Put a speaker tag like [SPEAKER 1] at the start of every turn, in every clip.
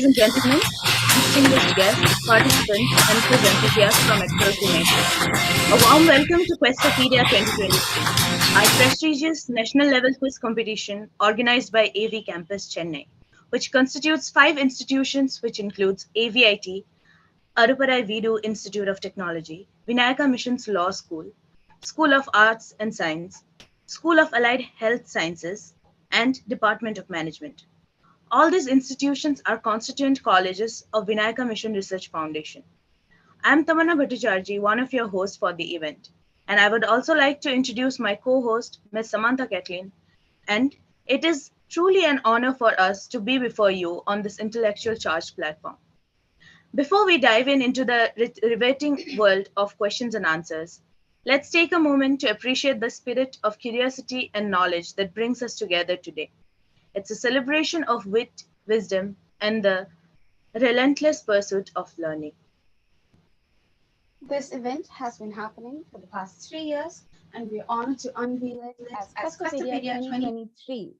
[SPEAKER 1] and gentlemen, distinguished guests, participants, and quiz enthusiasts from across the nation. A warm welcome to Questopedia 2023, our prestigious national level quiz competition organized by AV Campus Chennai, which constitutes five institutions, which includes AVIT, Aruparai Vidu Institute of Technology, Vinayaka Missions Law School, School of Arts and Science, School of Allied Health Sciences, and Department of Management. All these institutions are constituent colleges of Vinayaka Mission Research Foundation. I am Tamanna Bhattacharjee, one of your hosts for the event, and I would also like to introduce my co-host, Ms. Samantha Catlin, and it is truly an honor for us to be before you on this intellectual charged platform. Before we dive into the riveting world of questions and answers, let's take a moment to appreciate the spirit of curiosity and knowledge that brings us together today. It's a celebration of wit, wisdom, and the relentless pursuit of learning.
[SPEAKER 2] This event has been happening for the past 3 years, and we are honored to unveil it as Questopedia 2023.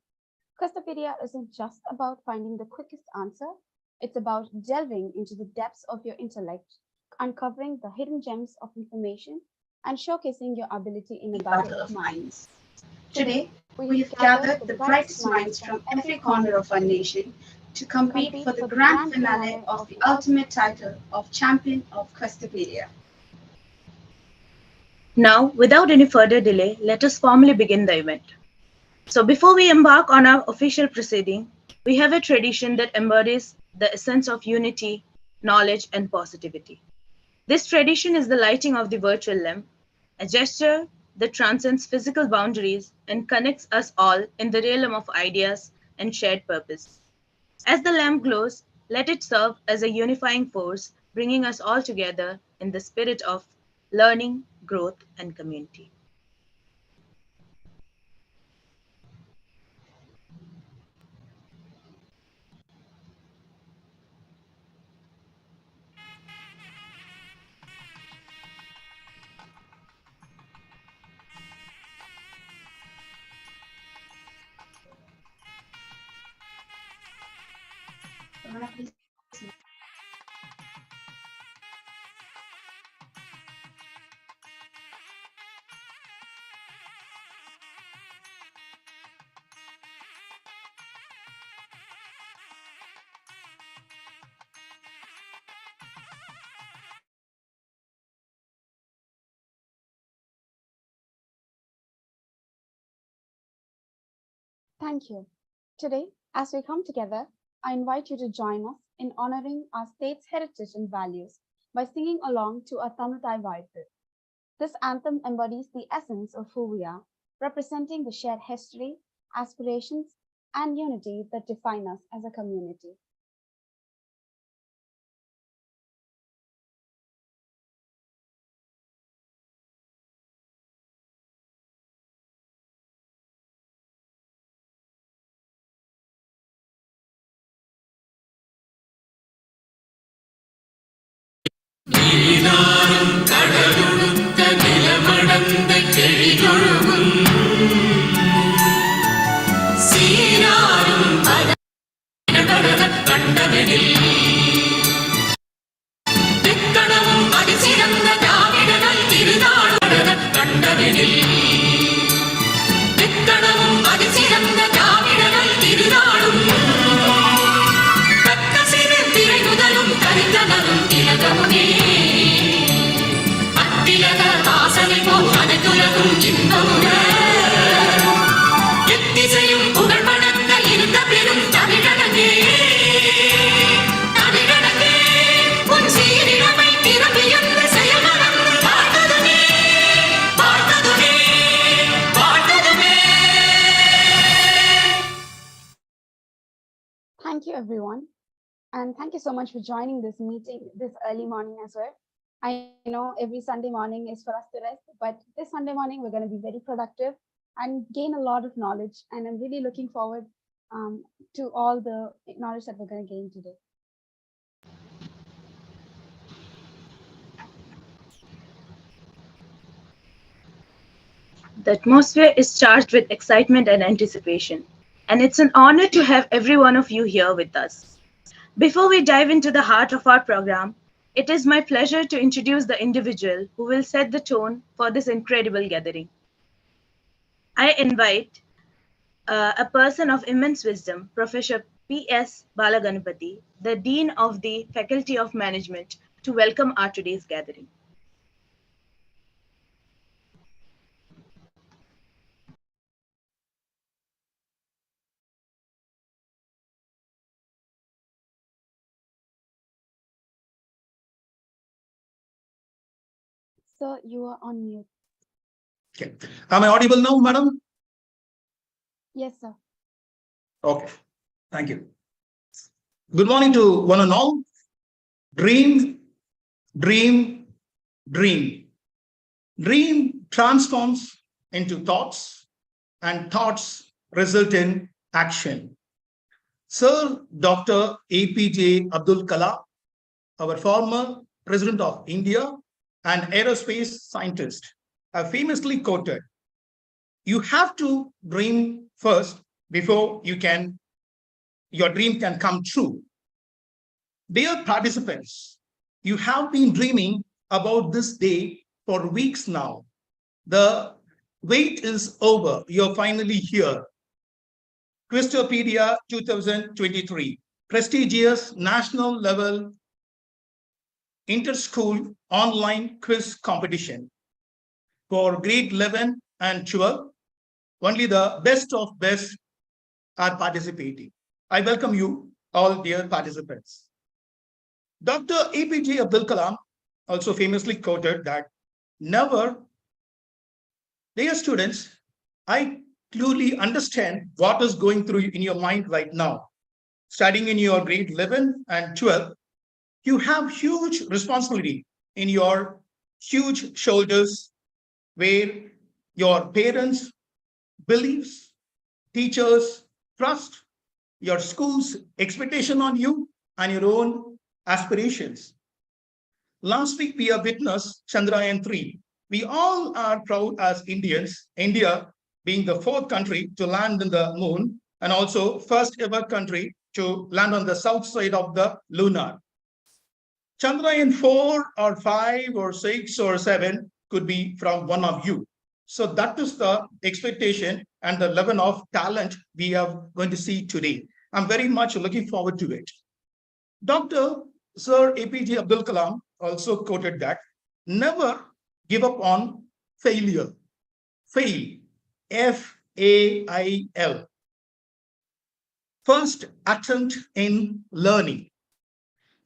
[SPEAKER 2] Questopedia isn't just about finding the quickest answer, it's about delving into the depths of your intellect, uncovering the hidden gems of information, and showcasing your ability in a battle of minds. Today, we have gathered the brightest minds from every corner of our nation to compete for the grand finale of the ultimate title of Champion of Questopedia.
[SPEAKER 1] Now, without any further delay, let us formally begin the event. So, before we embark on our official proceeding, we have a tradition that embodies the essence of unity, knowledge, and positivity. This tradition is the lighting of the virtual lamp, a gesture that transcends physical boundaries and connects us all in the realm of ideas and shared purpose. As the lamp glows, let it serve as a unifying force, bringing us all together in the spirit of learning, growth, and community.
[SPEAKER 2] Thank you. Today, as we come together, I invite you to join us in honoring our state's heritage and values by singing along to a Tamiltai Vaipu. This anthem embodies the essence of who we are, representing the shared history, aspirations, and unity that define us as a community.
[SPEAKER 3] நீதானும் கடலுடுத்த நிலமடந்த செழிகொழுகும் சீராரும் படரக் கண்டவெனில் தெக்கணமும் அதிசிறந்த திராவிடனல் திருநாடுடரக் கண்டவெனில் தெக்கணமும் அதிசிறந்த திராவிடனல் திருநாடும் தக்க சிறு திரை முதலும் கரித்தனரும் திலகமுனே அத்திலக வாசனை போல் அனைத்துலகும் இன்பமுற எத்திசையும் புகழ் பணக்க இருந்த பெரும் தமிழனே தமிழனே உன் சீரிழமை திறமையந்த செயல்மனம் வாழ்த்ததுமே வாழ்த்ததுமே வாழ்த்ததுமே.
[SPEAKER 2] Thank you, everyone. And thank you so much for joining this meeting this early morning as well. I know every Sunday morning is for us to rest, but this Sunday morning we're going to be very productive and gain a lot of knowledge. And I'm really looking forward to all the knowledge that we're going to gain today.
[SPEAKER 1] The atmosphere is charged with excitement and anticipation, and it's an honor to have every one of you here with us. Before we dive into the heart of our program, it is my pleasure to introduce the individual who will set the tone for this incredible gathering. I invite a person of immense wisdom, Professor P.S. Balaganapati, the Dean of the Faculty of Management, to welcome our today's gathering.
[SPEAKER 2] Sir, you are on mute.
[SPEAKER 4] Okay. Am I audible now, madam?
[SPEAKER 2] Yes, sir.
[SPEAKER 4] Okay. Thank you. Good morning to one and all. Dream, dream, dream. Dream transforms into thoughts, and thoughts result in action. Sir Dr. APJ Abdul Kalam, our former President of India and aerospace scientist, have famously quoted, "You have to dream first before your dream can come true." Dear participants, you have been dreaming about this day for weeks now. The wait is over. You're finally here. Questopedia 2023, prestigious national level inter-school online quiz competition for grade 11 and 12. Only the best of best are participating. I welcome you all, dear participants. Dr. APJ Abdul Kalam also famously quoted that, "Never, dear students, I clearly understand what is going through in your mind right now. Studying in your grade 11 and 12, you have huge responsibility in your huge shoulders where your parents' beliefs, teachers' trust, your school's expectation on you, and your own aspirations. Last week, we have witnessed Chandrayaan 3. We all are proud as Indians, India being the fourth country to land in the moon and also first ever country to land on the south side of the lunar. Chandrayaan 4 or 5 or 6 or 7 could be from one of you. So that is the expectation and the level of talent we are going to see today. I'm very much looking forward to it. Dr. Sir APJ Abdul Kalam also quoted that, "Never give up on failure." Fail, F-A-I-L. First attempt in learning.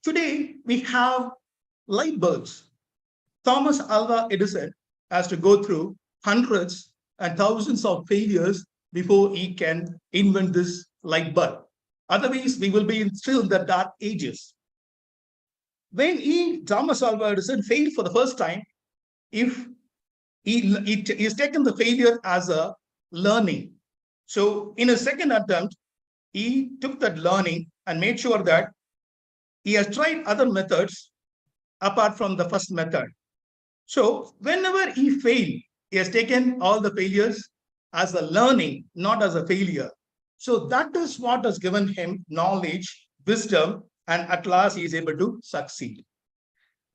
[SPEAKER 4] Today, we have light bulbs. Thomas Alva Edison has to go through hundreds and thousands of failures before he can invent this light bulb. Otherwise, we will be still in the dark ages. When Thomas Alva Edison failed for the first time, if he's taken the failure as a learning. So in a second attempt, he took that learning and made sure that he has tried other methods apart from the first method. So whenever he failed, he has taken all the failures as a learning, not as a failure. So that is what has given him knowledge, wisdom, and at last he is able to succeed.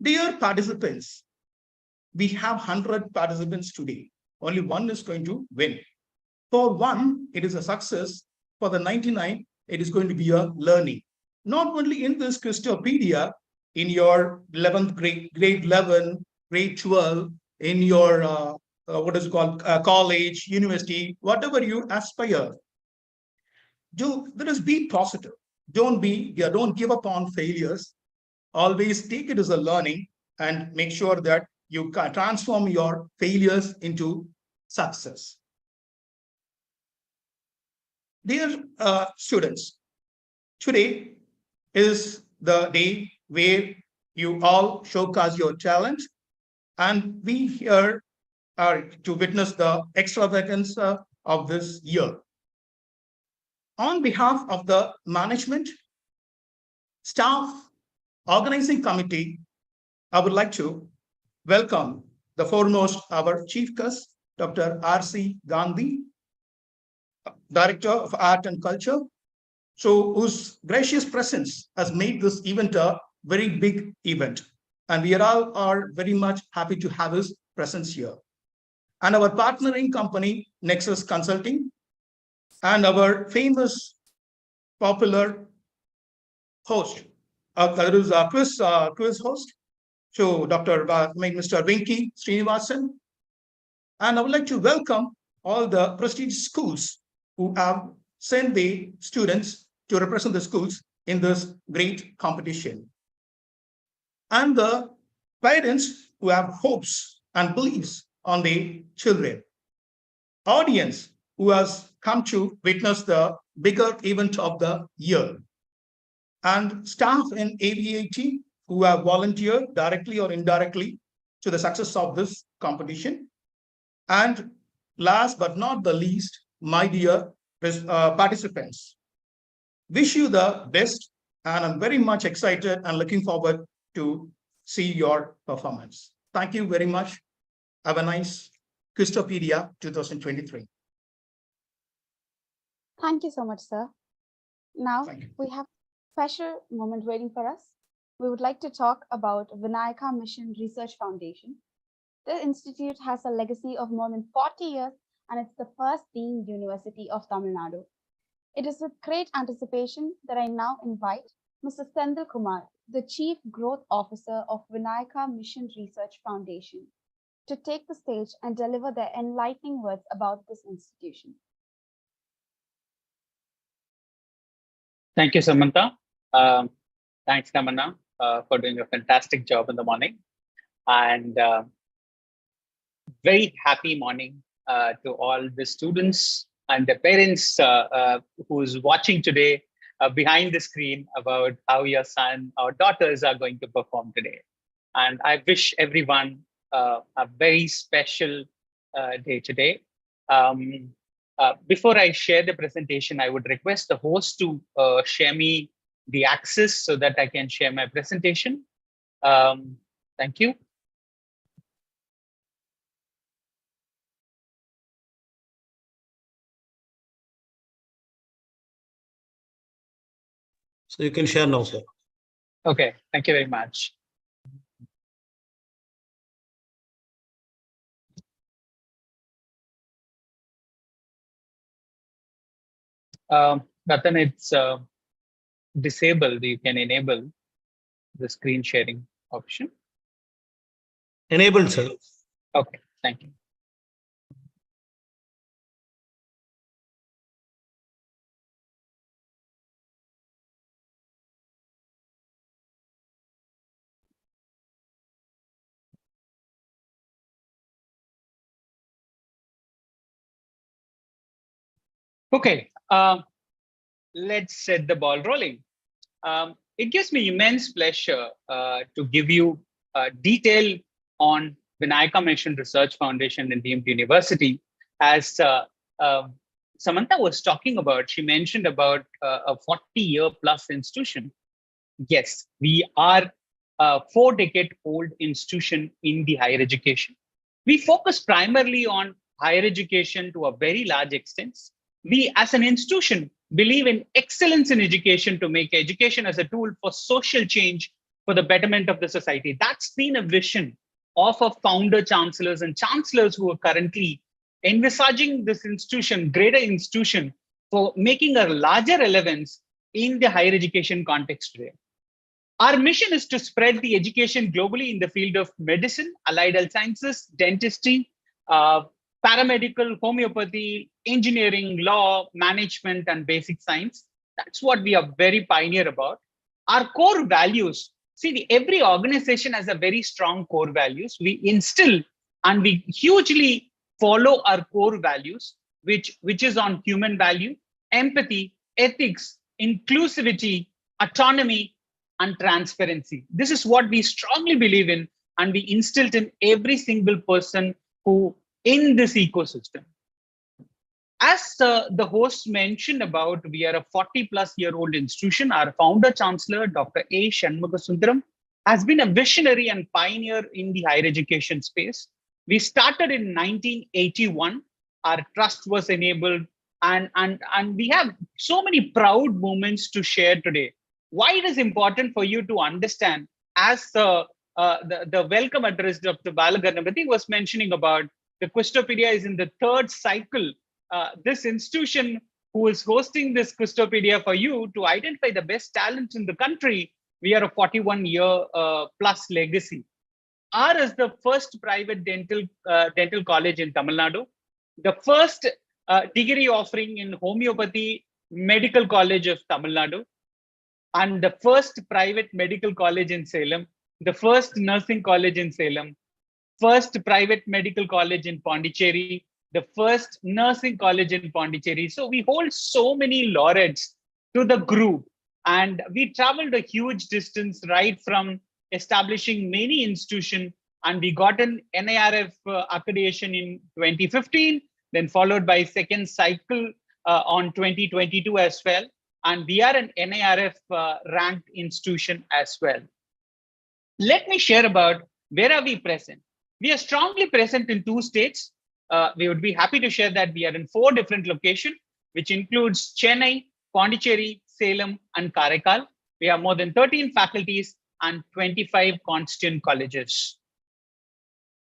[SPEAKER 4] Dear participants, we have 100 participants today. Only one is going to win. For one, it is a success. For the 99, it is going to be a learning. Not only in this Questopedia, in your 11th grade, grade 11, grade 12, in your what is it called, college, university, whatever you aspire. Let us be positive. Don't give up on failures. Always take it as a learning and make sure that you can transform your failures into success. Dear students, today is the day where you all showcase your talent, and we here are to witness the extravaganza of this year. On behalf of the management, staff, organizing committee, I would like to welcome the foremost, our chief guest, Dr. R.C. Gandhi, Director of Art and Culture, so whose gracious presence has made this event a very big event. And we all are very much happy to have his presence here. And our partnering company, Nexus Consulting, and our famous popular host, that is our quiz host, so Mr. Vinky Srinivasan. And I would like to welcome all the prestigious schools who have sent the students to represent the schools in this great competition. And the parents who have hopes and beliefs on the children. Audience who has come to witness the bigger event of the year. And staff in AVAT who have volunteered directly or indirectly to the success of this competition. And last but not the least, my dear participants, wish you the best, and I'm very much excited and looking forward to see your performance. Thank you very much. Have a nice Questopedia 2023.
[SPEAKER 2] Thank you so much, sir. Now
[SPEAKER 4] Thank you.
[SPEAKER 2] we have a special moment waiting for us. We would like to talk about Vinayaka Mission Research Foundation. The institute has a legacy of more than 40 years, and it's the first deemed university of Tamil Nadu. It is with great anticipation that I now invite Mr. Sendil Kumar, the Chief Growth Officer of Vinayaka Mission Research Foundation, to take the stage and deliver their enlightening words about this institution.
[SPEAKER 5] Thank you, Samantha. Thanks, Kamana, for doing a fantastic job in the morning. And very happy morning to all the students and the parents who's watching today behind the screen about how your son or daughters are going to perform today. And I wish everyone a very special day today. Before I share the presentation, I would request the host to share me the access so that I can share my presentation. Thank you.
[SPEAKER 4] So you can share now, sir.
[SPEAKER 5] Okay, thank you very much. Nathan, it's disabled. You can enable the screen sharing option.
[SPEAKER 4] Enabled, sir.
[SPEAKER 5] Okay, thank you. Okay, let's set the ball rolling. It gives me immense pleasure to give you detail on Vinayaka Mission Research Foundation and DMT University. As Samantha was talking about, she mentioned about a 40-year plus institution. Yes, we are a 4-decade-old institution in the higher education. We focus primarily on higher education to a very large extent. We, as an institution, believe in excellence in education to make education as a tool for social change for the betterment of the society. That's been a vision of our founder chancellors and chancellors who are currently envisaging this institution, greater institution, for making a larger relevance in the higher education context today. Our mission is to spread the education globally in the field of medicine, allied health sciences, dentistry, paramedical, homeopathy, engineering, law, management, and basic science. That's what we are very pioneer about. Our core values, see, every organization has a very strong core values. We instill and we hugely follow our core values, which is on human value, empathy, ethics, inclusivity, autonomy, and transparency. This is what we strongly believe in, and we instilled in every single person who in this ecosystem. As the host mentioned about, we are a 40-plus-year-old institution. Our founder chancellor, Dr. A. Shanmugasundaram, has been a visionary and pioneer in the higher education space. We started in 1981. Our trust was enabled and we have so many proud moments to share today. Why it is important for you to understand, as the welcome address Dr. Balagarnapati was mentioning about, the Questopedia is in the third cycle. This institution who is hosting this Questopedia for you to identify the best talents in the country, we are a 41-year plus legacy. R is the first private dental college in Tamil Nadu, the first degree offering in homeopathy medical college of Tamil Nadu, and the first private medical college in Salem, the first nursing college in Salem, first private medical college in Pondicherry, the first nursing college in Pondicherry. So we hold so many laureates to the group, and we traveled a huge distance right from establishing many institutions, and we got an NIRF accreditation in 2015, then followed by second cycle on 2022 as well. And we are an NIRF ranked institution as well. Let me share about where are we present. We are strongly present in 2 states. We would be happy to share that we are in 4 different locations, which includes Chennai, Pondicherry, Salem, and Karaikal. We have more than 13 faculties and 25 constituent colleges.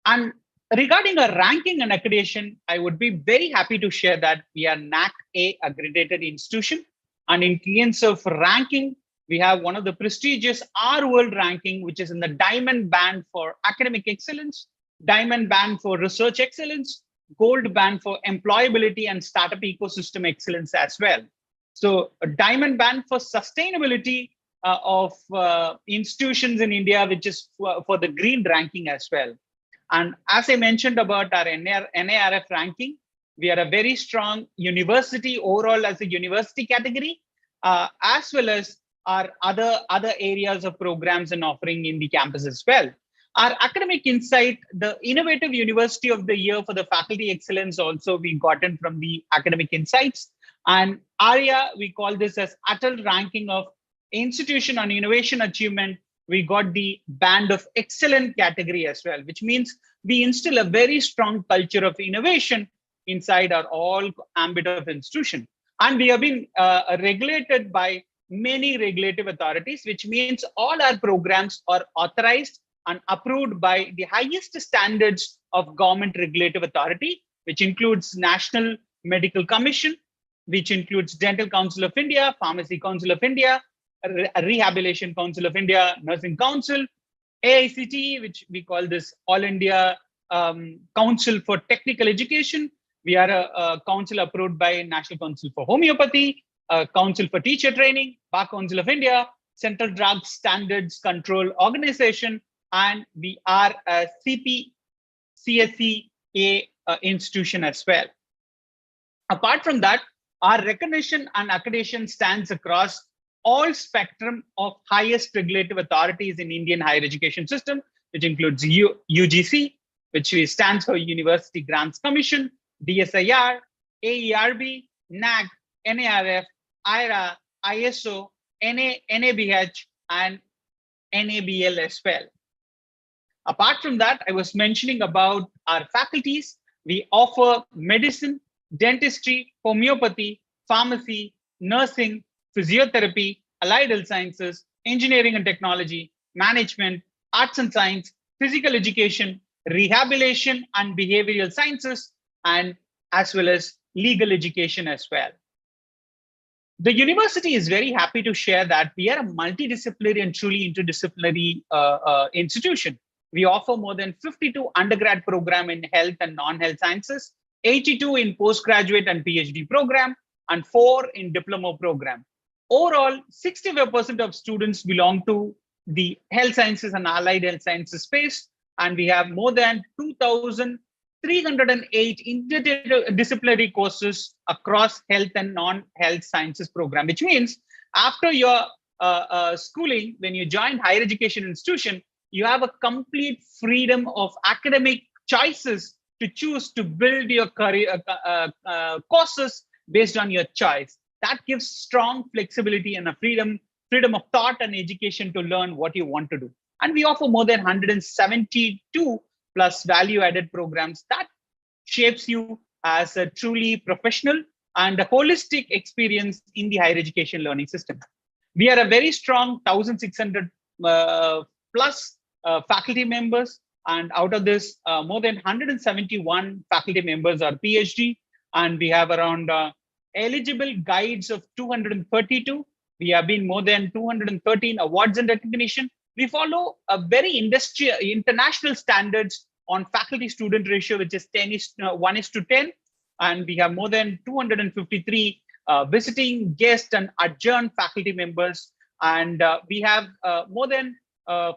[SPEAKER 5] And regarding our ranking and accreditation, I would be very happy to share that we are NAC A accredited institution. And in terms of ranking, we have one of the prestigious R World ranking, which is in the diamond band for academic excellence, diamond band for research excellence, gold band for employability and startup ecosystem excellence as well. So a diamond band for sustainability of institutions in India, which is for the green ranking as well. And as I mentioned about our NIRF ranking, we are a very strong university overall as a university category, as well as our other areas of programs and offering in the campus as well. Our academic insight, the innovative university of the year for the faculty excellence, also we gotten from the academic insights. And ARIA, we call this as Atal ranking of institution on innovation achievement. We got the band of excellent category as well, which means we instill a very strong culture of innovation inside our all ambit of institution. And we have been regulated by many regulative authorities, which means all our programs are authorized and approved by the highest standards of government regulative authority, which includes National Medical Commission, which includes Dental Council of India, Pharmacy Council of India, Rehabilitation Council of India, Nursing Council, AICTE, which we call this All India Council for Technical Education. We are a council approved by National Council for Homeopathy, Council for Teacher Training, Bar Council of India, Central Drug Standards Control Organization, and we are a CSCA institution as well. Apart from that, our recognition and accreditation stands across all spectrum of highest regulative authorities in Indian higher education system, which includes UGC, which stands for University Grants Commission, DSIR, AERB, NAC, NARF, IRA, ISO, NABH, and NABL as well. Apart from that, I was mentioning about our faculties. We offer medicine, dentistry, homeopathy, pharmacy, nursing, physiotherapy, allied health sciences, engineering and technology, management, arts and science, physical education, rehabilitation and behavioral sciences, and as well as legal education as well. The university is very happy to share that we are a multidisciplinary and truly interdisciplinary institution. We offer more than 52 undergrad program in health and non-health sciences, 82 in postgraduate and PhD program, and 4 in diploma program. Overall, 65% of students belong to the health sciences and allied health sciences space, and we have more than 2,308 interdisciplinary courses across health and non-health sciences program, which means after your schooling, when you join higher education institution, you have a complete freedom of academic choices to choose to build your career courses based on your choice. That gives strong flexibility and a freedom of thought and education to learn what you want to do. And we offer more than 172 plus value-added programs that shapes you as a truly professional and a holistic experience in the higher education learning system. We are a very strong 1,600 plus faculty members, and out of this, more than 171 faculty members are PhD, and we have around eligible guides of 232. We have been more than 213 awards and recognition. We follow a very international standards on faculty-student ratio, which is 1:10, and we have more than 253 visiting guests and adjunct faculty members, and we have more than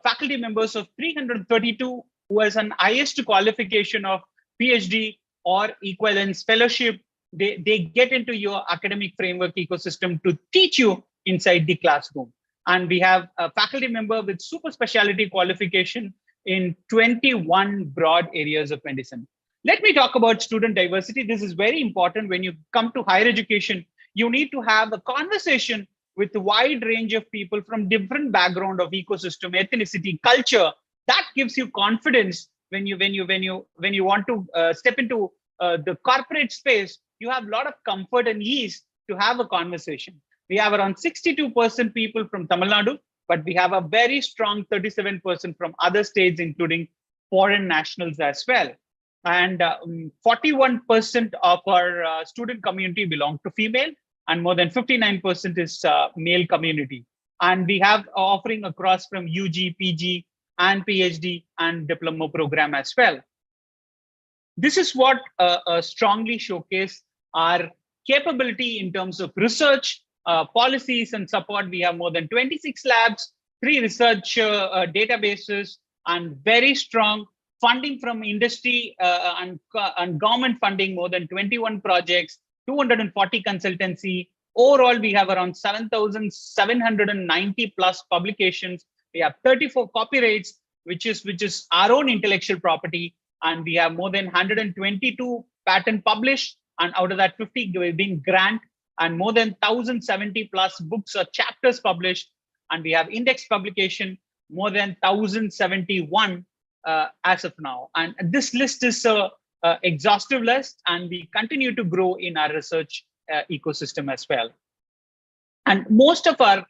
[SPEAKER 5] faculty members of 332 who has an highest qualification of PhD or equivalence fellowship. They get into your academic framework ecosystem to teach you inside the classroom. And we have a faculty member with super specialty qualification in 21 broad areas of medicine. Let me talk about student diversity. This is very important. When you come to higher education, you need to have a conversation with a wide range of people from different background of ecosystem, ethnicity, culture. That gives you confidence when you want to step into the corporate space. You have a lot of comfort and ease to have a conversation. We have around 62% people from Tamil Nadu, but we have a very strong 37% from other states, including foreign nationals as well. And 41% of our student community belong to female, and more than 59% is male community. And we have offering across from UG, PG, and PhD and diploma program as well. This is what strongly showcase our capability in terms of research, policies, and support. We have more than 26 labs, 3 research databases, and very strong funding from industry and government funding, more than 21 projects, 240 consultancy. Overall, we have around 7,790 plus publications. We have 34 copyrights, which is our own intellectual property. And we have more than 122 patent published. And out of that, 50 being grant, and more than 1,070 plus books or chapters published. And we have index publication, more than 1,071 as of now. And this list is a exhaustive list, and we continue to grow in our research ecosystem as well. And most of our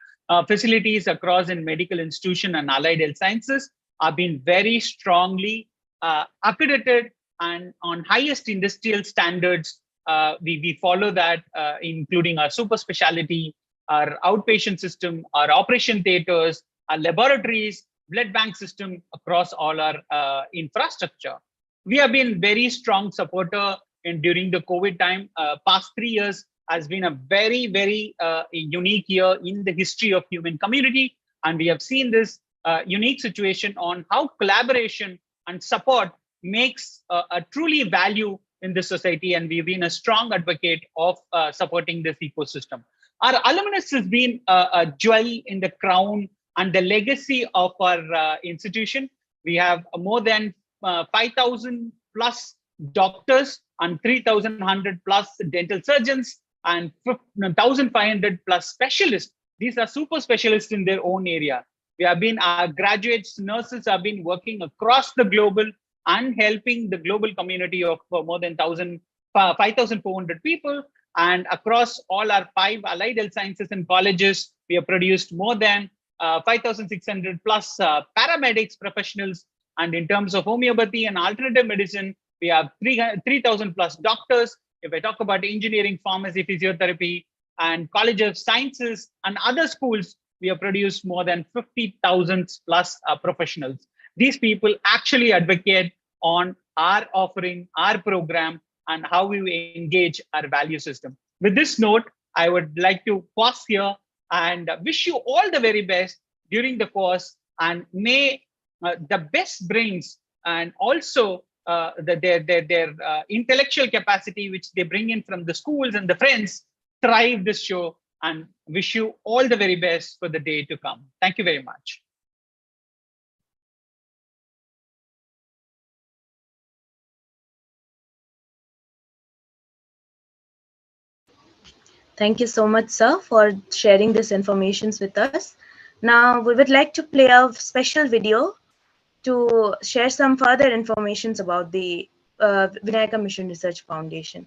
[SPEAKER 5] facilities across in medical institution and allied health sciences are being very strongly accredited and on highest industrial standards. We follow that, including our super specialty, our outpatient system, our operation theaters, our laboratories, blood bank system across all our infrastructure. We have been very strong supporter during the COVID time. Past 3 years has been a very, very unique year in the history of human community. And we have seen this unique situation on how collaboration and support makes a truly value in this society. And we've been a strong advocate of supporting this ecosystem. Our alumnus has been a jewel in the crown and the legacy of our institution. We have more than 5,000 plus doctors and 3,100 plus dental surgeons and 1,500 plus specialists. These are super specialists in their own area. We have been, our graduates, nurses have been working across the global and helping the global community of more than 5,400 people. And across all our 5 allied health sciences and colleges, we have produced more than 5,600 plus paramedics professionals. And in terms of homeopathy and alternative medicine, we have 3,000 plus doctors. If I talk about engineering, pharmacy, physiotherapy, and College of Sciences and other schools, we have produced more than 50,000 plus professionals. These people actually advocate on our offering, our program, and how we engage our value system. With this note, I would like to pause here and wish you all the very best during the course, and may the best brains and also their intellectual capacity, which they bring in from the schools and the friends, thrive this show, and wish you all the very best for the day to come. Thank you very much.
[SPEAKER 1] Thank you so much, sir, for sharing this information with us. Now, we would like to play a special video to share some further information about the Vinayaka Mission Research Foundation.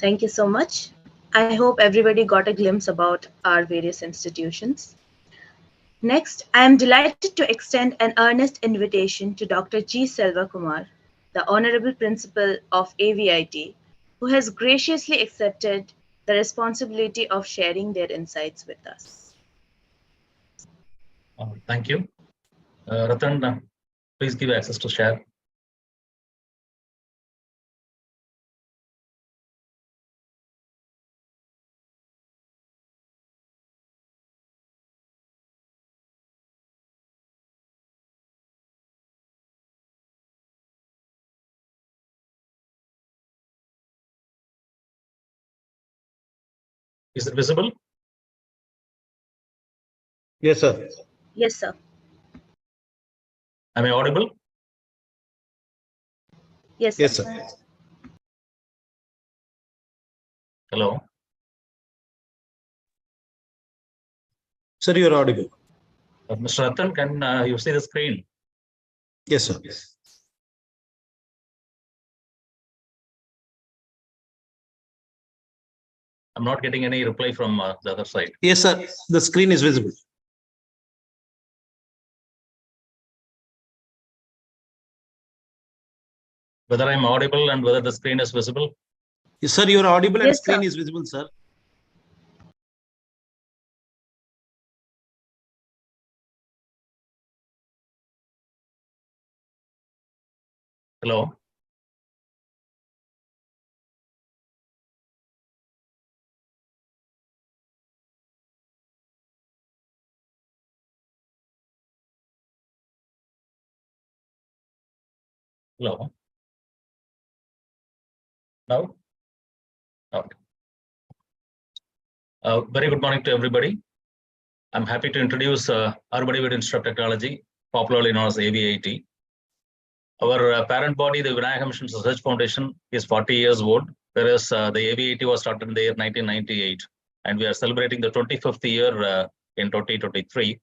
[SPEAKER 1] Thank you so much. I hope everybody got a glimpse about our various institutions. Next, I am delighted to extend an earnest invitation to Dr. G. Selvakumar, the Honorable Principal of AVIT, who has graciously accepted the responsibility of sharing their insights with us.
[SPEAKER 6] Thank you. Ratan, please give access to share. Is it visible?
[SPEAKER 4] Yes, sir.
[SPEAKER 1] Yes, sir.
[SPEAKER 6] Am I audible?
[SPEAKER 1] Yes,
[SPEAKER 4] Yes,
[SPEAKER 1] sir.
[SPEAKER 4] sir.
[SPEAKER 6] Hello.
[SPEAKER 4] Sir, you are audible.
[SPEAKER 6] Mr. Ratan, can you see the screen?
[SPEAKER 4] Yes, sir.
[SPEAKER 6] I'm not getting any reply from the other side.
[SPEAKER 4] Yes, sir. The screen is visible.
[SPEAKER 6] Whether I'm audible and whether the screen is visible.
[SPEAKER 4] Yes, sir, you are audible and
[SPEAKER 1] Yes,
[SPEAKER 4] screen
[SPEAKER 1] sir.
[SPEAKER 4] is visible, sir.
[SPEAKER 6] Hello. Hello. Now? Okay. Very good morning to everybody. I'm happy to introduce Arbody Institute of Technology, popularly known as AVIT. Our parent body, the Vinayaga Mission Research Foundation, is 40 years old, whereas the AVIT was started in the year 1998. And we are celebrating the 25th year in 2023.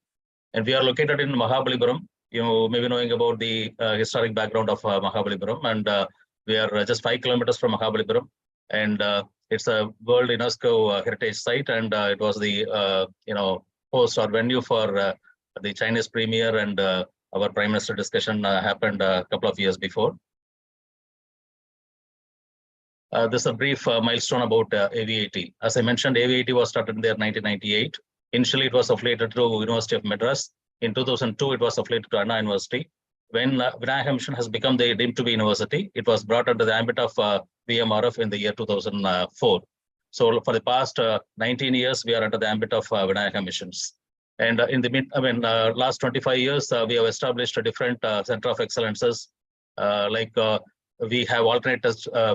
[SPEAKER 6] And we are located in Mahabalipuram. You may be knowing about the historic background of Mahabalipuram. And we are just 5 kilometers from Mahabalipuram. And it's a World UNESCO Heritage Site. And it was the host or venue for the Chinese premier and our Prime Minister discussion happened a couple of years before. This is a brief milestone about AVIT. As I mentioned, AVIT was started in the year 1998. Initially, it was affiliated to University of Madras. In 2002, it was affiliated to Anna University. When Vinayaga Mission has become the deemed to be university, it was brought under the ambit of VMRF in the year 2004. So for the past 19 years, we are under the ambit of Vinayaga Missions. And in the last 25 years, we have established a different center of excellences, we have alternate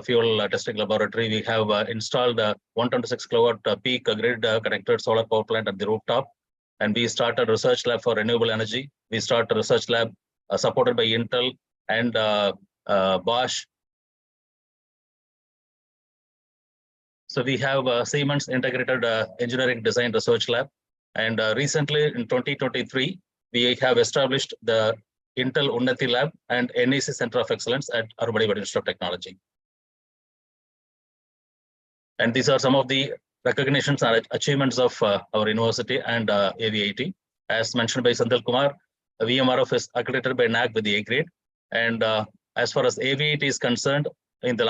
[SPEAKER 6] fuel testing laboratory. We have installed 126 kilowatt peak grid connected solar power plant at the rooftop. And we started a research lab for renewable energy. We started a research lab supported by Intel and Bosch. So we have Siemens Integrated Engineering Design Research Lab. And recently in 2023, we have established the Intel Unnati Lab and NEC Center of Excellence at Arbody Institute of Technology. And these are some of the recognitions and achievements of our university and AVIT. As mentioned by Senthil Kumar, VMRF is accredited by NAAC with the A grade. And as far as AVIT is concerned, in the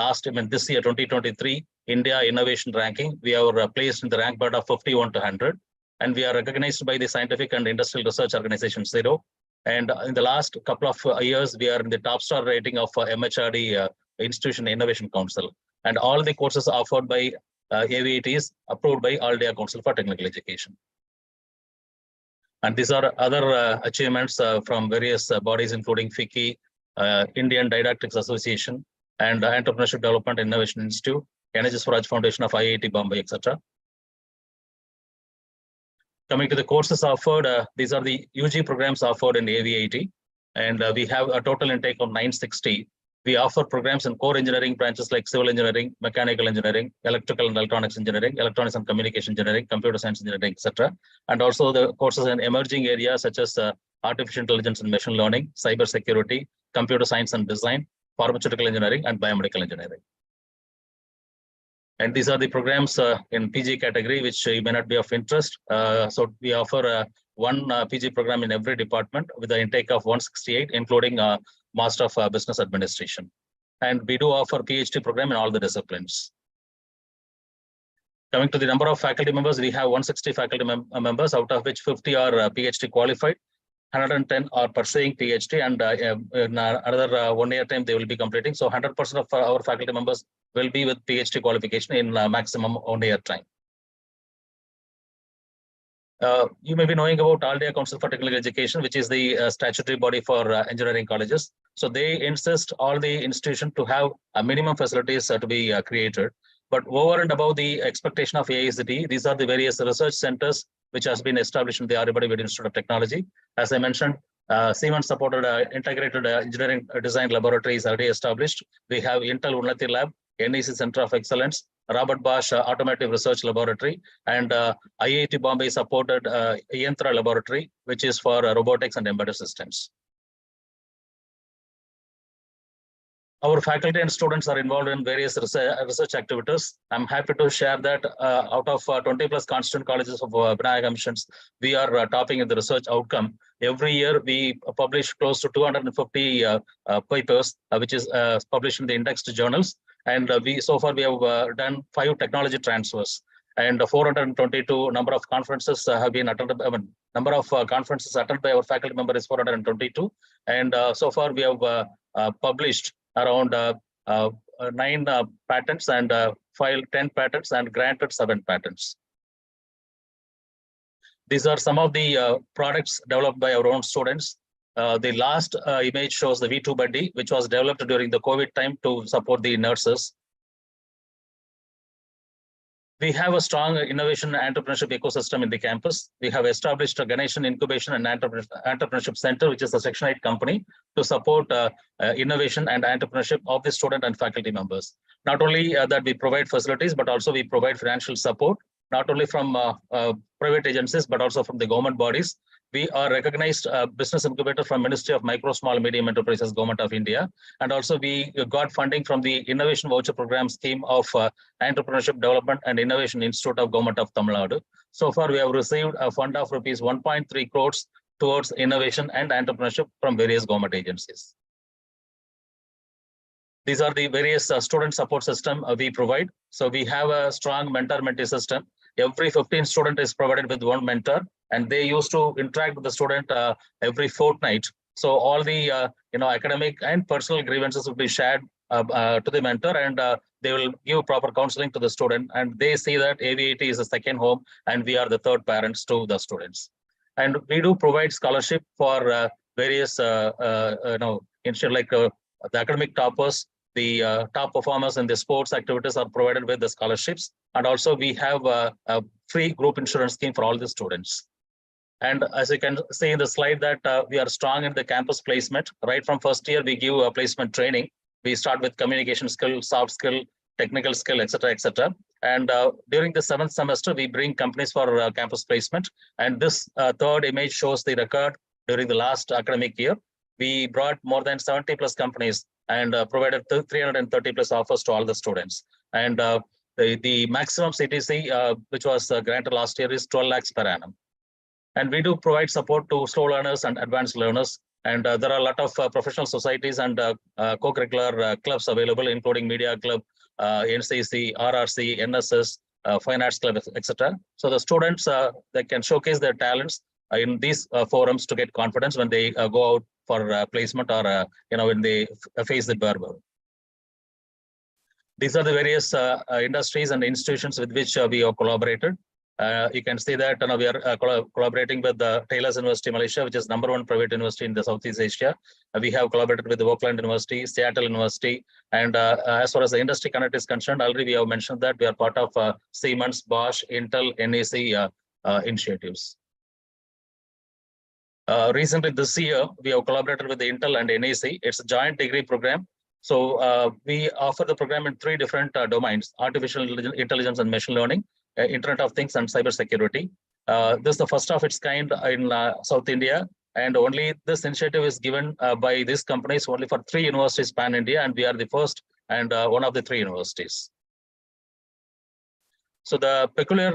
[SPEAKER 6] this year, 2023, India Innovation Ranking, we are placed in the rank band of 51 to 100. And we are recognized by the Scientific and Industrial Research Organization, CIRO. And in the last couple of years, we are in the top star rating of MHRD Institution Innovation Council. And all the courses offered by AVIT is approved by All India Council for Technical Education. And these are other achievements from various bodies, including FICCI, Indian Didactics Association, and Entrepreneurship Development Innovation Institute, Energy Swaraj Foundation of IIT Bombay, etc. Coming to the courses offered, these are the UG programs offered in AVIT, and we have a total intake of 960. We offer programs in core engineering branches like civil engineering, mechanical engineering, electrical and electronics engineering, electronics and communication engineering, computer science engineering, etc. And also the courses in emerging areas such as artificial intelligence and machine learning, cyber security, computer science and design, pharmaceutical engineering, and biomedical engineering. And these are the programs in PG category, which may not be of interest. So we offer one PG program in every department with the intake of 168, including Master of Business Administration. And we do offer PhD program in all the disciplines. Coming to the number of faculty members, we have 160 faculty members, out of which 50 are PhD qualified, 110 are pursuing PhD, and in another 1 year time they will be completing. So 100% of our faculty members will be with PhD qualification in maximum 1 year time. You may be knowing about All India Council for Technical Education, which is the statutory body for engineering colleges. So they insist all the institutions to have a minimum facilities to be created. But over and above the expectation of AICTE, these are the various research centers which has been established in the Aryabhata Institute of Technology. As I mentioned, Siemens supported integrated engineering design laboratory is already established. We have Intel Unnati Lab, NEC Center of Excellence, Robert Bosch Automotive Research Laboratory, and IIT Bombay supported Yantra Laboratory, which is for robotics and embedded systems. Our faculty and students are involved in various research activities. I'm happy to share that out of 20 plus constituent colleges of Vinayaka missions, we are topping in the research outcome. Every year, we publish close to 250 papers, which is published in the indexed journals. And so far we have done 5 technology transfers, and 422 number of conferences have been attended. Number of conferences attended by our faculty member is 422, and so far we have published around 9 patents and filed 10 patents and granted 7 patents. These are some of the products developed by our own students. The last image shows the V2 Buddy, which was developed during the COVID time to support the nurses. We have a strong innovation and entrepreneurship ecosystem in the campus. We have established a Ganeshan Incubation and Entrepreneurship Center, which is a Section 8 company, to support innovation and entrepreneurship of the student and faculty members. Not only that we provide facilities, but also we provide financial support, not only from private agencies, but also from the government bodies. We are recognized business incubator from Ministry of Micro, Small, Medium Enterprises, Government of India. And also we got funding from the Innovation Voucher Program scheme of Entrepreneurship Development and Innovation Institute of Government of Tamil Nadu. So far, we have received a fund of rupees 1.3 crores towards innovation and entrepreneurship from various government agencies. These are the various student support system we provide. So we have a strong mentor-mentee system. Every 15 student is provided with one mentor, and they used to interact with the student every fortnight. So all the academic and personal grievances will be shared to the mentor, and they will give proper counseling to the student. And they see that AVIT is a second home, and we are the third parents to the students. And we do provide scholarship for various, ensure like the academic toppers. The top performers in the sports activities are provided with the scholarships. And also we have a free group insurance scheme for all the students. And as you can see in the slide that we are strong in the campus placement. Right from first year, we give a placement training. We start with communication skill, soft skill, technical skill, etc., etc. And during the 7th semester, we bring companies for campus placement. And this third image shows the record during the last academic year. We brought more than 70 plus companies and provided 330 plus offers to all the students. And the maximum CTC, which was granted last year, is 12 lakhs per annum. And we do provide support to slow learners and advanced learners. And there are a lot of professional societies and co-curricular clubs available, including Media Club, NCC, RRC, NSS, Fine Arts Club, etc. So the students, they can showcase their talents in these forums to get confidence when they go out for placement or when they face the barber. These are the various industries and institutions with which we have collaborated. You can see that we are collaborating with the Taylor's University, Malaysia, which is #1 private university in the Southeast Asia. We have collaborated with the Oakland University, Seattle University, and as far as the industry connect is concerned, already we have mentioned that we are part of Siemens, Bosch, Intel, NEC initiatives. Recently this year, we have collaborated with the Intel and NEC. It's a joint degree program. So we offer the program in 3 different domains: artificial intelligence and machine learning, Internet of Things, and cybersecurity. This is the first of its kind in South India, and only this initiative is given by these companies only for 3 universities pan India, and we are the first and one of the 3 universities. So the peculiar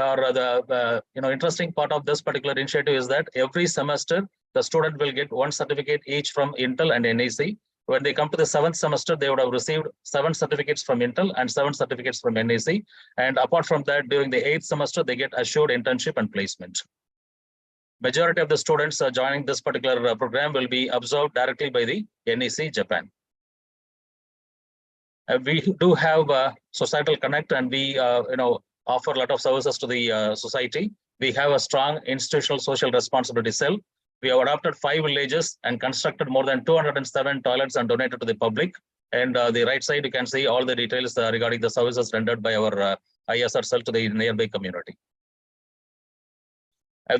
[SPEAKER 6] or the interesting part of this particular initiative is that every semester the student will get one certificate each from Intel and NEC. When they come to the 7th semester, they would have received 7 certificates from Intel and 7 certificates from NEC. And apart from that, during the 8th semester, they get assured internship and placement. Majority of the students joining this particular program will be absorbed directly by the NEC Japan. We do have societal connect, and we offer a lot of services to the society. We have a strong institutional social responsibility cell. We have adopted 5 villages and constructed more than 207 toilets and donated to the public. And the right side, you can see all the details regarding the services rendered by our ISR cell to the nearby community.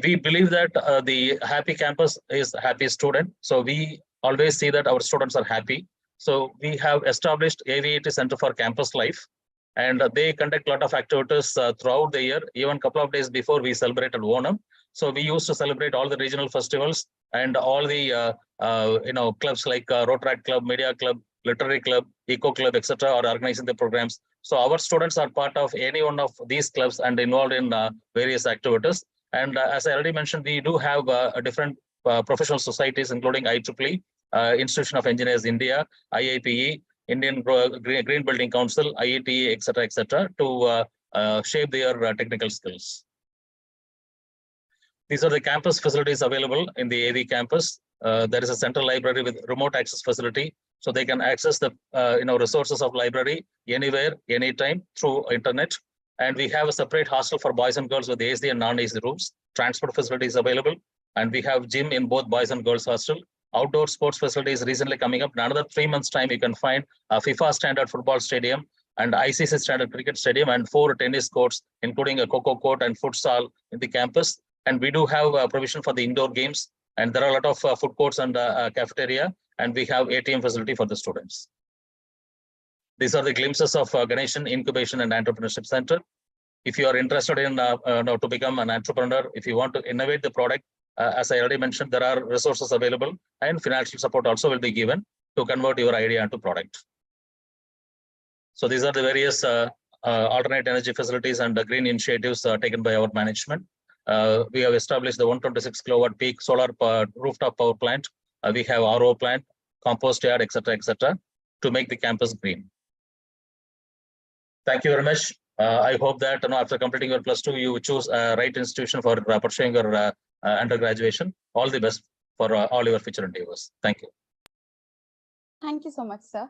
[SPEAKER 6] We believe that the happy campus is happy student. So we always see that our students are happy. So we have established AVIT Center for Campus Life, and they conduct a lot of activities throughout the year, even a couple of days before we celebrated Onam. So we used to celebrate all the regional festivals, and all the clubs like Rotaract Club, Media Club, Literary Club, Eco Club, etc. are organizing the programs. So our students are part of any one of these clubs and involved in various activities. And as I already mentioned, we do have different professional societies, including IEEE, Institution of Engineers India, IIPE, Indian Green Building Council, IETA, etc., to shape their technical skills. These are the campus facilities available in the AV campus. There is a central library with remote access facility, so they can access the resources of library anywhere, anytime through internet. And we have a separate hostel for boys and girls with AC and non-AC rooms. Transport facilities available, and we have gym in both boys and girls hostel. Outdoor sports facilities recently coming up. In another 3 months' time, you can find a FIFA standard football stadium and ICC standard cricket stadium and 4 tennis courts, including a coco court and futsal in the campus. And we do have a provision for the indoor games, and there are a lot of food courts and cafeteria, and we have ATM facility for the students. These are the glimpses of Ganeshan Incubation and Entrepreneurship Center. If you are interested in to become an entrepreneur, if you want to innovate the product, as I already mentioned, there are resources available, and financial support also will be given to convert your idea into product. So these are the various alternate energy facilities and green initiatives taken by our management. We have established the 126 kilowatt peak solar rooftop power plant. We have RO plant, compost yard, etc., to make the campus green. Thank you very much. I hope that after completing your +2, you choose a right institution for pursuing your undergraduation. All the best for all your future endeavors. Thank you.
[SPEAKER 2] Thank you so much, sir.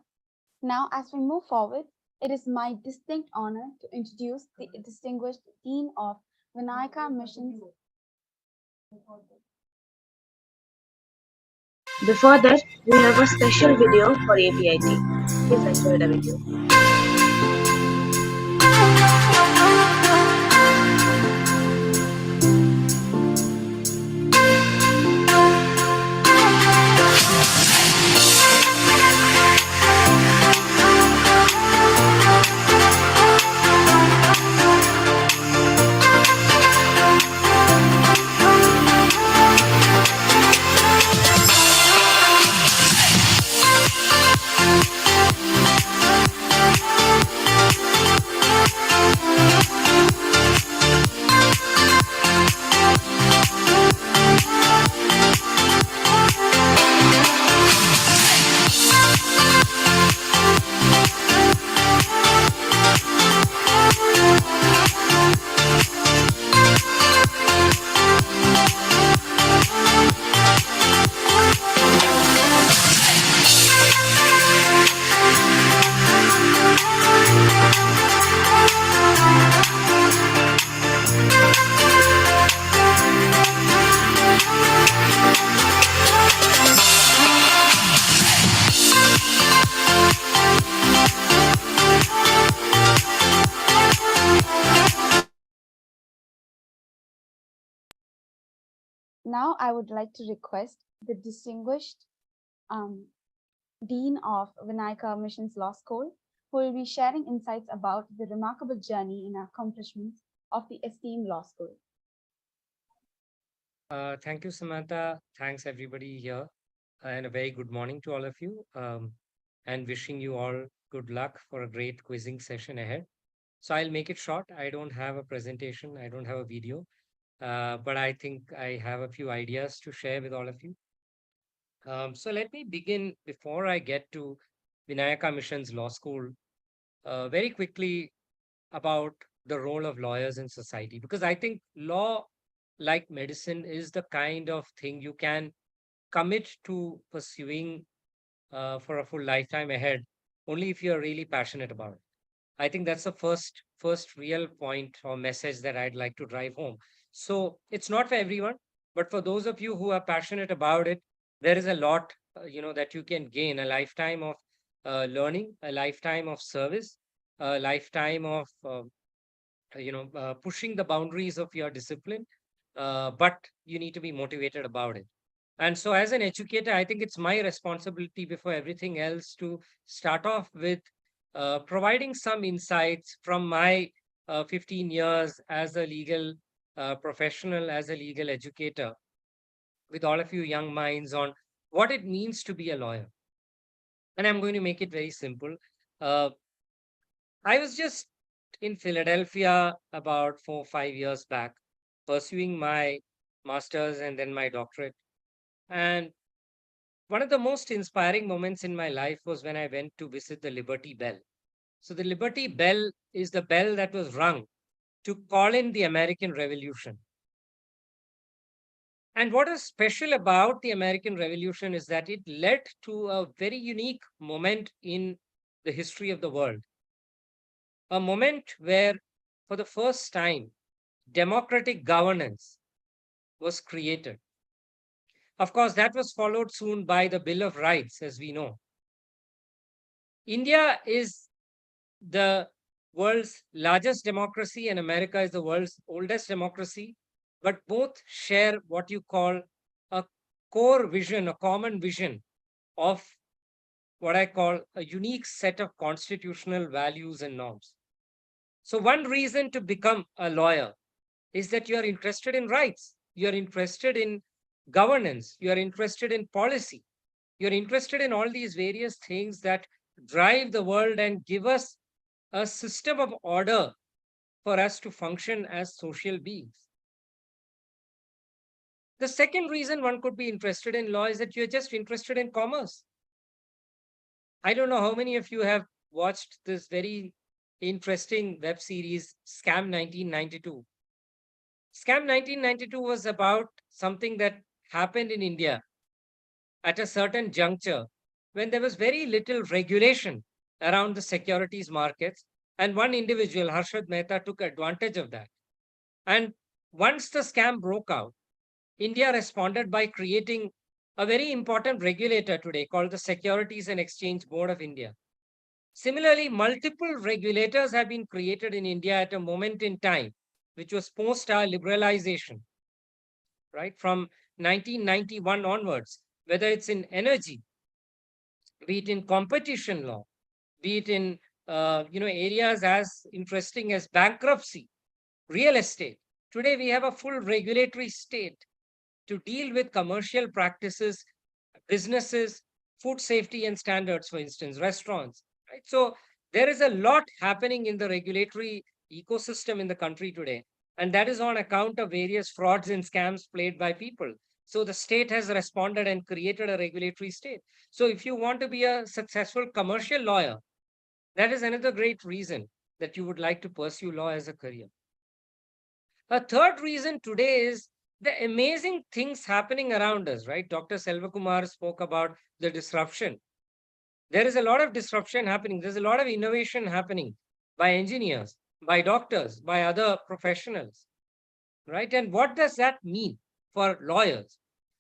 [SPEAKER 2] Now, as we move forward, it is my distinct honor to introduce the distinguished Dean of Vinayaka Missions.
[SPEAKER 1] Before that, we have a special video for AVIT. Please enjoy the video.
[SPEAKER 2] Now, I would like to request the distinguished Dean of Vinayaka Missions Law School, who will be sharing insights about the remarkable journey and accomplishments of the esteemed law school.
[SPEAKER 7] Thank you, Samantha. Thanks, everybody here. And a very good morning to all of you. And wishing you all good luck for a great quizzing session ahead. So I'll make it short. I don't have a presentation. I don't have a video, but I think I have a few ideas to share with all of you. So let me begin before I get to Vinayaka Mission's law school, very quickly about the role of lawyers in society, because I think law, like medicine, is the kind of thing you can commit to pursuing for a full lifetime ahead only if you're really passionate about it. I think that's the first real point or message that I'd like to drive home. So it's not for everyone, but for those of you who are passionate about it, there is a lot that you can gain: a lifetime of learning, a lifetime of service, a lifetime of pushing the boundaries of your discipline. But you need to be motivated about it. And so, as an educator, I think it's my responsibility before everything else to start off with providing some insights from my 15 years as a legal professional, as a legal educator, with all of you young minds on what it means to be a lawyer. And I'm going to make it very simple. Uh, I was just in Philadelphia about 4 or 5 years back, pursuing my master's and then my doctorate. And one of the most inspiring moments in my life was when I went to visit the Liberty Bell. So, the Liberty Bell is the bell that was rung to call in the American Revolution. And what is special about the American Revolution is that it led to a very unique moment in the history of the world. A moment where, for the first time, democratic governance was created. Of course, that was followed soon by the Bill of Rights, as we know. India is the world's largest democracy, and America is the world's oldest democracy, but both share what you call a core vision, a common vision of what I call a unique set of constitutional values and norms. So, one reason to become a lawyer is that you are interested in rights, you are interested in governance, you are interested in policy, you're interested in all these various things that drive the world and give us a system of order for us to function as social beings. The second reason one could be interested in law is that you're just interested in commerce. I don't know how many of you have watched this very interesting web series, Scam 1992. Scam 1992 was about something that happened in India at a certain juncture when there was very little regulation around the securities markets. And one individual, Harshad Mehta, took advantage of that. And once the scam broke out, India responded by creating a very important regulator today called the Securities and Exchange Board of India. Similarly, multiple regulators have been created in India at a moment in time, which was post our liberalization, right? From 1991 onwards, whether it's in energy, be it in competition law, be it in areas as interesting as bankruptcy, real estate. Today we have a full regulatory state to deal with commercial practices, businesses, food safety and standards, for instance, restaurants. Right? So there is a lot happening in the regulatory ecosystem in the country today, and that is on account of various frauds and scams played by people. So the state has responded and created a regulatory state. So if you want to be a successful commercial lawyer, that is another great reason that you would like to pursue law as a career. A third reason today is the amazing things happening around us, right? Dr. Selvakumar spoke about the disruption. There is a lot of disruption happening. There's a lot of innovation happening by engineers, by doctors, by other professionals, right? And what does that mean for lawyers?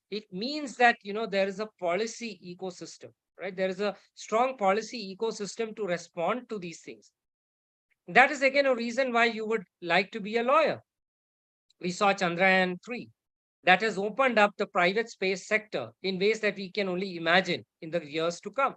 [SPEAKER 7] It means that, there is a policy ecosystem, right? There is a strong policy ecosystem to respond to these things. That is again a reason why you would like to be a lawyer. We saw Chandrayaan-3. That has opened up the private space sector in ways that we can only imagine in the years to come.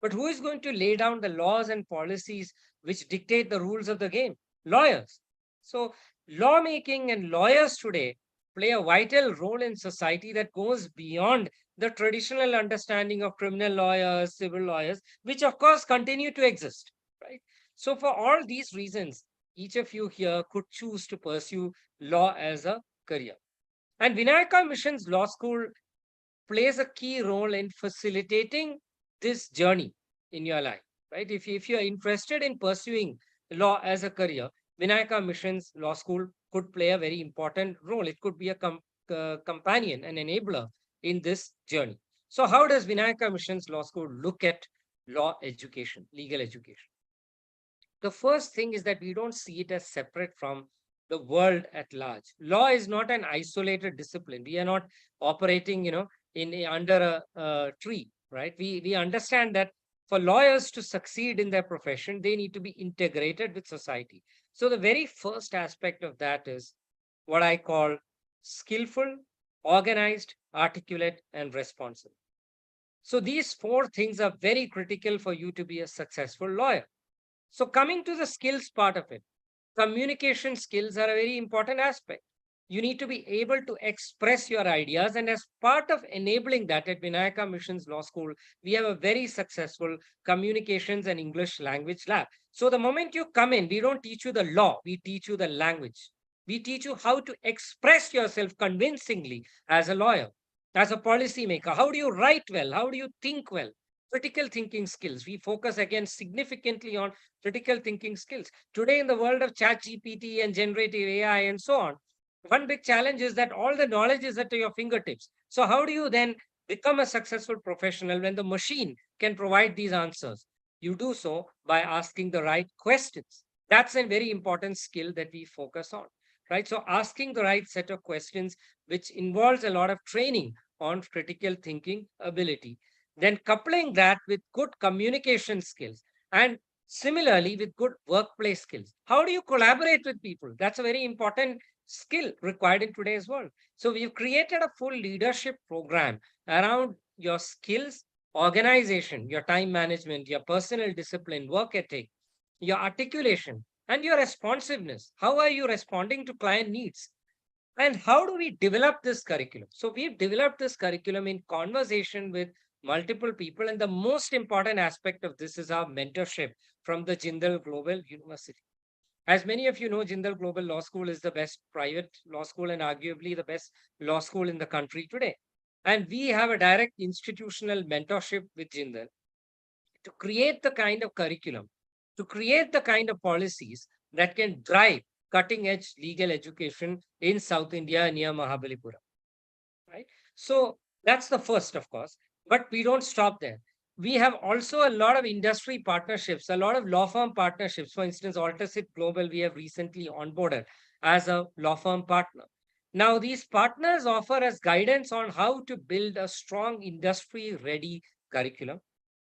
[SPEAKER 7] But who is going to lay down the laws and policies which dictate the rules of the game? Lawyers. So lawmaking and lawyers today play a vital role in society that goes beyond the traditional understanding of criminal lawyers, civil lawyers, which of course continue to exist, right? So for all these reasons, each of you here could choose to pursue law as a career. And Vinayaka Mission's Law School plays a key role in facilitating this journey in your life, right? If you're interested in pursuing law as a career, Vinayaka Mission's Law School could play a very important role. It could be a companion, an enabler in this journey. So how does Vinayaka Mission's Law School look at law education, legal education? The first thing is that we don't see it as separate from the world at large. Law is not an isolated discipline. We are not operating, under a tree, right? We understand that for lawyers to succeed in their profession, they need to be integrated with society. So the very first aspect of that is what I call skillful, organized, articulate, and responsive. So these four things are very critical for you to be a successful lawyer. So coming to the skills part of it, communication skills are a very important aspect. You need to be able to express your ideas. And as part of enabling that at Vinayaka Mission's Law School, we have a very successful communications and English language lab. So the moment you come in, we don't teach you the law, we teach you the language. We teach you how to express yourself convincingly as a lawyer, as a policymaker. How do you write well? How do you think well? Critical thinking skills. We focus again significantly on critical thinking skills. Today, in the world of chat GPT and generative AI and so on, one big challenge is that all the knowledge is at your fingertips. So how do you then become a successful professional when the machine can provide these answers? You do so by asking the right questions. That's a very important skill that we focus on, right? So asking the right set of questions, which involves a lot of training on critical thinking ability. Then coupling that with good communication skills and similarly with good workplace skills. How do you collaborate with people? That's a very important skill required in today's world. So we've created a full leadership program around your skills, organization, your time management, your personal discipline, work ethic, your articulation, and your responsiveness. How are you responding to client needs? And how do we develop this curriculum? So we've developed this curriculum in conversation with multiple people. And the most important aspect of this is our mentorship from the Jindal Global University. As many of you know, Jindal Global Law School is the best private law school and arguably the best law school in the country today. And we have a direct institutional mentorship with Jindal to create the kind of curriculum, to create the kind of policies that can drive cutting edge legal education in South India near Mahabalipuram, right? So that's the first, of course, but we don't stop there. We have also a lot of industry partnerships, a lot of law firm partnerships. For instance, Altasit Global, we have recently onboarded as a law firm partner. Now, these partners offer us guidance on how to build a strong industry ready curriculum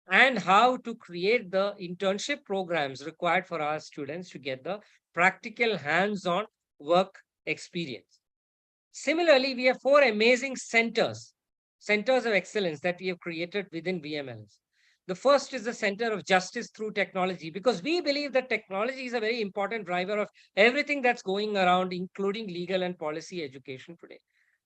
[SPEAKER 7] and how to create the internship programs required for our students to get the practical hands-on work experience. Similarly, we have four amazing centers of excellence that we have created within VMLs. The first is the Center of Justice Through Technology, because we believe that technology is a very important driver of everything that's going around, including legal and policy education today.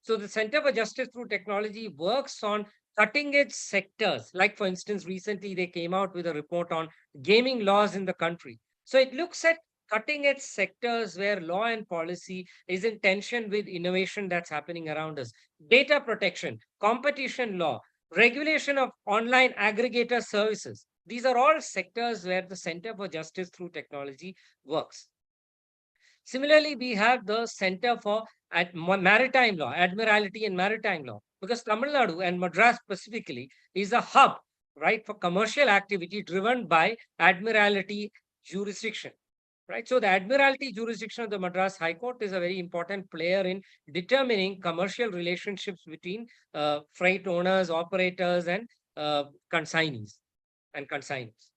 [SPEAKER 7] So the Center for Justice Through Technology works on cutting edge sectors. Like, for instance, recently they came out with a report on gaming laws in the country. So it looks at cutting edge sectors where law and policy is in tension with innovation that's happening around us. Data protection, competition law, regulation of online aggregator services. These are all sectors where the Center for Justice Through Technology works. Similarly, we have the Center for Maritime Law, Admiralty and Maritime Law, because Tamil Nadu and Madras specifically is a hub, right, for commercial activity driven by Admiralty jurisdiction. Right. So the Admiralty jurisdiction of the Madras High Court is a very important player in determining commercial relationships between freight owners, operators, and consignees and consignees.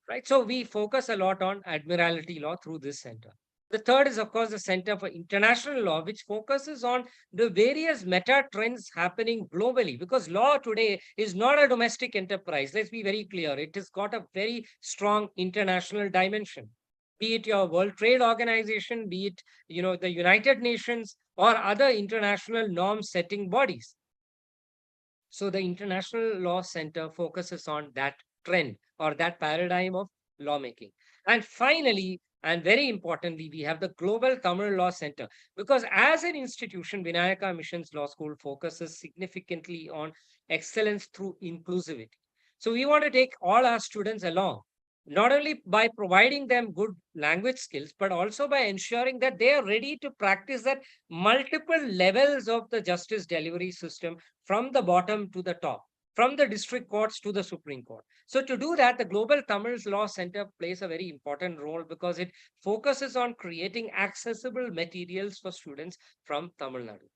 [SPEAKER 7] Right. So we focus a lot on Admiralty law through this center. The third is, of course, the Center for International Law, which focuses on the various meta trends happening globally, because law today is not a domestic enterprise. Let's be very clear. It has got a very strong international dimension, be it your World Trade Organization, be it the United Nations or other international norm setting bodies. So the International Law Center focuses on that trend or that paradigm of lawmaking. And finally, And very importantly, we have the Global Tamil Law Center, because as an institution, Vinayaka Missions Law School focuses significantly on excellence through inclusivity. So we want to take all our students along, not only by providing them good language skills, but also by ensuring that they are ready to practice at multiple levels of the justice delivery system, from the bottom to the top, from the district courts to the Supreme Court. So to do that, the Global Tamil Law Center plays a very important role, because it focuses on creating accessible materials for students from Tamil Nadu.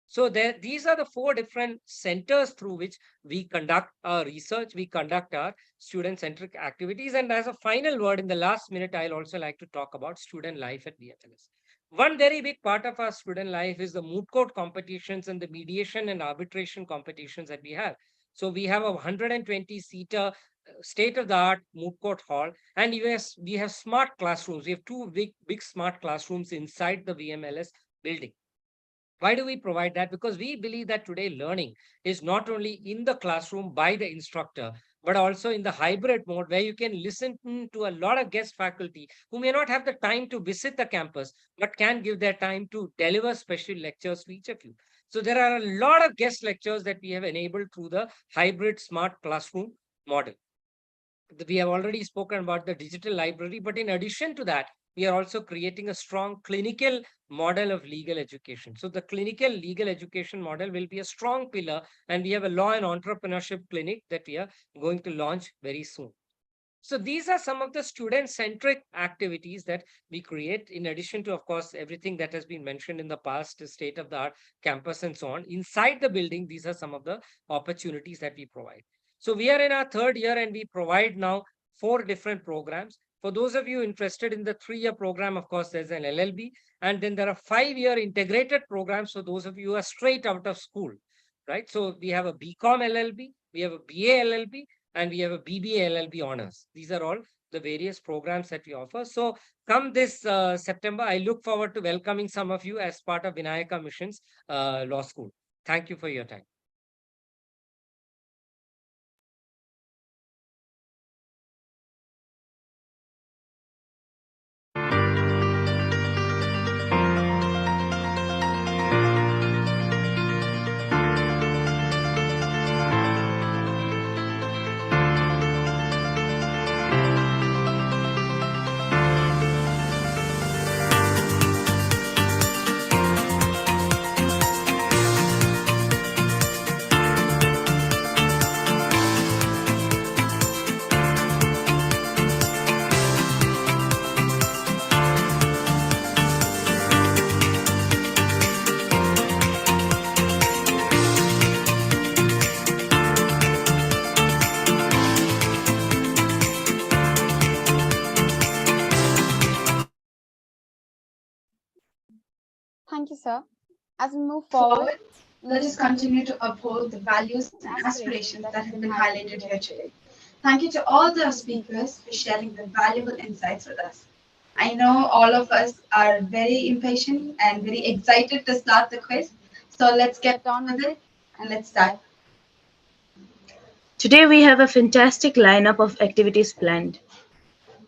[SPEAKER 7] So these are the 4 different centers through which we conduct our research, we conduct our student-centric activities. And as a final word, in the last minute, I'll also like to talk about student life at VFLS. One very big part of our student life is the moot court competitions and the mediation and arbitration competitions that we have. So we have a 120-seater state-of-the-art moot court hall, and we have smart classrooms. We have 2 big smart classrooms inside the VMLS building. Why do we provide that? Because we believe that today learning is not only in the classroom by the instructor, but also in the hybrid mode, where you can listen to a lot of guest faculty who may not have the time to visit the campus, but can give their time to deliver special lectures to each of you. So there are a lot of guest lectures that we have enabled through the hybrid smart classroom model. We have already spoken about the digital library, but in addition to that, we are also creating a strong clinical model of legal education. So the clinical legal education model will be a strong pillar, and we have a law and entrepreneurship clinic that we are going to launch very soon. So these are some of the student-centric activities that we create, in addition to, of course, everything that has been mentioned in the past, the state-of-the-art campus and so on. Inside the building, these are some of the opportunities that we provide. So we are in our 3rd year, and we provide now 4 different programs. For those of you interested in the 3-year program, of course, there's an LLB, and then there are 5-year integrated programs for those of you who are straight out of school, right? So we have a BCom LLB, we have a BA LLB, and we have a BBA LLB honors. These are all the various programs that we offer. So come this September, I look forward to welcoming some of you as part of Vinayaka Missions Law School. Thank you for your time.
[SPEAKER 2] Thank you, sir. As we move forward, let us continue to uphold the values and aspirations that have been highlighted here today. Thank you to all the speakers for sharing the valuable insights with us. I know all of us are very impatient and very excited to start the quiz. So let's get on with it and let's start.
[SPEAKER 1] Today we have a fantastic lineup of activities planned.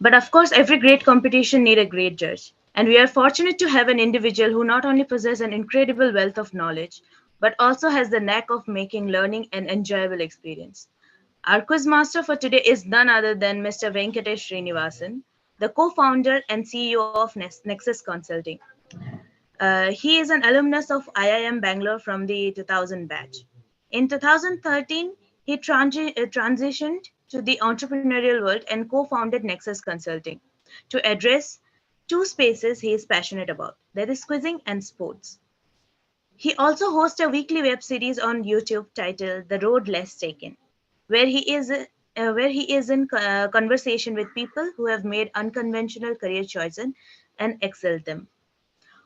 [SPEAKER 1] But of course, every great competition needs a great judge. And we are fortunate to have an individual who not only possesses an incredible wealth of knowledge, but also has the knack of making learning an enjoyable experience. Our quiz master for today is none other than Mr. Venkatesh Srinivasan, the co-founder and CEO of Nexus Consulting. He is an alumnus of IIM Bangalore from the 2000 batch. In 2013, he transitioned to the entrepreneurial world and co-founded Nexus Consulting to address 2 spaces he is passionate about, that is quizzing and sports. He also hosts a weekly web series on YouTube titled The Road Less Taken, where he is in conversation with people who have made unconventional career choices and excelled them.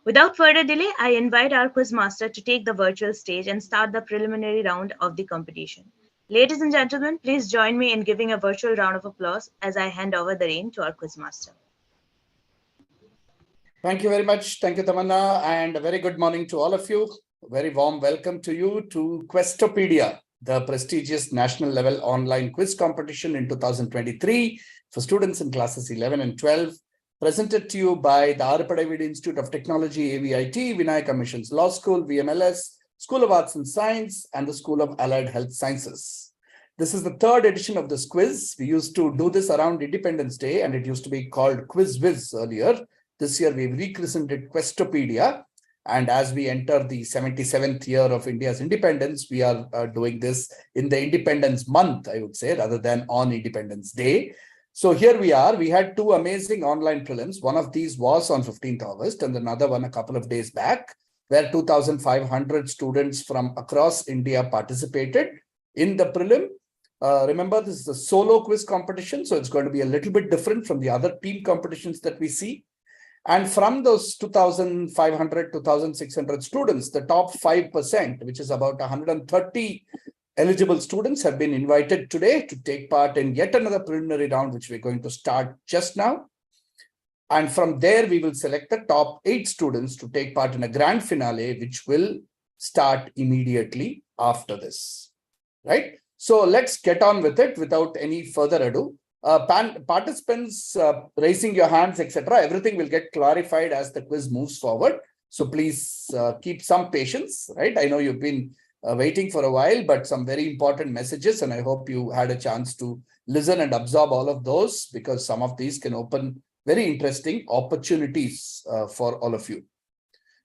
[SPEAKER 1] Without further delay, I invite our quiz master to take the virtual stage and start the preliminary round of the competition. Ladies and gentlemen, please join me in giving a virtual round of applause as I hand over the rein to our quiz master.
[SPEAKER 8] Thank you very much. Thank you, Tamanna, and a very good morning to all of you. A very warm welcome to you to Questopedia, the prestigious national level online quiz competition in 2023 for students in classes 11 and 12. presented to you by the Arpadavidi Institute of Technology, AVIT, Vinayaka Missions Law School, VMLS, School of Arts and Science, and the School of Allied Health Sciences. This is the third edition of this quiz. We used to do this around Independence Day, and it used to be called Quiz Viz earlier. This year, we've rechristened it Questopedia. And as we enter the 77th year of India's independence, we are doing this in the Independence Month, I would say, rather than on Independence Day. So here we are. We had two amazing online prelims. One of these was on 15th August and another one a couple of days back, where 2,500 students from across India participated in the prelim. Remember, this is a solo quiz competition, so it's going to be a little bit different from the other team competitions that we see. And from those 2,500, 2,600 students, the top 5%, which is about 130 eligible students, have been invited today to take part in yet another preliminary round, which we're going to start just now. And from there, we will select the top 8 students to take part in a grand finale, which will start immediately after this, right? So let's get on with it without any further ado. Participants raising your hands, etc., everything will get clarified as the quiz moves forward. So please keep some patience, right? I know you've been waiting for a while, but some very important messages, and I hope you had a chance to listen and absorb all of those, because some of these can open very interesting opportunities for all of you.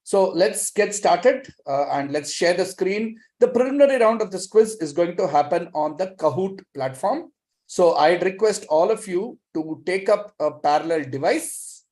[SPEAKER 8] So let's get started and let's share the screen. The preliminary round of this quiz is going to happen on the Kahoot platform. So I'd request all of you to take up a parallel device.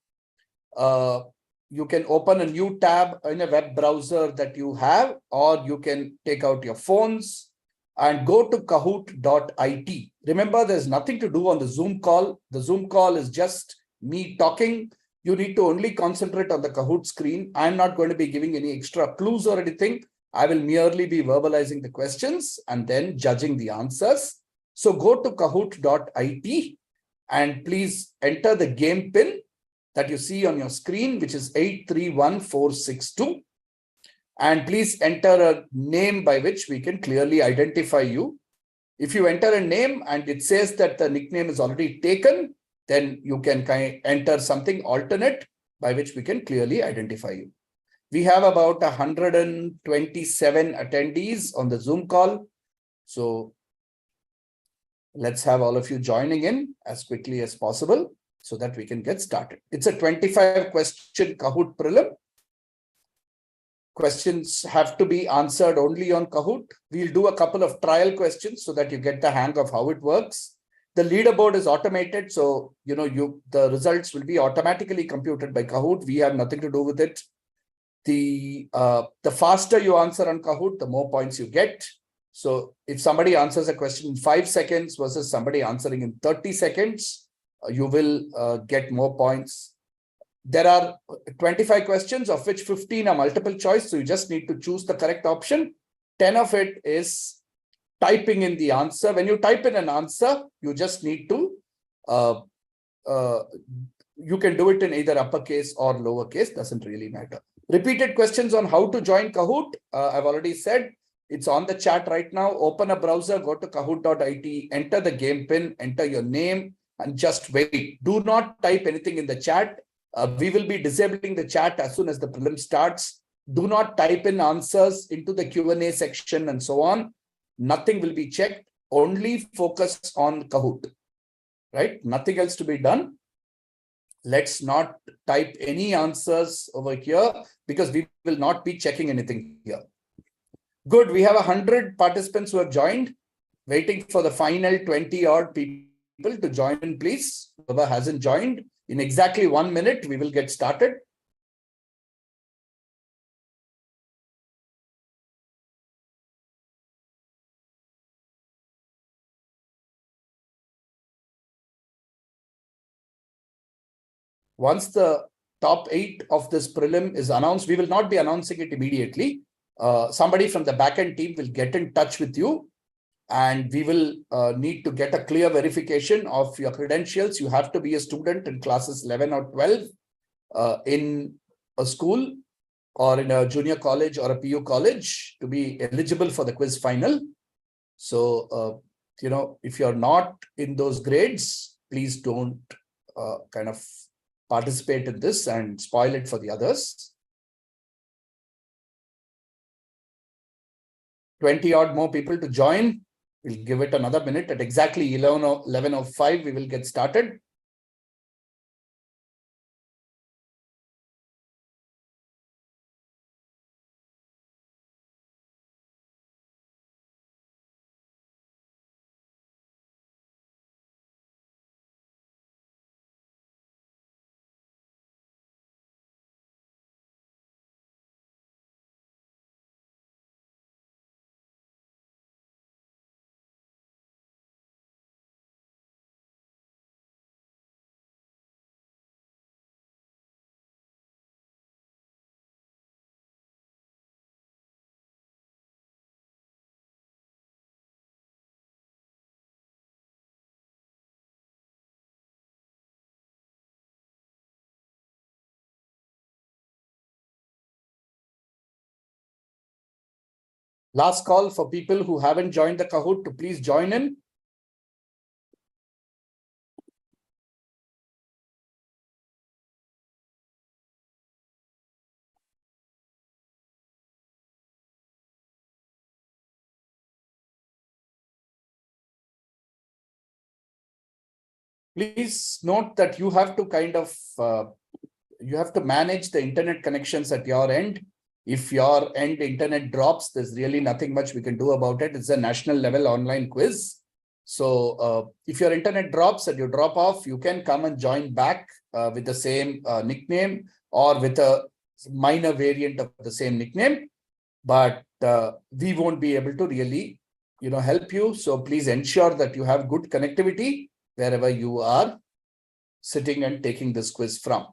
[SPEAKER 8] You can open a new tab in a web browser that you have, or you can take out your phones and go to kahoot.it. Remember, there's nothing to do on the Zoom call. The Zoom call is just me talking. You need to only concentrate on the Kahoot screen. I'm not going to be giving any extra clues or anything. I will merely be verbalizing the questions and then judging the answers. So go to kahoot.it and please enter the game pin that you see on your screen, which is 831462. And please enter a name by which we can clearly identify you. If you enter a name and it says that the nickname is already taken, then you can enter something alternate by which we can clearly identify you. We have about 127 attendees on the Zoom call. So let's have all of you joining in as quickly as possible so that we can get started. It's a 25-question Kahoot prelim. Questions have to be answered only on Kahoot. We'll do a couple of trial questions so that you get the hang of how it works. The leaderboard is automated, so the results will be automatically computed by Kahoot. We have nothing to do with it. The faster you answer on Kahoot, the more points you get. So if somebody answers a question in 5 seconds versus somebody answering in 30 seconds, you will get more points. There are 25 questions, of which 15 are multiple choice. So you just need to choose the correct option. 10 of it is typing in the answer. When you type in an answer, you just need to, you can do it in either uppercase or lowercase, doesn't really matter. Repeated questions on how to join Kahoot. I've already said it's on the chat right now. Open a browser, go to kahoot.it, enter the game pin, enter your name, and just wait. Do not type anything in the chat. We will be disabling the chat as soon as the prelim starts. Do not type in answers into the Q&A section and so on. Nothing will be checked. Only focus on Kahoot, right? Nothing else to be done. Let's not type any answers over here because we will not be checking anything here. Good. We have 100 participants who have joined, waiting for the final 20-odd people to join in, please. Whoever hasn't joined, in exactly 1 minute, we will get started. Once the top 8 of this prelim is announced, we will not be announcing it immediately. Somebody from the backend team will get in touch with you, and we will need to get a clear verification of your credentials. You have to be a student in classes 11 or 12 in a school or in a junior college or a PU college to be eligible for the quiz final. So, if you're not in those grades, please don't participate in this and spoil it for the others. 20 odd more people to join. We'll give it another minute. At exactly 11:05, we will get started. Last call for people who haven't joined the Kahoot to please join in. Please note that you have to you have to manage the internet connections at your end. If your end internet drops, there's really nothing much we can do about it. It's a national level online quiz. So if your internet drops and you drop off, you can come and join back with the same nickname or with a minor variant of the same nickname. But we won't be able to really, help you. So please ensure that you have good connectivity wherever you are sitting and taking this quiz from.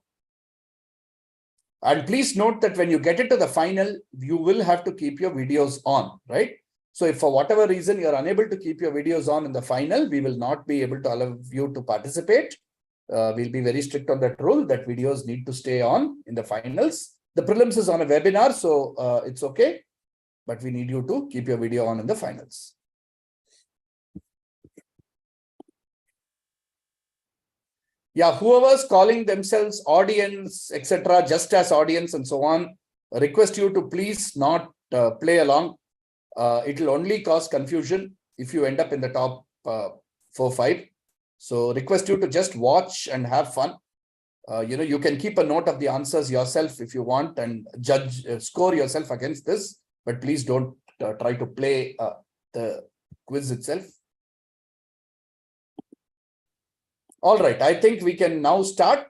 [SPEAKER 8] And please note that when you get into the final, you will have to keep your videos on, right? So if for whatever reason you're unable to keep your videos on in the final, we will not be able to allow you to participate. We'll be very strict on that rule that videos need to stay on in the finals. The prelims is on a webinar, so it's okay. But we need you to keep your video on in the finals. Yeah, whoever's calling themselves audience, etc., just as audience and so on, request you to please not play along. It will only cause confusion if you end up in the top 4-5. So request you to just watch and have fun. You can keep a note of the answers yourself if you want and score yourself against this, but please don't try to play the quiz itself. All right, I think we can now start.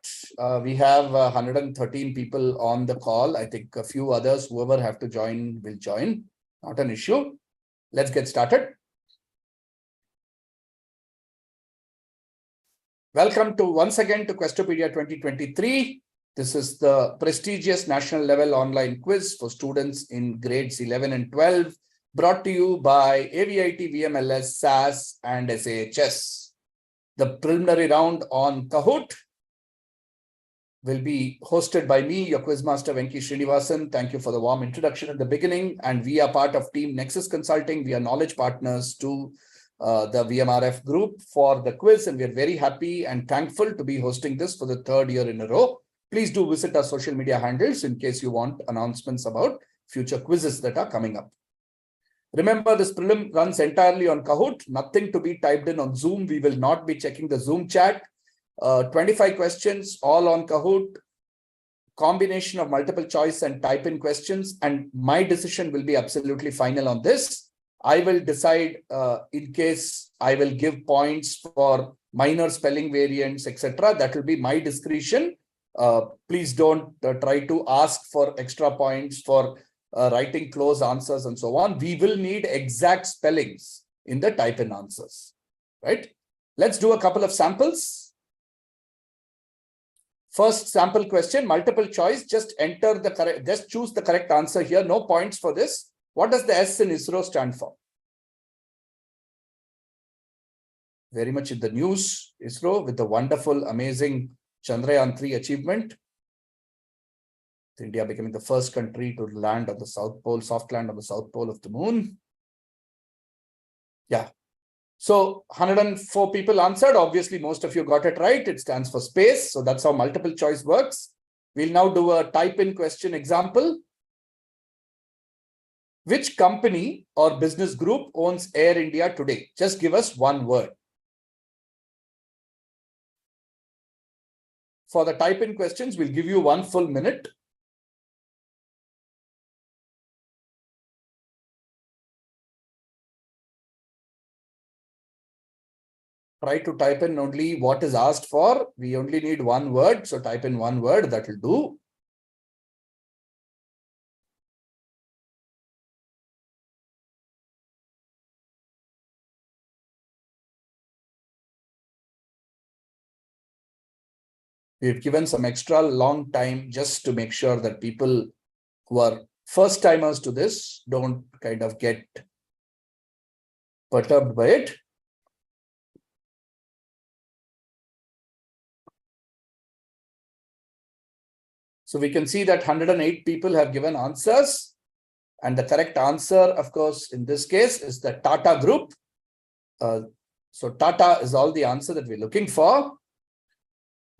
[SPEAKER 8] We have 113 people on the call. I think a few others, whoever have to join, will join. Not an issue. Let's get started. Welcome to once again to Questopedia 2023. This is the prestigious national level online quiz for students in grades 11 and 12, brought to you by AVIT, VMLS, SAS, and SAHS. The preliminary round on Kahoot will be hosted by me, your quizmaster Venki Srinivasan. Thank you for the warm introduction at the beginning. And we are part of Team Nexus Consulting. We are knowledge partners to the VMRF group for the quiz. And we are very happy and thankful to be hosting this for the third year in a row. Please do visit our social media handles in case you want announcements about future quizzes that are coming up. Remember, this prelim runs entirely on Kahoot, nothing to be typed in on Zoom. We will not be checking the Zoom chat. 25 questions, all on Kahoot, combination of multiple choice and type in questions. And my decision will be absolutely final on this. I will decide in case I will give points for minor spelling variants, etc. That will be my discretion. Please don't try to ask for extra points for writing close answers and so on. We will need exact spellings in the type in answers, right? Let's do a couple of samples. First sample question, multiple choice. Just enter the correct, just choose the correct answer here. No points for this. What does the S in ISRO stand for? Very much in the news, ISRO, with the wonderful, amazing Chandrayaan-3 achievement. India becoming the first country to land on the South Pole, soft land on the South Pole of the moon. Yeah. So 104 people answered. Obviously, most of you got it right. It stands for space. So that's how multiple choice works. We'll now do a type in question example. Which company or business group owns Air India today? Just give us one word. For the type in questions, we'll give you 1 full minute. Try to type in only what is asked for. We only need one word. So type in one word, that will do. We've given some extra long time just to make sure that people who are first timers to this don't kind of get perturbed by it. So we can see that 108 people have given answers. And the correct answer, of course, in this case is the Tata Group. So Tata is all the answer that we're looking for.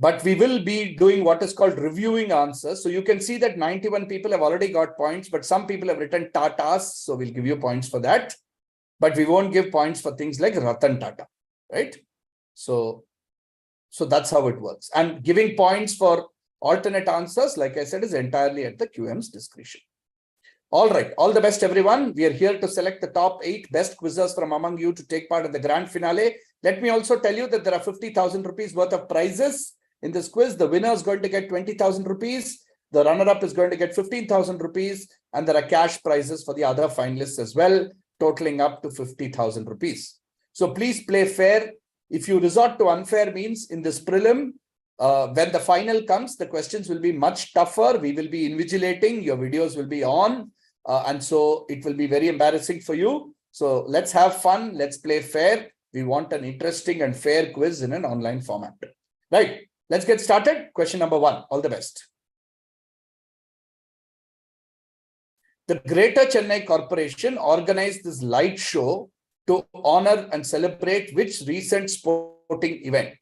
[SPEAKER 8] But we will be doing what is called reviewing answers. So you can see that 91 people have already got points, but some people have written Tatas. So we'll give you points for that. But we won't give points for things like Ratan Tata, right? So that's how it works. And giving points for alternate answers, like I said, is entirely at the QM's discretion. All right. All the best, everyone. We are here to select the top 8 best quizzers from among you to take part in the grand finale. Let me also tell you that there are 50,000 rupees worth of prizes in this quiz. The winner is going to get 20,000 rupees. The runner-up is going to get 15,000 rupees. And there are cash prizes for the other finalists as well, totaling up to 50,000 rupees. So please play fair. If you resort to unfair means in this prelim, when the final comes, the questions will be much tougher. We will be invigilating. Your videos will be on. And so it will be very embarrassing for you. So let's have fun. Let's play fair. We want an interesting and fair quiz in an online format. Right. Let's get started. Question number 1. All the best. The Greater Chennai Corporation organized this light show to honor and celebrate which recent sporting event?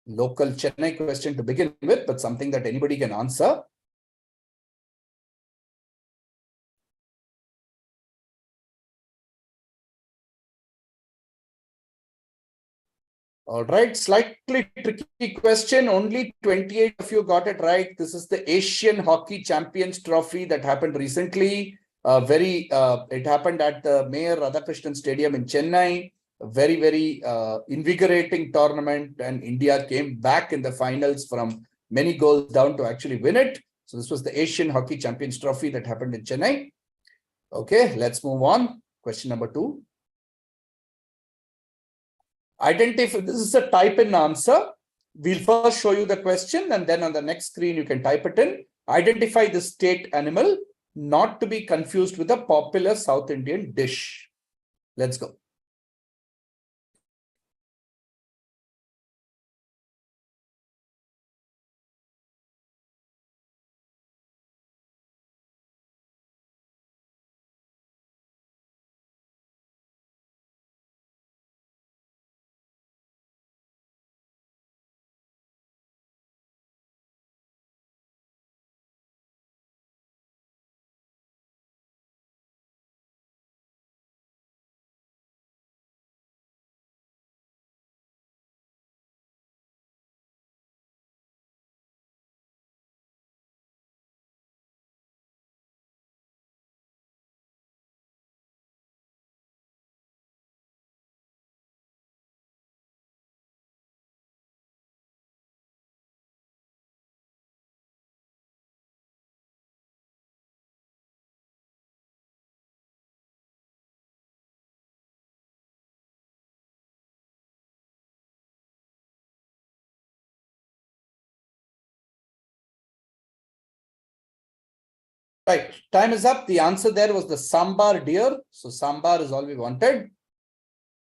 [SPEAKER 8] Local Chennai question to begin with, but something that anybody can answer. All right, slightly tricky question. Only 28 of you got it right. This is the Asian Hockey Champions Trophy that happened recently. It happened at the Mayor Radhakrishnan Stadium in Chennai. A very invigorating tournament, and India came back in the finals from many goals down to actually win it. So this was the Asian Hockey Champions Trophy that happened in Chennai. Okay, let's move on. Question number 2. Identify, this is a type in answer. We'll first show you the question, and then on the next screen you can type it in. Identify the state animal, not to be confused with a popular South Indian dish. Let's go. Right, time is up. The answer there was the sambar deer. So sambar is all we wanted.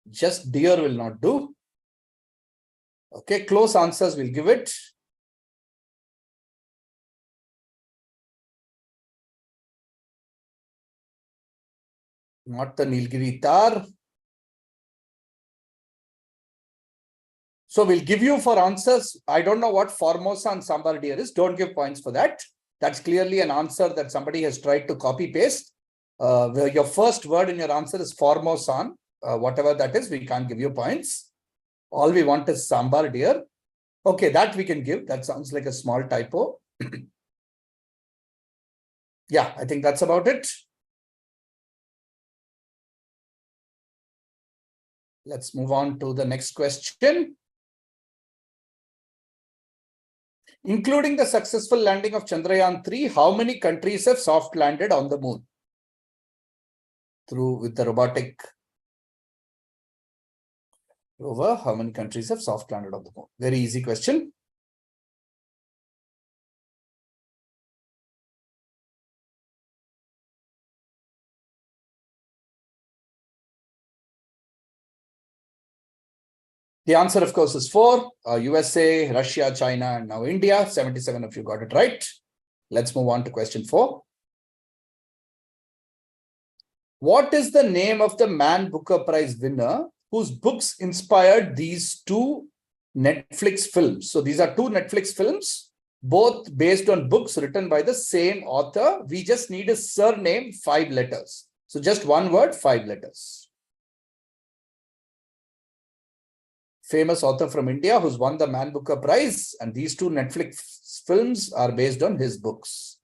[SPEAKER 8] Just deer will not do. Okay, close answers will give it. Not the Nilgiri Tar. So we'll give you for answers. I don't know what Formosa and Sambar deer is. Don't give points for that. That's clearly an answer that somebody has tried to copy paste. Your first word in your answer is Formosan. Whatever that is, we can't give you points. All we want is Sambar deer. Okay, that we can give. That sounds like a small typo. Yeah, I think that's about it. Let's move on to the next question. Including the successful landing of Chandrayaan-3, how many countries have soft landed on the moon? With the robotic rover, how many countries have soft landed on the moon? Very easy question. The answer, of course, is 4. USA, Russia, China, and now India. 77 of you got it right. Let's move on to question 4. What is the name of the Man Booker Prize winner whose books inspired these 2 Netflix films? So these are 2 Netflix films, both based on books written by the same author. We just need a surname, 5 letters. So just one word, 5 letters. Famous author from India who's won the Man Booker Prize, and these 2 Netflix films are based on his books.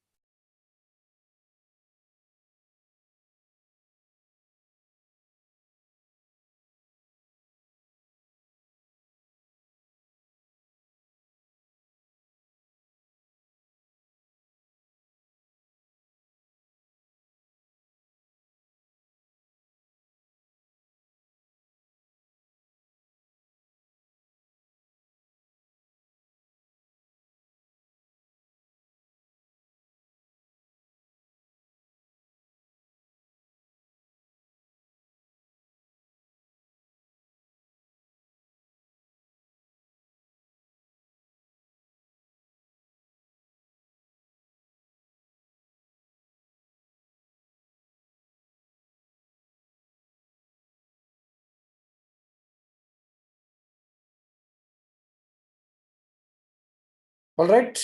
[SPEAKER 8] All right.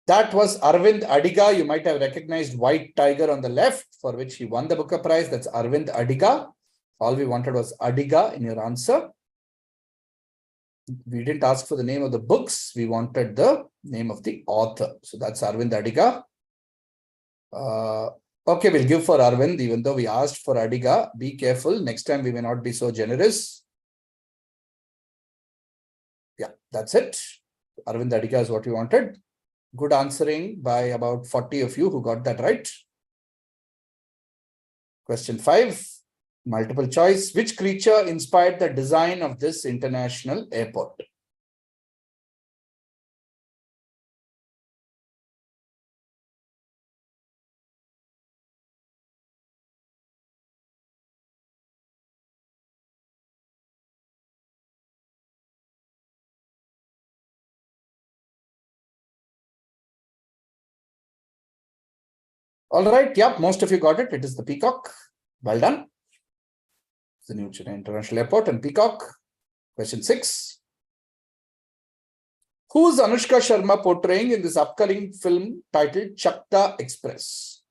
[SPEAKER 8] That was Arvind Adiga. You might have recognized White Tiger on the left, for which he won the Booker Prize. That's Arvind Adiga. All we wanted was Adiga in your answer. We didn't ask for the name of the books. We wanted the name of the author. So that's Arvind Adiga. Okay, we'll give for Arvind, even though we asked for Adiga. Be careful. Next time we may not be so generous. Yeah, that's it. Arvind Adiga is what we wanted. Good answering by about 40 of you who got that right. Question 5, multiple choice. Which creature inspired the design of this international airport? All right. Yep. Most of you got it. It is the peacock. Well done. It's the new Chennai International Airport and peacock. Question 6. Who is Anushka Sharma portraying in this upcoming film titled Chakta Express?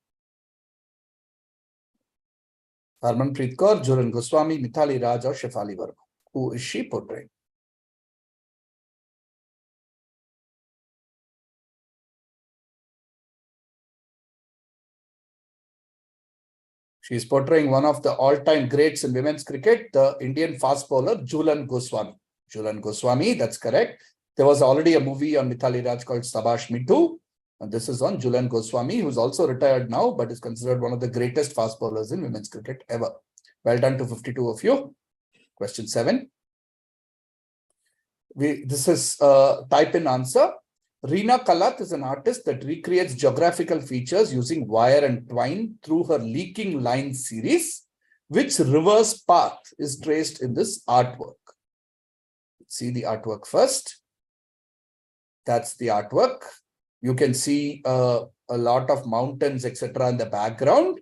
[SPEAKER 8] Harmanpreet Kaur, Jhulan Goswami, Mithali Raj, or Shefali Verma. Who is she portraying? She is portraying one of the all-time greats in women's cricket, the Indian fast bowler, Jhulan Goswami. Jhulan Goswami, that's correct. There was already a movie on Mithali Raj called Sabash Mithu. And this is on Jhulan Goswami, who's also retired now, but is considered one of the greatest fast bowlers in women's cricket ever. Well done to 52 of you. Question 7. This is type in answer. Reena Kalat is an artist that recreates geographical features using wire and twine through her Leaking Line series. Which river's path is traced in this artwork? See the artwork first. That's the artwork. You can see a lot of mountains, etc. in the background.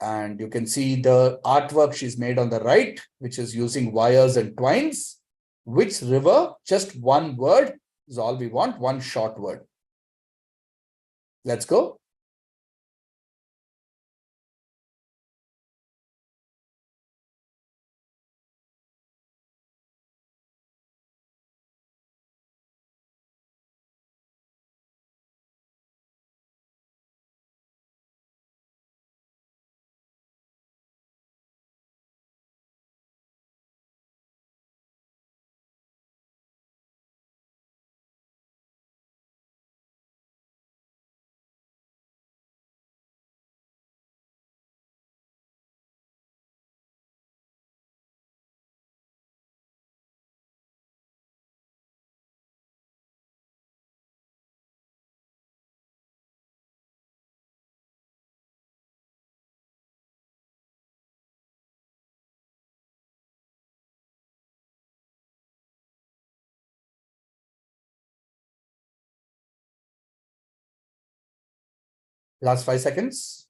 [SPEAKER 8] And you can see the artwork she's made on the right, which is using wires and twines. Which river? Just one word is all we want, one short word. Let's go. Last 5 seconds.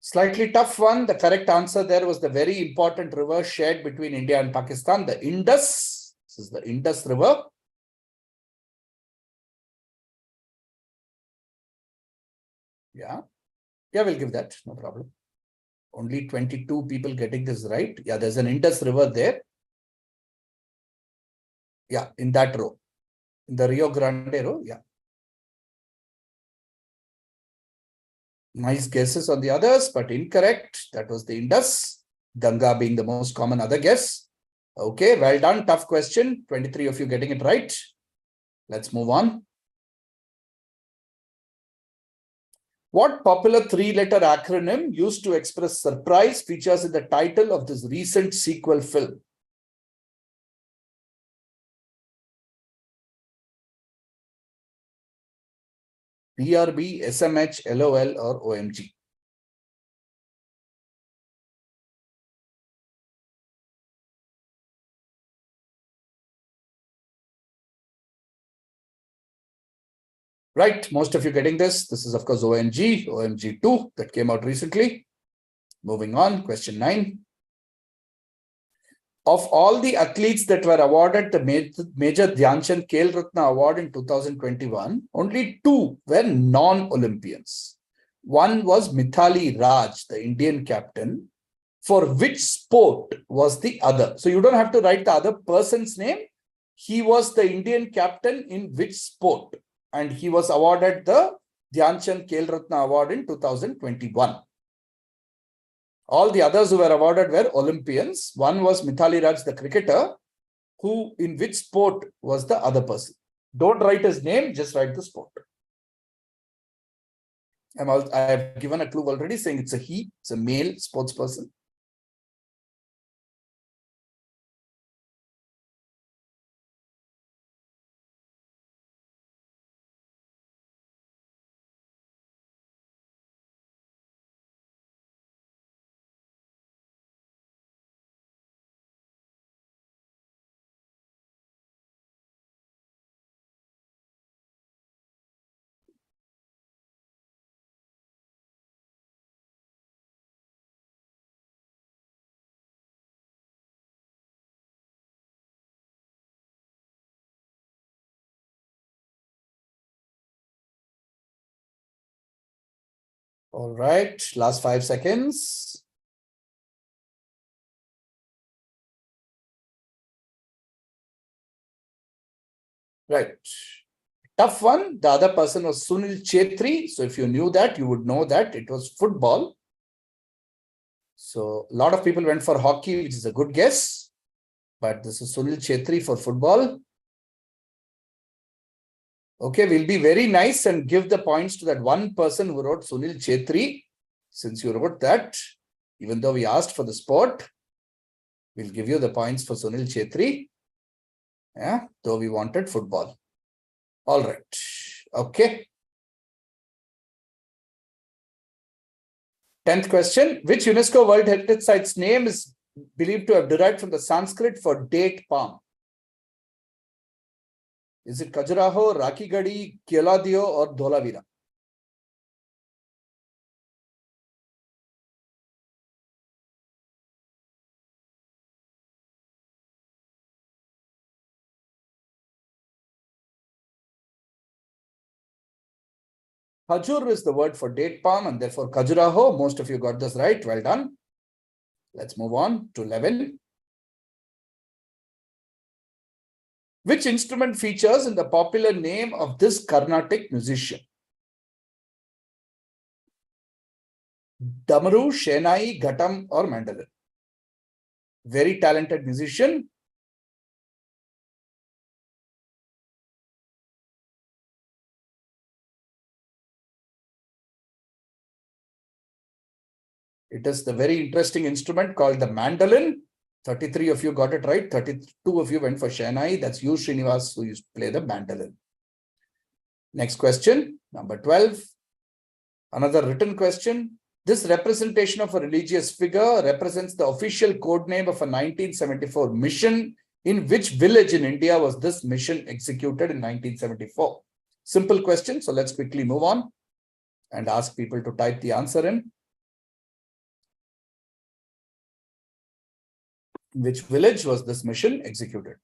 [SPEAKER 8] Slightly tough one. The correct answer there was the very important river shared between India and Pakistan, the Indus. This is the Indus River. Yeah, we'll give that. No problem. Only 22 people getting this right. Yeah, there's an Indus River there. Yeah, in that row. In the Rio Grande row. Yeah. Nice guesses on the others, but incorrect. That was the Indus. Ganga being the most common other guess. Okay, well done. Tough question. 23 of you getting it right. Let's move on. What popular 3-letter acronym used to express surprise features in the title of this recent sequel film? BRB, SMH, LOL, or OMG? Right, most of you getting this. This is, of course, OMG, OMG2 that came out recently. Moving on, question 9. Of all the athletes that were awarded the Major Dhyan Chand Khel Ratna Award in 2021, only 2 were non-Olympians. One was Mithali Raj, the Indian captain. For which sport was the other? So you don't have to write the other person's name. He was the Indian captain in which sport? And he was awarded the Dhyan Chand Khel Ratna Award in 2021. All the others who were awarded were Olympians. One was Mithali Raj, the cricketer, who in which sport was the other person. Don't write his name, just write the sport. I have given a clue already saying it's a he, it's a male sports person. All right, last 5 seconds. Right. Tough one. The other person was Sunil Chetri. So if you knew that, you would know that it was football. So a lot of people went for hockey, which is a good guess. But this is Sunil Chetri for football. Okay, we'll be very nice and give the points to that one person who wrote Sunil Chetri. Since you wrote that, even though we asked for the sport, we'll give you the points for Sunil Chetri. Yeah, though we wanted football. All right. Okay. 10th question. Which UNESCO World Heritage Site's name is believed to have derived from the Sanskrit for date palm? Is it Khajuraho, Rakigadi, Keoladeo, or Dholavira? Khajur is the word for date palm and therefore Khajuraho. Most of you got this right. Well done. Let's move on to 11. Which instrument features in the popular name of this Carnatic musician? Damaru, Shenai, Ghatam, or mandolin? Very talented musician. It is the very interesting instrument called the mandolin. 33 of you got it right. 32 of you went for Shenai. That's you, Srinivas, who used to play the mandolin. Next question, number 12. Another written question. This representation of a religious figure represents the official code name of a 1974 mission. In which village in India was this mission executed in 1974? Simple question. So let's quickly move on and ask people to type the answer in. In which village was this mission executed?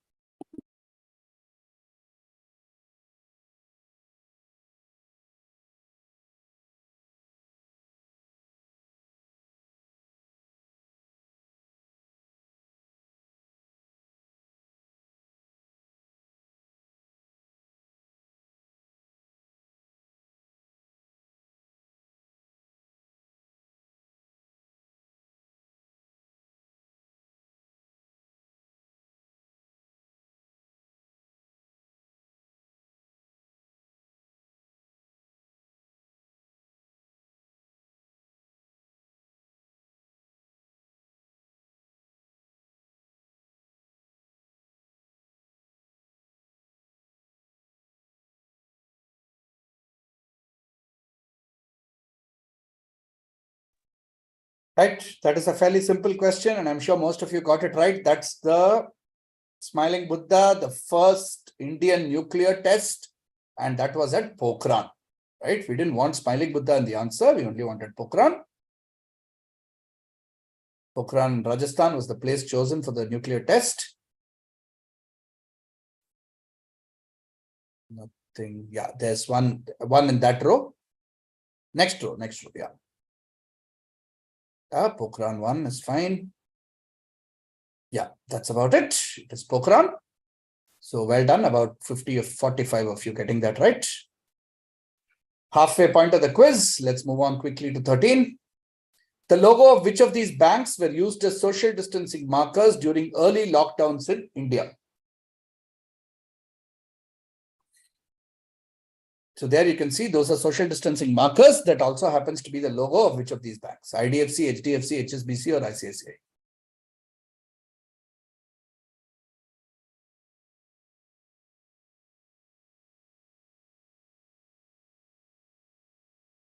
[SPEAKER 8] Right, that is a fairly simple question, and I'm sure most of you got it right. That's the Smiling Buddha, the first Indian nuclear test, and that was at Pokhran. Right, we didn't want Smiling Buddha in the answer, we only wanted Pokhran. Pokhran, Rajasthan was the place chosen for the nuclear test. Nothing, yeah, there's one in that row. Next row, yeah. Pokhran 1 is fine. Yeah, that's about it. It is Pokhran. So well done, about 50 or 45 of you getting that right. Halfway point of the quiz. Let's move on quickly to 13. The logo of which of these banks were used as social distancing markers during early lockdowns in India? So there you can see those are social distancing markers. That also happens to be the logo of which of these banks? IDFC, HDFC, HSBC, or ICICI?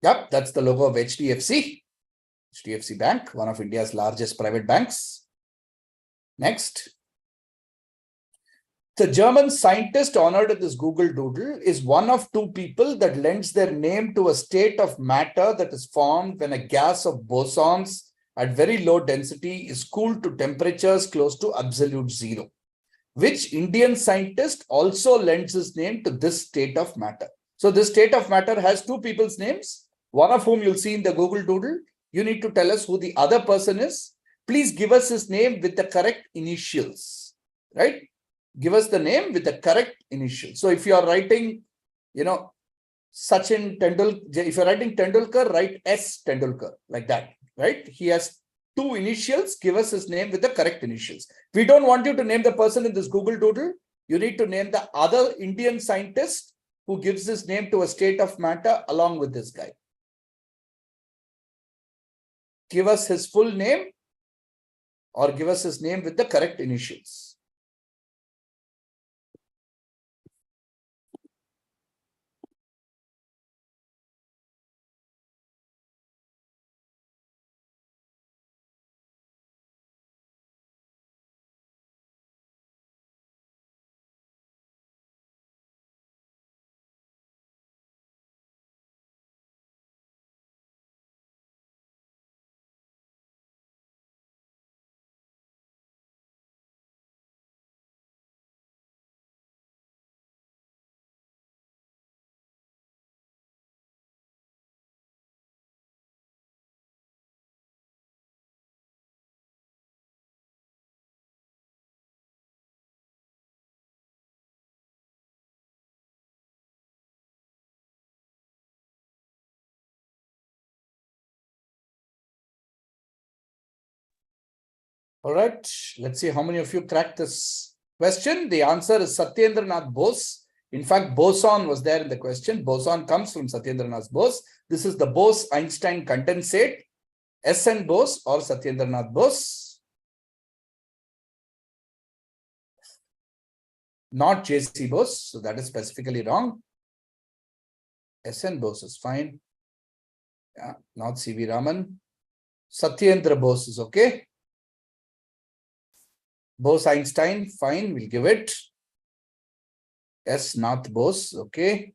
[SPEAKER 8] Yep, that's the logo of HDFC. HDFC Bank, one of India's largest private banks. Next. The German scientist honored in this Google Doodle is one of two people that lends their name to a state of matter that is formed when a gas of bosons at very low density is cooled to temperatures close to absolute zero. Which Indian scientist also lends his name to this state of matter? So this state of matter has two people's names, one of whom you'll see in the Google Doodle. You need to tell us who the other person is. Please give us his name with the correct initials, right? Give us the name with the correct initials. So if you are writing, Sachin Tendulkar, if you're writing Tendulkar, write S Tendulkar, like that, right? He has two initials. Give us his name with the correct initials. We don't want you to name the person in this Google Doodle. You need to name the other Indian scientist who gives his name to a state of matter along with this guy. Give us his full name or give us his name with the correct initials. All right, let's see how many of you cracked this question. The answer is Satyendra Nath Bose. In fact, boson was there in the question. Boson comes from Satyendra Nath Bose. This is the Bose-Einstein condensate. SN Bose or Satyendra Nath Bose. Not JC Bose, so that is specifically wrong. SN Bose is fine. Yeah, not CV Raman. Satyendra Bose is okay. Bose-Einstein, fine, we'll give it. S. Nath Bose, okay.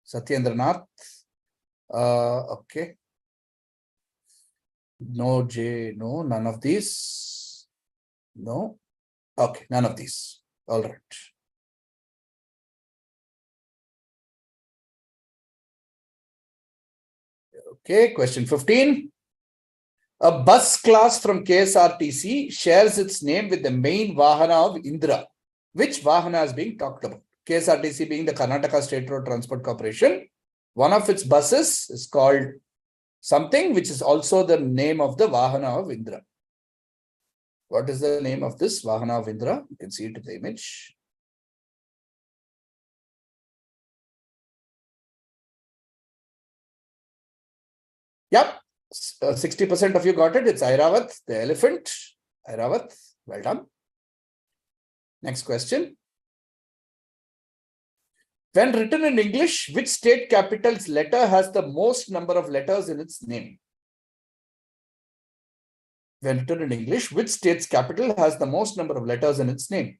[SPEAKER 8] Satyendra Nath, okay. No J, no, none of these. No, okay, none of these. All right. Okay, question 15. A bus class from KSRTC shares its name with the main Vahana of Indra. Which Vahana is being talked about? KSRTC being the Karnataka State Road Transport Corporation. One of its buses is called something which is also the name of the Vahana of Indra. What is the name of this Vahana of Indra? You can see it in the image. Yep, 60% of you got it. It's Airavat, the elephant. Airavat, well done. Next question. When written in English, which state capital's letter has the most number of letters in its name? When written in English, which state's capital has the most number of letters in its name?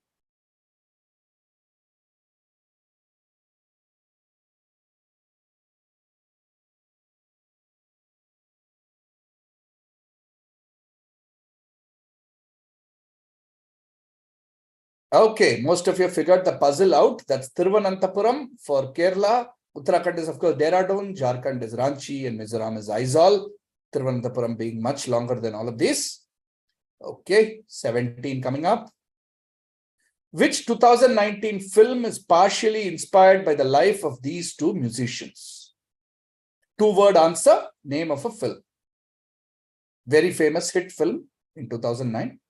[SPEAKER 8] Okay, most of you figured the puzzle out. That's Thiruvananthapuram for Kerala. Uttarakhand is, of course, Dehradun. Jharkhand is Ranchi and Mizoram is Aizawl. Thiruvananthapuram being much longer than all of these. Okay, 17 coming up. Which 2019 film is partially inspired by the life of these two musicians? Two-word answer, name of a film. Very famous hit film in 2009.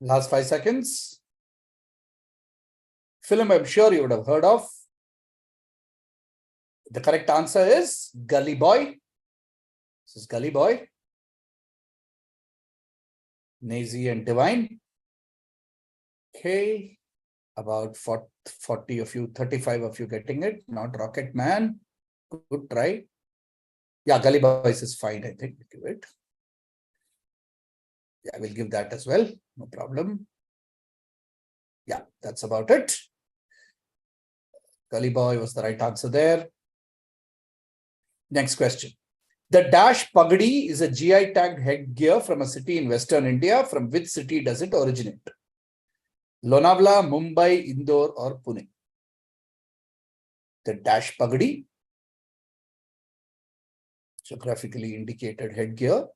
[SPEAKER 8] Last 5 seconds. Film I'm sure you would have heard of. The correct answer is Gully Boy. This is Gully Boy. Nazy and Divine. Okay. About 40 of you, 35 of you getting it. Not Rocket Man. Good try. Yeah, Gully Boys is fine, I think. Give it. Yeah, we'll give that as well. No problem. Yeah, that's about it. Gully Boy was the right answer there. Next question. The dash pagadi is a GI tagged headgear from a city in Western India. From which city does it originate? Lonavala, Mumbai, Indore, or Pune? The dash pagadi, geographically indicated headgear.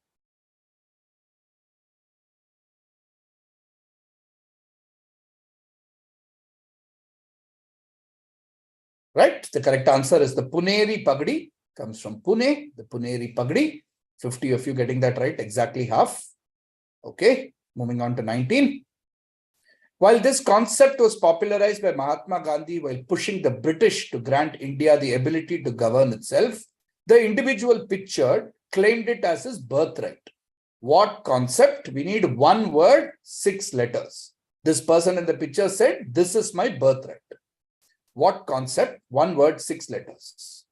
[SPEAKER 8] Right, the correct answer is the Puneri pagadi. Comes from Pune, the Puneri pagadi. 50 of you getting that right, exactly half. Okay, moving on to 19. While this concept was popularized by Mahatma Gandhi while pushing the British to grant India the ability to govern itself, the individual pictured claimed it as his birthright. What concept? We need one word, 6 letters. This person in the picture said, "This is my birthright." What concept? One word, 6 letters.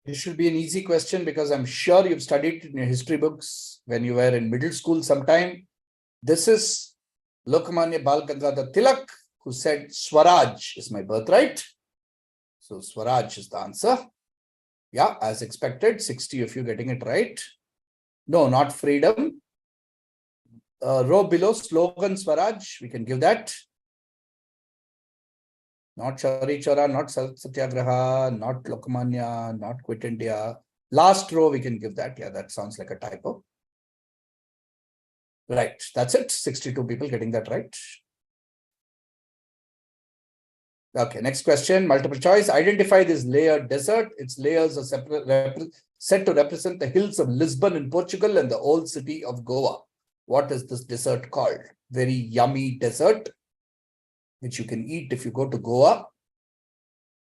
[SPEAKER 8] This should be an easy question because I'm sure you've studied in your history books when you were in middle school sometime. This is Lokmanya Bal Gangadhar Tilak, who said, Swaraj is my birthright. So Swaraj is the answer. Yeah, as expected, 60 of you getting it right. No, not freedom. Row below, slogan Swaraj, we can give that. Not Chari Chora, not Satyagraha, not Lokmanya, not Quit India. Last row, we can give that. Yeah, that sounds like a typo. Right, that's it. 62 people getting that right. Okay, next question, multiple choice. Identify this layered desert. Its layers are said to represent the hills of Lisbon in Portugal and the old city of Goa. What is this desert called? Very yummy desert, which you can eat if you go to Goa.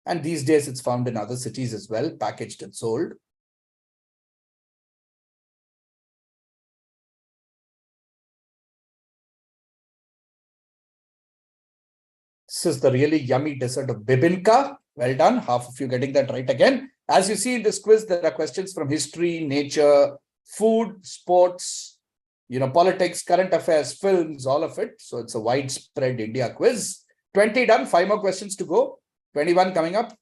[SPEAKER 8] And these days it's found in other cities as well, packaged and sold. This is the really yummy desert of Bibinka. Well done. Half of you getting that right again. As you see in this quiz, there are questions from history, nature, food, sports, politics, current affairs, films, all of it. So it's a widespread India quiz. 20 done, 5 more questions to go. 21 coming up.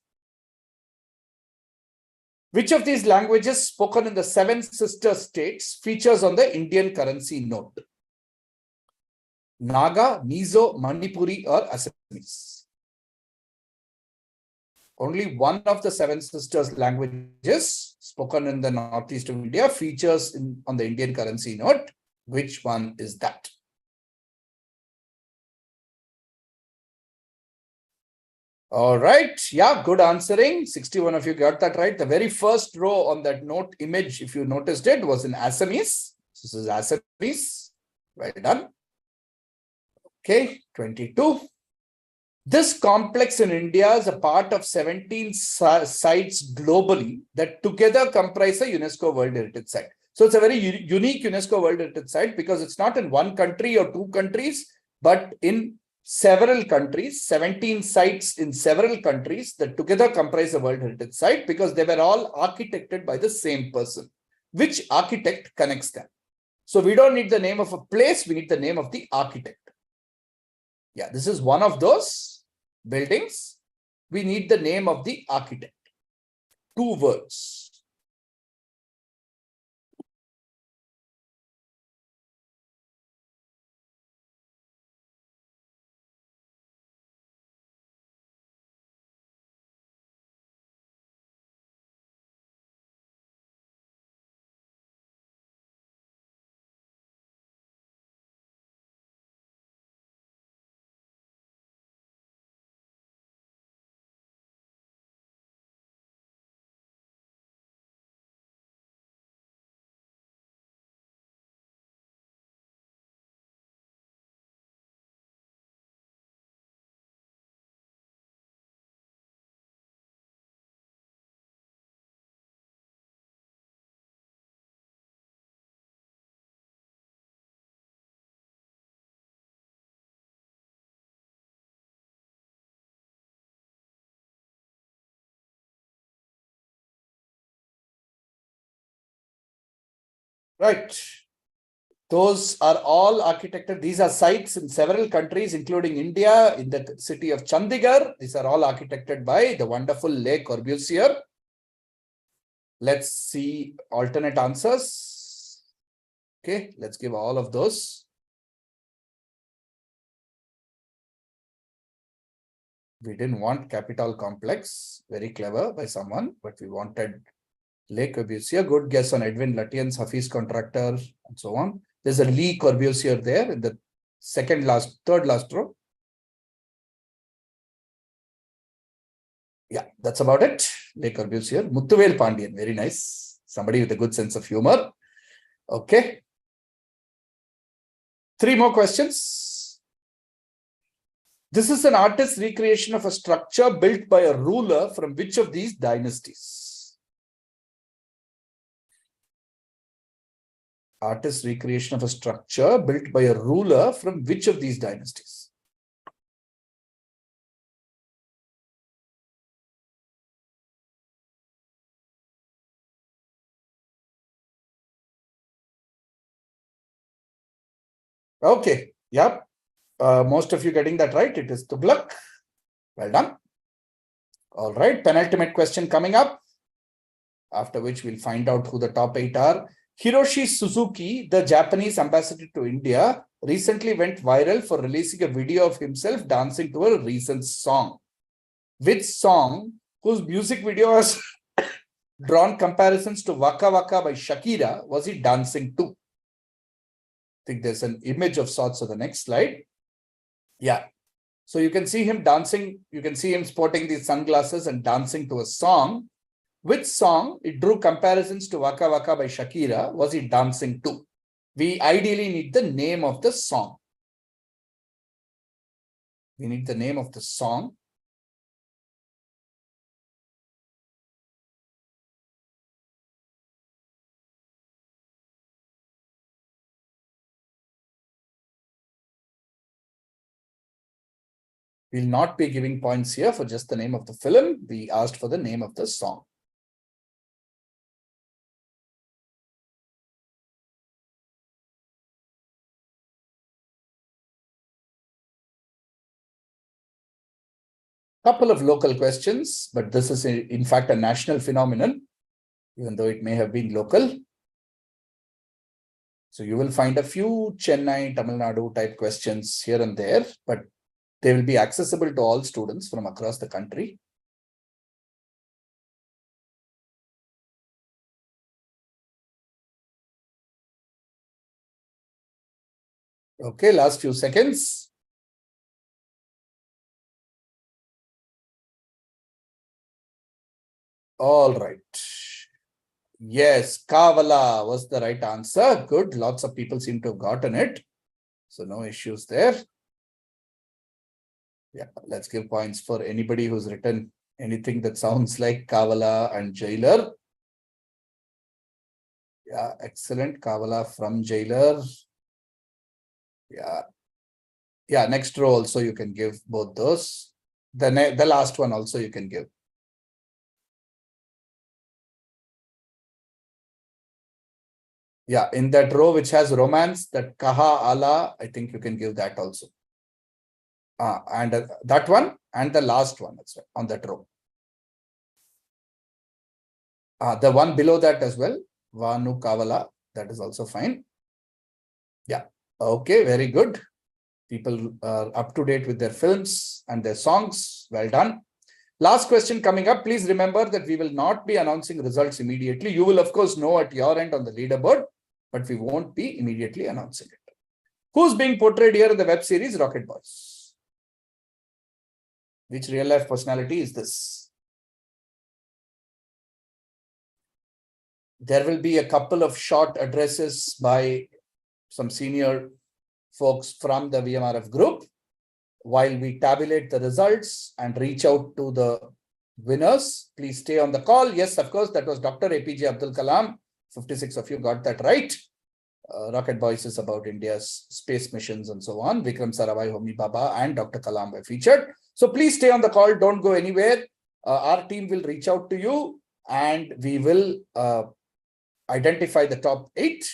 [SPEAKER 8] Which of these languages spoken in the 7 sister states features on the Indian currency note? Naga, Mizo, Manipuri, or Assamese? Only one of the 7 sisters languages spoken in the northeast of India features on the Indian currency note. Which one is that? All right. Yeah, good answering. 61 of you got that right. The very first row on that note image, if you noticed it, was in Assamese. This is Assamese. Well done. Okay, 22. This complex in India is a part of 17 sites globally that together comprise a UNESCO World Heritage Site. So it's a very unique UNESCO World Heritage Site because it's not in one country or 2 countries, but in several countries, 17 sites in several countries that together comprise a World Heritage Site because they were all architected by the same person. Which architect connects them? So we don't need the name of a place, we need the name of the architect. Yeah, this is one of those buildings. We need the name of the architect. 2 words. Right. Those are all architected. These are sites in several countries, including India, in the city of Chandigarh. These are all architected by the wonderful Le Corbusier. Let's see alternate answers. Okay, let's give all of those. We didn't want capital complex, very clever by someone, but we wanted Le Corbusier. Good guess on Edwin Lutyens, Hafiz Contractor, and so on. There's a Le Corbusier there in the third last row. Yeah, that's about it. Le Corbusier. Muthuvel Pandian, very nice. Somebody with a good sense of humor. Okay. 3 more questions. This is an artist's recreation of a structure built by a ruler from which of these dynasties? Artist's recreation of a structure built by a ruler from which of these dynasties? Okay, yep. Most of you getting that right. It is Tughlaq. Well done. All right, penultimate question coming up, after which we'll find out who the top 8 are. Hiroshi Suzuki, the Japanese ambassador to India, recently went viral for releasing a video of himself dancing to a recent song. Which song, whose music video has drawn comparisons to Waka Waka by Shakira, was he dancing to? I think there's an image of sorts on the next slide. Yeah. So you can see him dancing. You can see him sporting these sunglasses and dancing to a song. Which song it drew comparisons to Waka Waka by Shakira was he dancing to? We ideally need the name of the song. We need the name of the song. We'll not be giving points here for just the name of the film. We asked for the name of the song. Couple of local questions, but this is in fact a national phenomenon, even though it may have been local. So you will find a few Chennai, Tamil Nadu type questions here and there, but they will be accessible to all students from across the country. Okay, last few seconds. All right. Yes, Kavala was the right answer. Good. Lots of people seem to have gotten it. So no issues there. Yeah, let's give points for anybody who's written anything that sounds like Kavala and Jailer. Yeah, excellent. Kavala from Jailer. Yeah. Yeah, next row also you can give both those. The last one also you can give. Yeah, in that row which has romance, that Kaha Ala, I think you can give that also. And that one and the last one on that row. The one below that as well, Vanu Kavala, that is also fine. Yeah, okay, very good. People are up to date with their films and their songs. Well done. Last question coming up. Please remember that we will not be announcing results immediately. You will, of course, know at your end on the leaderboard, but we won't be immediately announcing it. Who's being portrayed here in the web series Rocket Boys? Which real life personality is this? There will be a couple of short addresses by some senior folks from the VMRF group while we tabulate the results and reach out to the winners. Please stay on the call. Yes, of course, that was Dr. APJ Abdul Kalam. 56 of you got that right. Rocket Boys is about India's space missions and so on. Vikram Sarabhai, Homi Bhabha, and Dr. Kalam were featured. So please stay on the call. Don't go anywhere. Our team will reach out to you and we will identify the top 8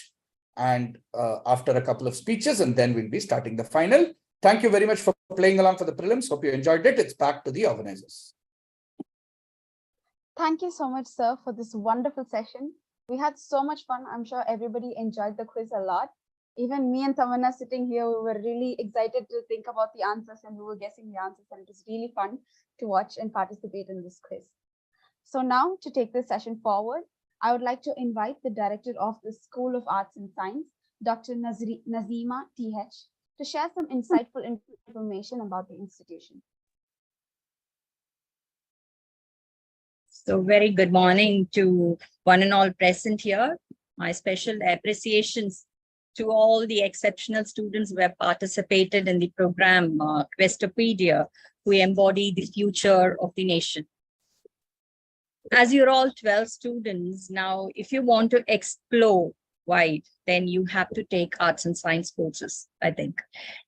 [SPEAKER 8] and after a couple of speeches, and then we'll be starting the final. Thank you very much for playing along for the prelims. Hope you enjoyed it. It's back to the organizers.
[SPEAKER 2] Thank you so much, sir, for this wonderful session. We had so much fun. I'm sure everybody enjoyed the quiz a lot. Even me and Tamanna sitting here, we were really excited to think about the answers and we were guessing the answers, and it was really fun to watch and participate in this quiz. So now, to take this session forward, I would like to invite the director of the School of Arts and Science, Dr. Nazima TH, to share some insightful information about the institution.
[SPEAKER 9] So very good morning to one and all present here. My special appreciations to all the exceptional students who have participated in the program Questopedia, who embody the future of the nation. As you're all 12 students, now if you want to explore wide, then you have to take arts and science courses, I think.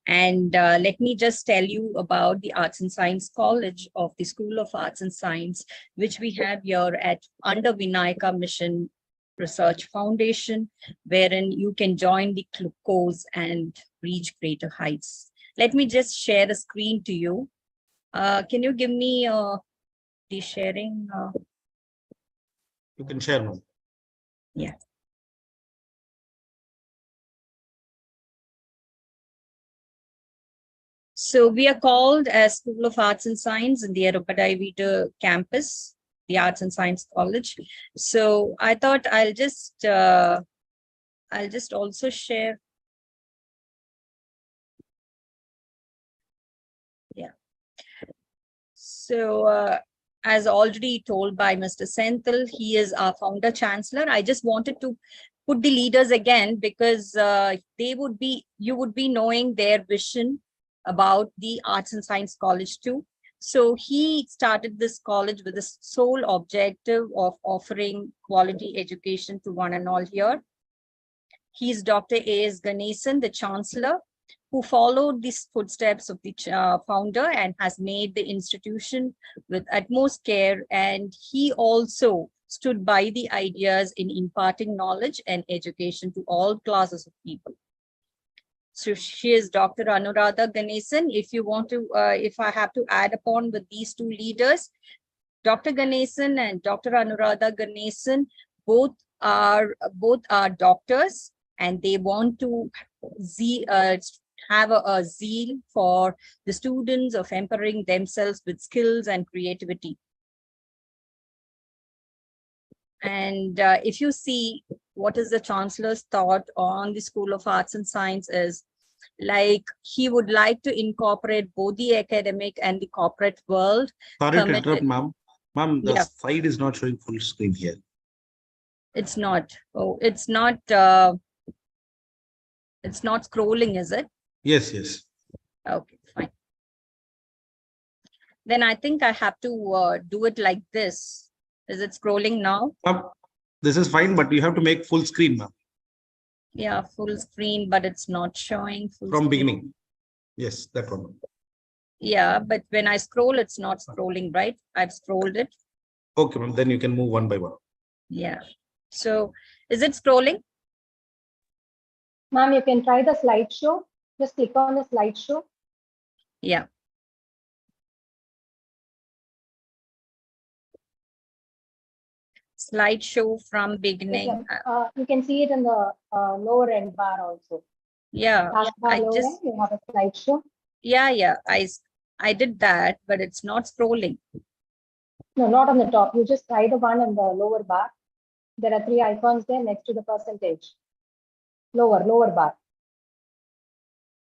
[SPEAKER 9] And let me just tell you about the Arts and Science College of the School of Arts and Science, which we have here at under Vinayaka Mission Research Foundation, wherein you can join the course and reach greater heights. Let me just share the screen to you. Can you give me the sharing?
[SPEAKER 10] You can share now.
[SPEAKER 9] Yeah. So we are called as School of Arts and Science in the Arupadai campus, the Arts and Science College. So I thought I'll just also share. Yeah. So as already told by Mr. Senthil, he is our founder chancellor. I just wanted to put the leaders again because you would be knowing their vision about the Arts and Science College too. So he started this college with the sole objective of offering quality education to one and all here. He's Dr. A.S. Ganesan, the Chancellor, who followed the footsteps of the founder and has made the institution with utmost care. And he also stood by the ideas in imparting knowledge and education to all classes of people. So she is Dr. Anuradha Ganesan. If you want to, if I have to add upon with these two leaders, Dr. Ganesan and Dr. Anuradha Ganesan, both are doctors, and they want to have a zeal for the students of empowering themselves with skills and creativity. And if you see what is the Chancellor's thought on the School of Arts and Science is, like he would like to incorporate both the academic and the corporate world.
[SPEAKER 10] Sorry to interrupt, ma'am. Ma'am, the
[SPEAKER 9] Yeah.
[SPEAKER 10] slide is not showing full screen here.
[SPEAKER 9] It's not. Oh, it's not scrolling, is it?
[SPEAKER 10] Yes, yes.
[SPEAKER 9] Okay, fine. Then I think I have to do it like this. Is it scrolling now?
[SPEAKER 10] This is fine, but you have to make full screen, ma'am.
[SPEAKER 9] Yeah, full screen, but it's not showing full
[SPEAKER 10] From
[SPEAKER 9] screen.
[SPEAKER 10] beginning. Yes, that one.
[SPEAKER 9] Yeah, but when I scroll, it's not scrolling, right? I've scrolled it.
[SPEAKER 10] Okay, ma'am. Then you can move one by one.
[SPEAKER 9] Yeah. So is it scrolling?
[SPEAKER 11] Ma'am, you can try the slideshow. Just click on the slideshow.
[SPEAKER 9] Yeah. Slideshow from beginning.
[SPEAKER 11] You can see it in the lower end bar also.
[SPEAKER 9] Yeah.
[SPEAKER 11] Taskbar lower end, you have a slideshow.
[SPEAKER 9] Yeah. I did that, but it's not scrolling.
[SPEAKER 11] No, not on the top. You just try the one in the lower bar. There are 3 icons there next to the percentage. Lower bar.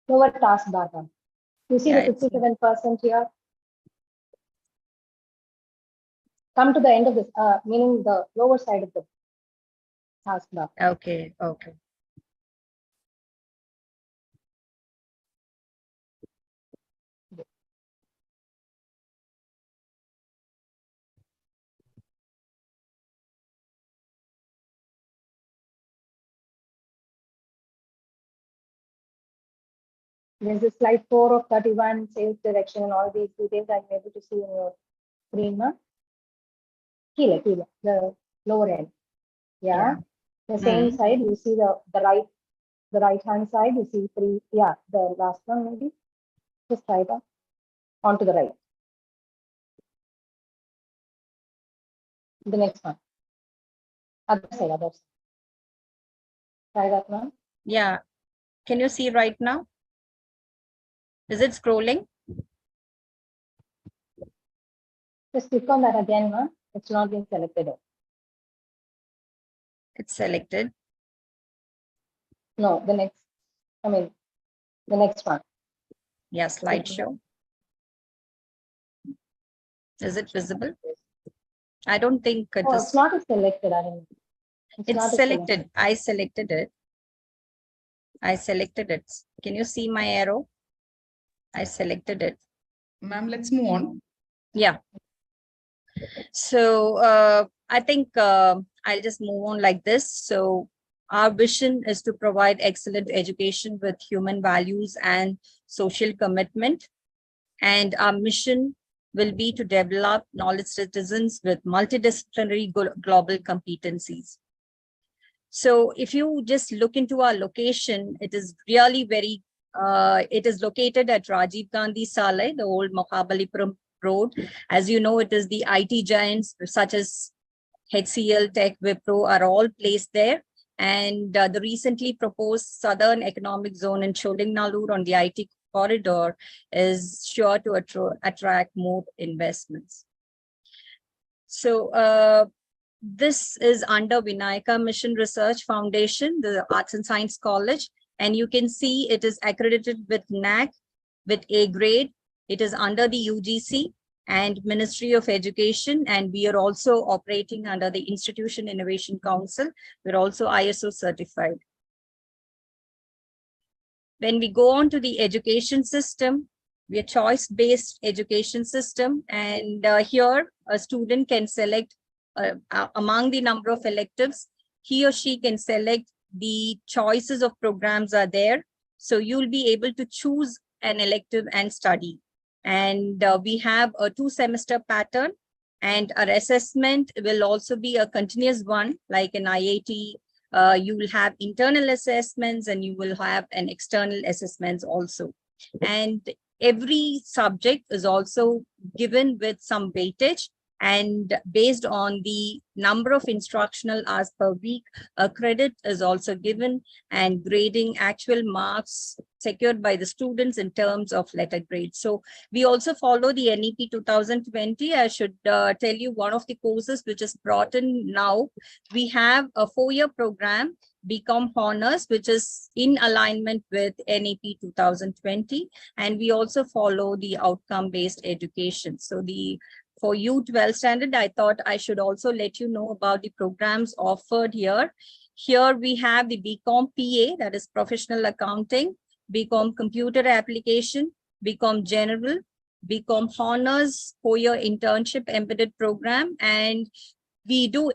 [SPEAKER 11] Lower taskbar one. You see the 57% here. Come to the end of this, meaning the lower side of the taskbar.
[SPEAKER 9] Okay.
[SPEAKER 11] There's a slide 4 of 31, sales direction, and all these details I'm able to see in your screen. Kila, the lower end. Yeah. The same side, you see the right hand side, you see 3. Yeah, the last one maybe. Just try that. On to the right. The next one. Other side, other side. Try that one.
[SPEAKER 9] Yeah. Can you see right now? Is it scrolling?
[SPEAKER 11] Just click on that again, ma'am. It's not being selected.
[SPEAKER 9] It's selected.
[SPEAKER 11] No, the next, the next one.
[SPEAKER 9] Yeah, slideshow. Is it visible? I don't think it
[SPEAKER 11] Oh,
[SPEAKER 9] is.
[SPEAKER 11] it's not selected. I mean,
[SPEAKER 9] It's selected. I selected it. I selected it. Can you see my arrow? I selected it.
[SPEAKER 8] Ma'am, let's move on.
[SPEAKER 9] Yeah. So I think I'll just move on like this. So our vision is to provide excellent education with human values and social commitment. And our mission will be to develop knowledge citizens with multidisciplinary global competencies. So if you just look into our location, it is really very, it is located at Rajiv Gandhi Salai, the old Mahabalipuram road. As you know, it is the IT giants such as HCL, Tech, Wipro are all placed there. And the recently proposed Southern Economic Zone in Cholingnallur on the IT corridor is sure to attract more investments. So this is under Vinayaka Mission Research Foundation, the Arts and Science College. And you can see it is accredited with NAC with A grade. It is under the UGC and Ministry of Education. And we are also operating under the Institution Innovation Council. We're also ISO certified. When we go on to the education system, we are choice-based education system. And here a student can select among the number of electives, he or she can select the choices of programs are there. So you'll be able to choose an elective and study. And we have a 2-semester pattern, and our assessment will also be a continuous one, like an IIT. You will have internal assessments and you will have an external assessments also. And every subject is also given with some weightage, and based on the number of instructional hours per week, a credit is also given, and grading actual marks secured by the students in terms of letter grade. So we also follow the NEP 2020. I should tell you one of the courses which is brought in now. We have a 4-year program, BCom Honors, which is in alignment with NEP 2020. And we also follow the outcome-based education. So for U12 standard, I thought I should also let you know about the programs offered here. Here we have the BCom PA, that is professional accounting, BCom computer application, BCom general, BCom honors, 4-year internship embedded program, and we do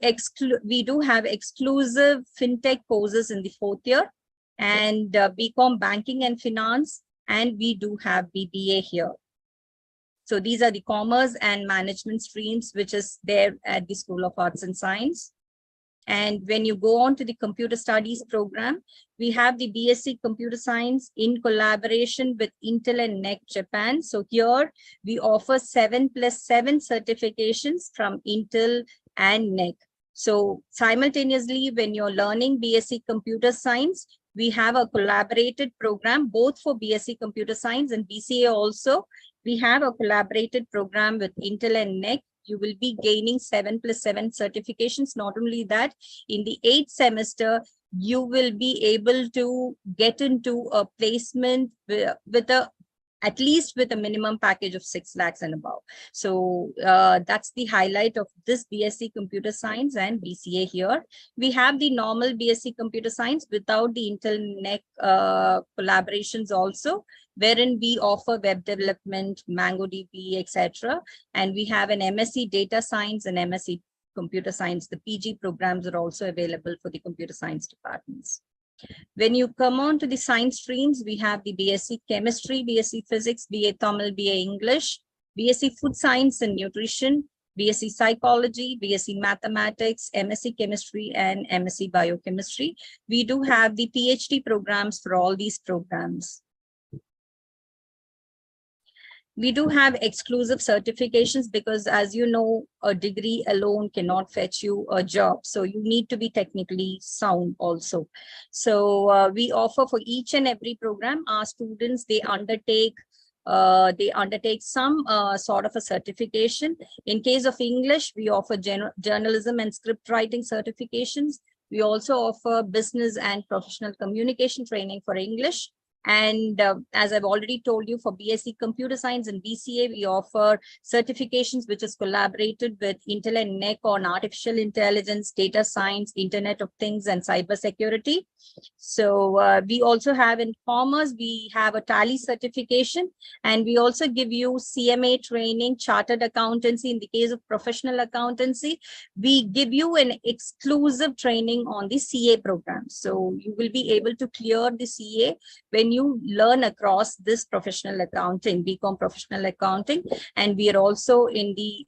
[SPEAKER 9] have exclusive fintech courses in the 4th year, and BCom banking and finance, and we do have BBA here. So these are the commerce and management streams, which is there at the School of Arts and Science. And when you go on to the computer studies program, we have the BSc Computer Science in collaboration with Intel and NEC Japan. So here we offer 7+7 certifications from Intel and NEC. So simultaneously, when you're learning BSc Computer Science, we have a collaborated program both for BSc Computer Science and BCA also. We have a collaborated program with Intel and NEC. You will be gaining 7+7 certifications. Not only that, in the 8th semester, you will be able to get into a placement with at least with a minimum package of 6 lakhs and above. So that's the highlight of this BSc Computer Science and BCA here. We have the normal BSc Computer Science without the Intel NEC collaborations also, wherein we offer web development, MongoDB, etc. And we have an MSc Data Science and MSc Computer Science. The PG programs are also available for the computer science departments. When you come on to the science streams, we have the BSc Chemistry, BSc Physics, BA Tamil, BA English, BSc Food Science and Nutrition, BSc Psychology, BSc Mathematics, MSc Chemistry, and MSc Biochemistry. We do have the PhD programs for all these programs. We do have exclusive certifications because, as you know, a degree alone cannot fetch you a job. So you need to be technically sound also. So we offer for each and every program, our students, they undertake some sort of a certification. In case of English, we offer journalism and script writing certifications. We also offer business and professional communication training for English. And as I've already told you, for BSc Computer Science and BCA, we offer certifications which is collaborated with Intel and NEC on artificial intelligence, data science, Internet of Things, and cybersecurity. So we also have in commerce, we have a Tally certification, and we also give you CMA training, chartered accountancy. In the case of professional accountancy, we give you an exclusive training on the CA program. So you will be able to clear the CA when you learn across this professional accounting, BCom professional accounting, and we are also in the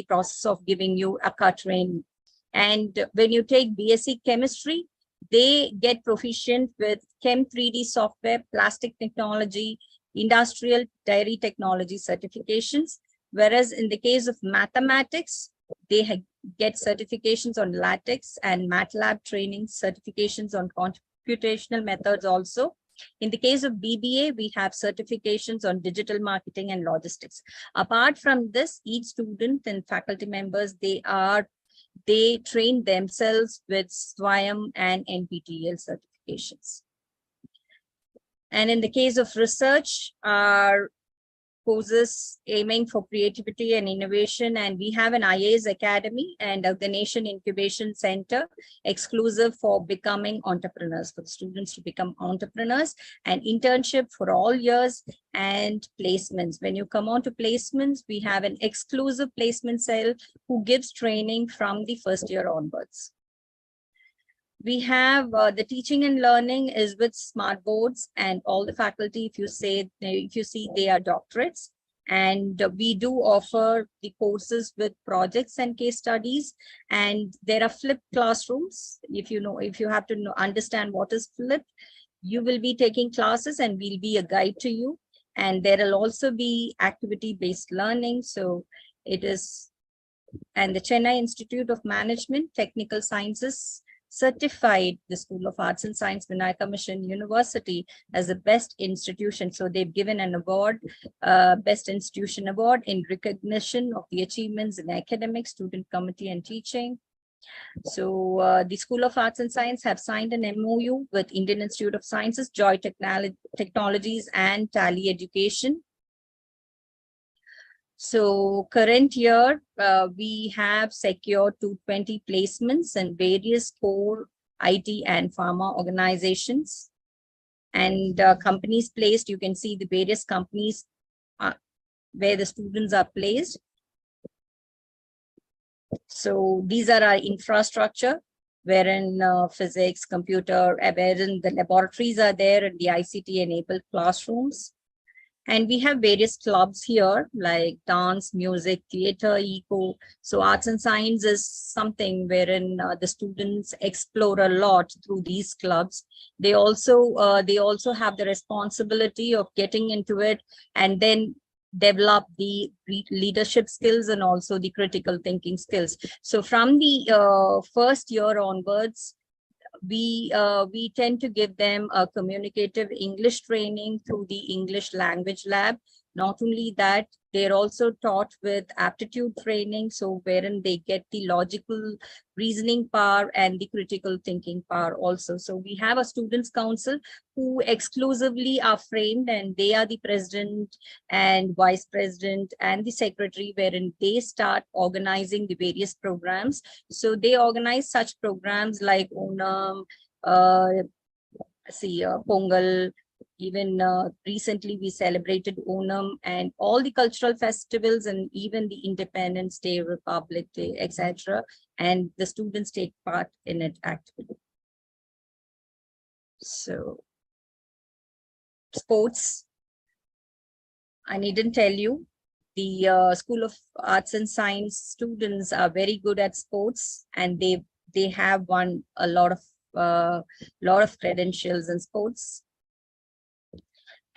[SPEAKER 9] process of giving you ACCA training. And when you take BSc chemistry, they get proficient with Chem 3D software, plastic technology, industrial dairy technology certifications. Whereas in the case of mathematics, they get certifications on LaTeX and MATLAB training, certifications on computational methods also. In the case of BBA, we have certifications on digital marketing and logistics. Apart from this, each student and faculty members, they train themselves with SWAYAM and NPTEL certifications. And in the case of research, our courses aiming for creativity and innovation, and we have an IAS Academy and the Nation Incubation Center exclusive for becoming entrepreneurs, for the students to become entrepreneurs, and internship for all years, and placements. When you come on to placements, we have an exclusive placement cell who gives training from the first year onwards. We have the teaching and learning is with smart boards, and all the faculty, if you see, they are doctorates. And we do offer the courses with projects and case studies, and there are flipped classrooms. If you have to understand what is flipped, you will be taking classes and we'll be a guide to you. And there will also be activity-based learning. So it is, and the Chennai Institute of Management, Technical Sciences certified the School of Arts and Science, Vinayaka Mission University, as the best institution. So they've given an award, Best Institution Award, in recognition of the achievements in academics, student committee, and teaching. So the School of Arts and Science have signed an MOU with Indian Institute of Sciences, Joy Technologies, and Tally Education. So current year, we have secured 220 placements in various core IT and pharma organizations. And companies placed, you can see the various companies where the students are placed. So these are our infrastructure, wherein physics, computer, wherein the laboratories are there, and the ICT-enabled classrooms. And we have various clubs here like dance, music, theater, eco. So arts and science is something wherein the students explore a lot through these clubs. They also have the responsibility of getting into it and then develop the leadership skills and also the critical thinking skills. So from the first year onwards, we tend to give them a communicative English training through the English language lab. Not only that, they're also taught with aptitude training, so wherein they get the logical reasoning power and the critical thinking power also. So we have a students council who exclusively are framed, and they are the president and vice president and the secretary, wherein they start organizing the various programs. So they organize such programs like Onam, Pongal. Even recently we celebrated Onam and all the cultural festivals, and even the Independence Day, Republic Day, etc. And the students take part in it actively. So sports, I needn't tell you, the School of Arts and Science students are very good at sports, and they have won a lot of credentials in sports.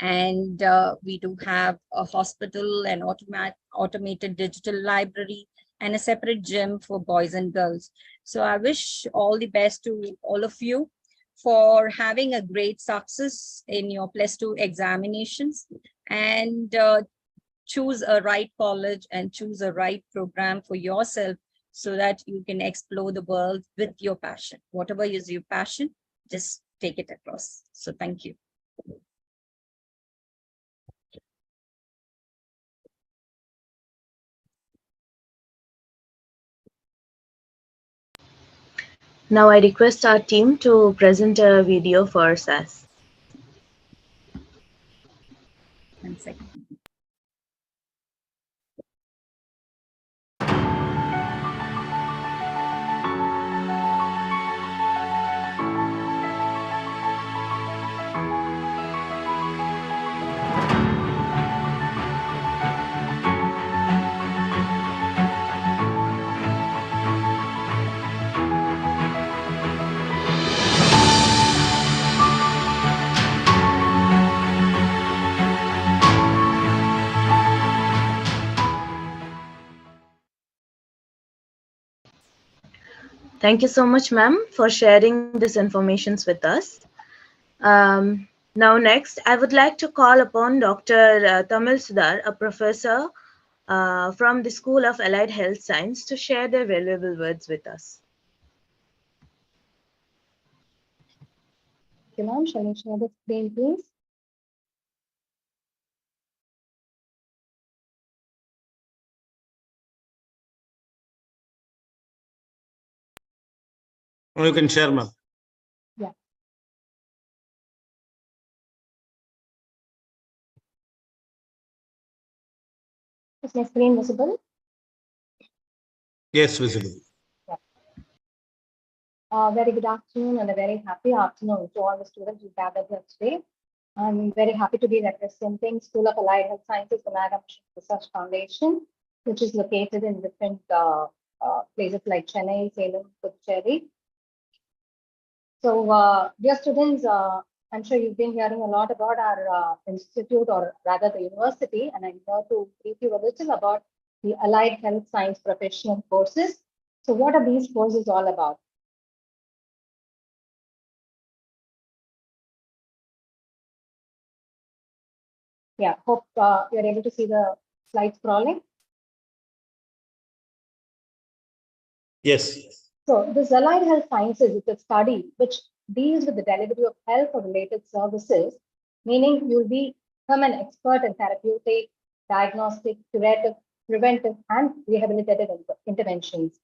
[SPEAKER 9] And we do have a hospital, an automated digital library, and a separate gym for boys and girls. So I wish all the best to all of you for having a great success in your +2 examinations, and choose a right college and choose a right program for yourself so that you can explore the world with your passion. Whatever is your passion, just take it across. So thank you.
[SPEAKER 1] Now I request our team to present a video for us.
[SPEAKER 9] 1 second.
[SPEAKER 1] Thank you so much, ma'am, for sharing this information with us. Now, next, I would like to call upon Dr. Tamil Sudar, a professor from the School of Allied Health Science, to share their valuable words with us.
[SPEAKER 11] Okay, ma'am, shall I share the screen, please?
[SPEAKER 10] You can share, ma'am.
[SPEAKER 11] Yeah. Is my screen visible?
[SPEAKER 10] Yes, visible.
[SPEAKER 11] Very good afternoon and a very happy afternoon to all the students who gathered here today. I'm very happy to be representing School of Allied Health Sciences, the Vinayaga Mission Research Foundation, which is located in different places like Chennai, Salem, Puducherry. So, dear students, I'm sure you've been hearing a lot about our institute, or rather the university, and I'm here to brief you a little about the Allied Health Science professional courses. So what are these courses all about? Yeah, hope you're able to see the slide scrolling.
[SPEAKER 10] Yes.
[SPEAKER 11] So this Allied Health Sciences is a study which deals with the delivery of health or related services, meaning you'll become an expert in therapeutic, diagnostic, curative, preventive, and rehabilitative interventions.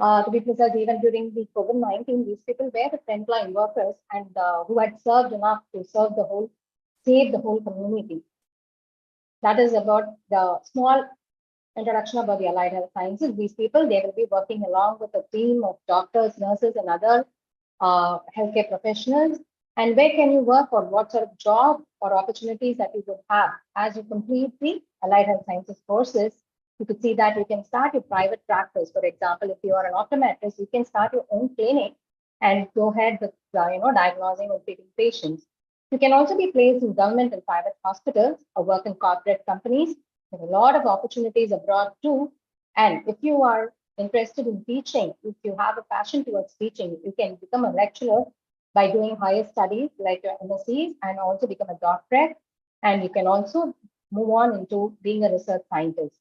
[SPEAKER 11] To be precise, even during the COVID-19, these people were the frontline workers and who had served enough to save the whole community. That is about the small introduction about the Allied Health Sciences. These people, they will be working along with a team of doctors, nurses, and other healthcare professionals. And where can you work, or what sort of job or opportunities that you would have as you complete the Allied Health Sciences courses? You could see that you can start your private practice. For example, if you are an optometrist, you can start your own clinic and go ahead with diagnosing or treating patients. You can also be placed in government and private hospitals or work in corporate companies. There are a lot of opportunities abroad too. And if you are interested in teaching, if you have a passion towards teaching, you can become a lecturer by doing higher studies like your MScs and also become a doctorate. And you can also move on into being a research scientist.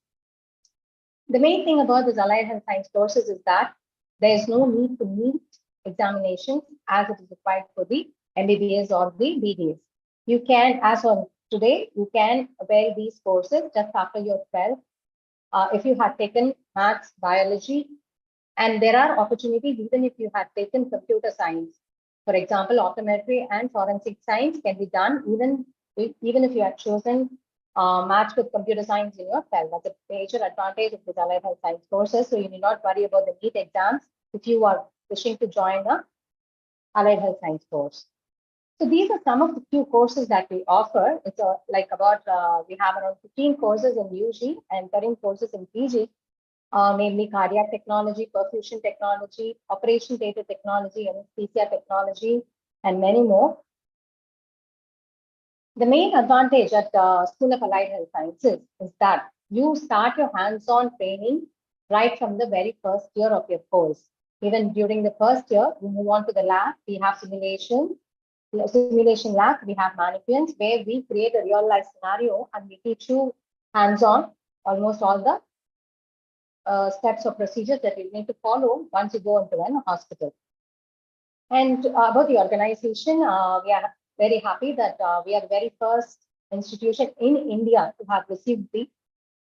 [SPEAKER 11] The main thing about this Allied Health Science courses is that there is no need to meet examinations as it is required for the MBBS or the BDS. You can, as on today, you can avail these courses just after your 12th. If you have taken maths, biology, and there are opportunities even if you have taken computer science. For example, optometry and forensic science can be done even if you have chosen maths with computer science in your 12th. That's a major advantage of the Allied Health Science courses. So you need not worry about the NEET exams if you are wishing to join a Allied Health Science course. So these are some of the few courses that we offer. It's we have around 15 courses in UG and 13 courses in PG, namely cardiac technology, perfusion technology, operation data technology, anesthesia technology, and many more. The main advantage at School of Allied Health Sciences is that you start your hands-on training right from the very first year of your course. Even during the first year, you move on to the lab. We have simulation lab, we have mannequins where we create a real life scenario and we teach you hands-on almost all the steps or procedures that you need to follow once you go into a hospital. And about the organization, we are very happy that we are the very first institution in India to have received the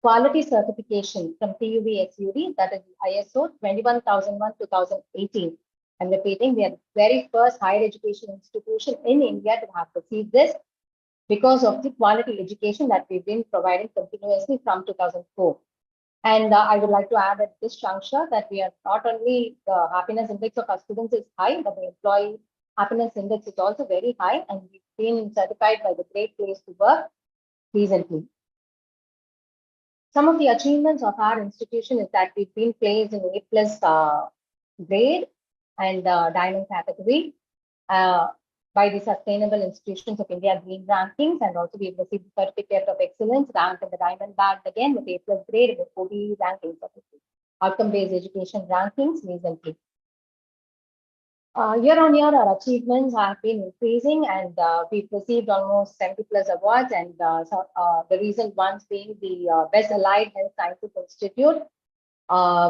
[SPEAKER 11] quality certification from TUV-SUD, that is ISO 21001-2018. I'm repeating, we are the very first higher education institution in India to have received this because of the quality education that we've been providing continuously from 2004. And I would like to add at this juncture that we are not only the happiness index of our students is high, but the employee happiness index is also very high, and we've been certified by the Great Place to Work recently. Some of the achievements of our institution is that we've been placed in A+ grade and diamond category by the Sustainable Institutions of India Green Rankings, and also we've received the Certificate of Excellence ranked in the diamond band again with A+ grade in the OBE rankings of outcome-based education rankings recently. Year on year, our achievements have been increasing, and we've received almost 70+ awards, and the recent ones being the Best Allied Health Sciences Institute,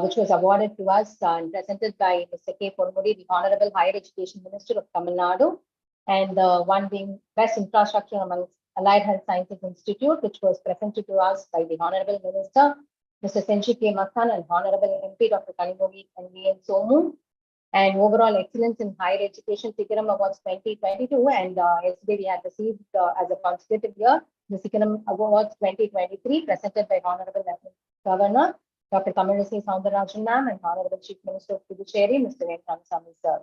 [SPEAKER 11] which was awarded to us and presented by Mr. K. Pormudi, the Honorable Higher Education Minister of Tamil Nadu, and one being Best Infrastructure amongst Allied Health Sciences Institute, which was presented to us by the Honorable Minister, Mr. Senchi K. Makhan, and Honorable MP Dr. Kanimogi N.V.N. Somu. And overall excellence in higher education Sikkim Awards 2022, and yesterday we had received as a consecutive year the Sikkim Awards 2023 presented by Honorable Governor Dr. Tamilsayi Soundararajan ma'am and Honorable Chief Minister of Puducherry Mr. N. Ramasamy sir.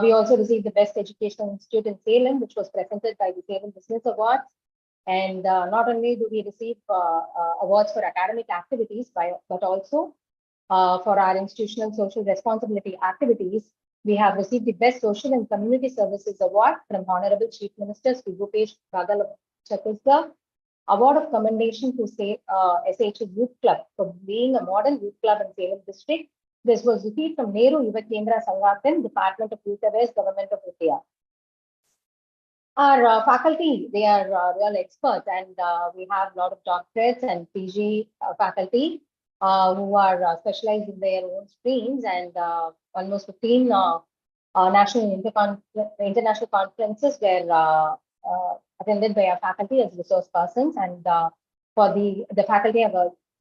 [SPEAKER 11] We also received the Best Educational Institute in Salem, which was presented by the Salem Business Awards. And not only do we receive awards for academic activities, but also for our institutional social responsibility activities, we have received the Best Social and Community Services Award from Honorable Chief Minister Sri Bhupesh Bagal of Chhattisgarh, Award of Commendation to SH Youth Club for being a modern youth club in Salem district. This was received from Nehru Yuva Kendra Sangathan, Department of Youth Affairs, Government of India. Our faculty, they are real experts, and we have a lot of doctorates and PG faculty who are specialized in their own streams, and almost 15 national international conferences were attended by our faculty as resource persons, and for the faculty have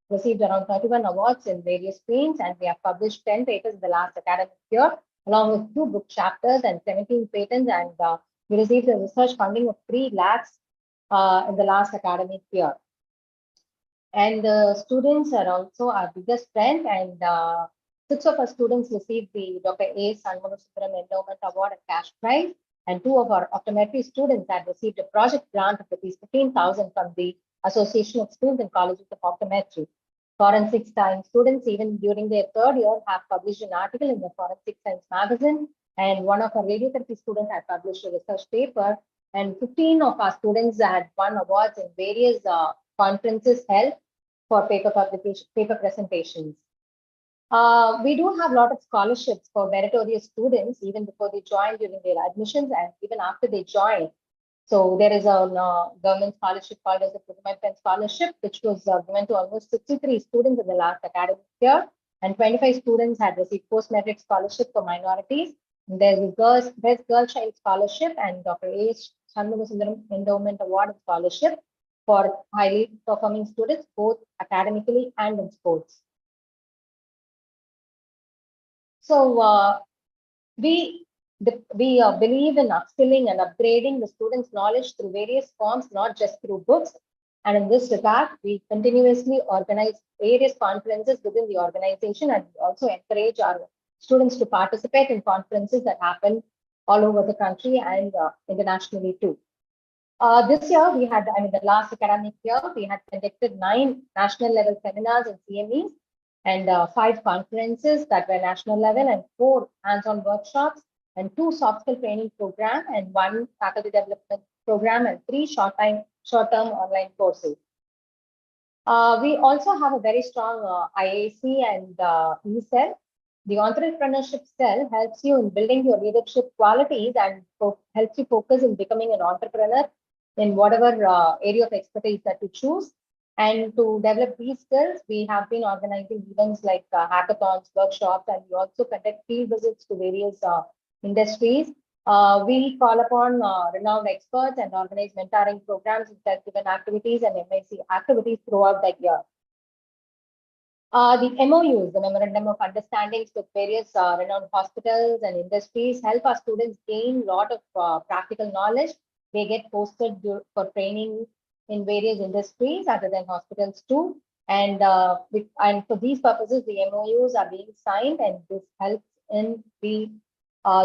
[SPEAKER 11] received around 31 awards in various streams, and we have published 10 papers in the last academic year, along with 2 book chapters and 17 patents, and we received a research funding of 3 lakhs in the last academic year. And the students are also our biggest strength, and 6 of our students received the Dr. A. Sanmanosukaram Endowment Award and cash prize, and 2 of our optometry students had received a project grant of rupees 15,000 from the Association of Schools and Colleges of Optometry. Forensic science students, even during their 3rd year, have published an article in the Forensic Science magazine, and one of our radiotherapy students had published a research paper, and 15 of our students had won awards in various conferences held for paper publication, paper presentations. We do have a lot of scholarships for meritorious students, even before they join, during their admissions, and even after they join. So there is a government scholarship called as the Putnam Pen Scholarship, which was given to almost 63 students in the last academic year, and 25 students had received post-metric scholarship for minorities. And there's a Best Girl Child Scholarship and Dr. A. Shanmugasundaram Endowment Award and Scholarship for highly performing students, both academically and in sports. So we believe in upskilling and upgrading the students' knowledge through various forms, not just through books. And in this regard, we continuously organize various conferences within the organization, and we also encourage our students to participate in conferences that happen all over the country and internationally too. This year, we had, the last academic year, we had conducted 9 national level seminars and CMEs, and 5 conferences that were national level, and 4 hands-on workshops, and 2 soft skill training program and 1 faculty development program and 3 short-term online courses. We also have a very strong IAC and E-cell. The entrepreneurship cell helps you in building your leadership qualities and helps you focus in becoming an entrepreneur in whatever area of expertise that you choose. And to develop these skills, we have been organizing events like hackathons, workshops, and we also conduct field visits to various industries. We call upon renowned experts and organize mentoring programs, self-driven activities, and MIC activities throughout the year. The MOUs, the Memorandum of Understandings with various renowned hospitals and industries, help our students gain a lot of practical knowledge. They get posted for training in various industries other than hospitals too. And for these purposes, the MOUs are being signed, and this helps in the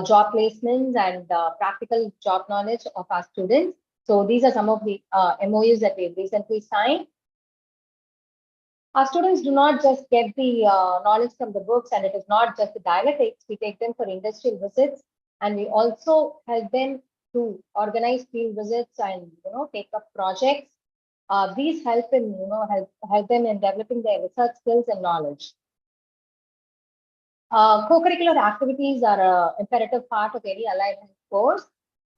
[SPEAKER 11] job placements and practical job knowledge of our students. So these are some of the MOUs that we've recently signed. Our students do not just get the knowledge from the books, and it is not just the dialectics. We take them for industrial visits, and we also help them to organize field visits and take up projects. These help in help them in developing their research skills and knowledge. Co-curricular activities are an imperative part of any allied health course.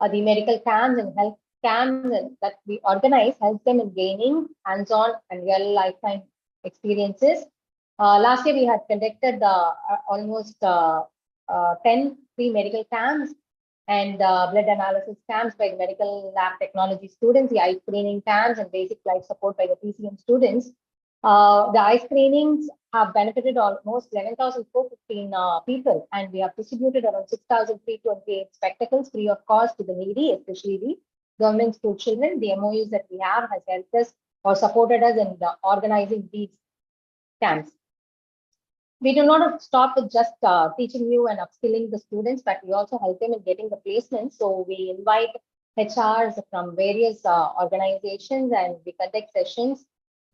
[SPEAKER 11] The medical camps and health camps that we organize helps them in gaining hands-on and real lifetime experiences. Last year, we had conducted almost 10 free medical camps and blood analysis camps by the medical lab technology students, the eye screening camps, and basic life support by the PCM students. The eye screenings have benefited almost 11,415 people, and we have distributed around 6,328 spectacles free of cost to the needy, especially the government school children. The MOUs that we have has helped us or supported us in organizing these camps. We do not stop with just teaching you and upskilling the students, but we also help them in getting the placements. So we invite HRs from various organizations and we conduct sessions.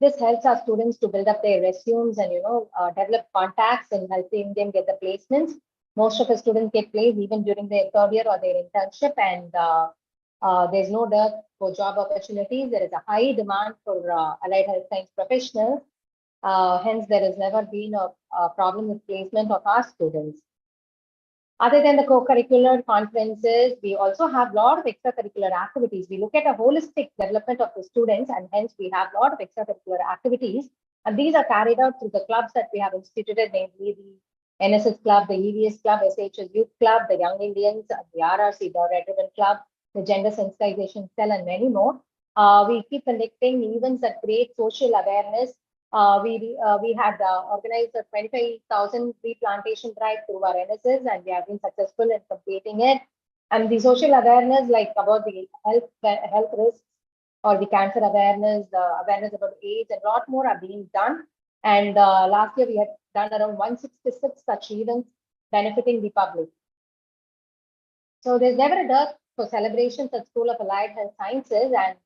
[SPEAKER 11] This helps our students to build up their resumes and develop contacts and helping them get the placements. Most of the students get placed even during their third year or their internship, and there's no dearth for job opportunities. There is a high demand for allied health science professionals. Hence, there has never been a problem with placement of our students. Other than the co-curricular conferences, we also have a lot of extracurricular activities. We look at a holistic development of the students, and hence we have a lot of extracurricular activities. And these are carried out through the clubs that we have instituted, namely the NSS Club, the EVS Club, SHS Youth Club, the Young Indians, the RRC, the Red Ribbon Club, the Gender Sensitization Cell, and many more. We keep conducting events that create social awareness. We had organized a 25,000 tree plantation drive through our NSS, and we have been successful in completing it. And the social awareness, like about the health risks or the cancer awareness, awareness about AIDS, and a lot more are being done. And last year we had done around 166 such events benefiting the public. So there's never a dearth for celebrations at School of Allied Health Sciences, and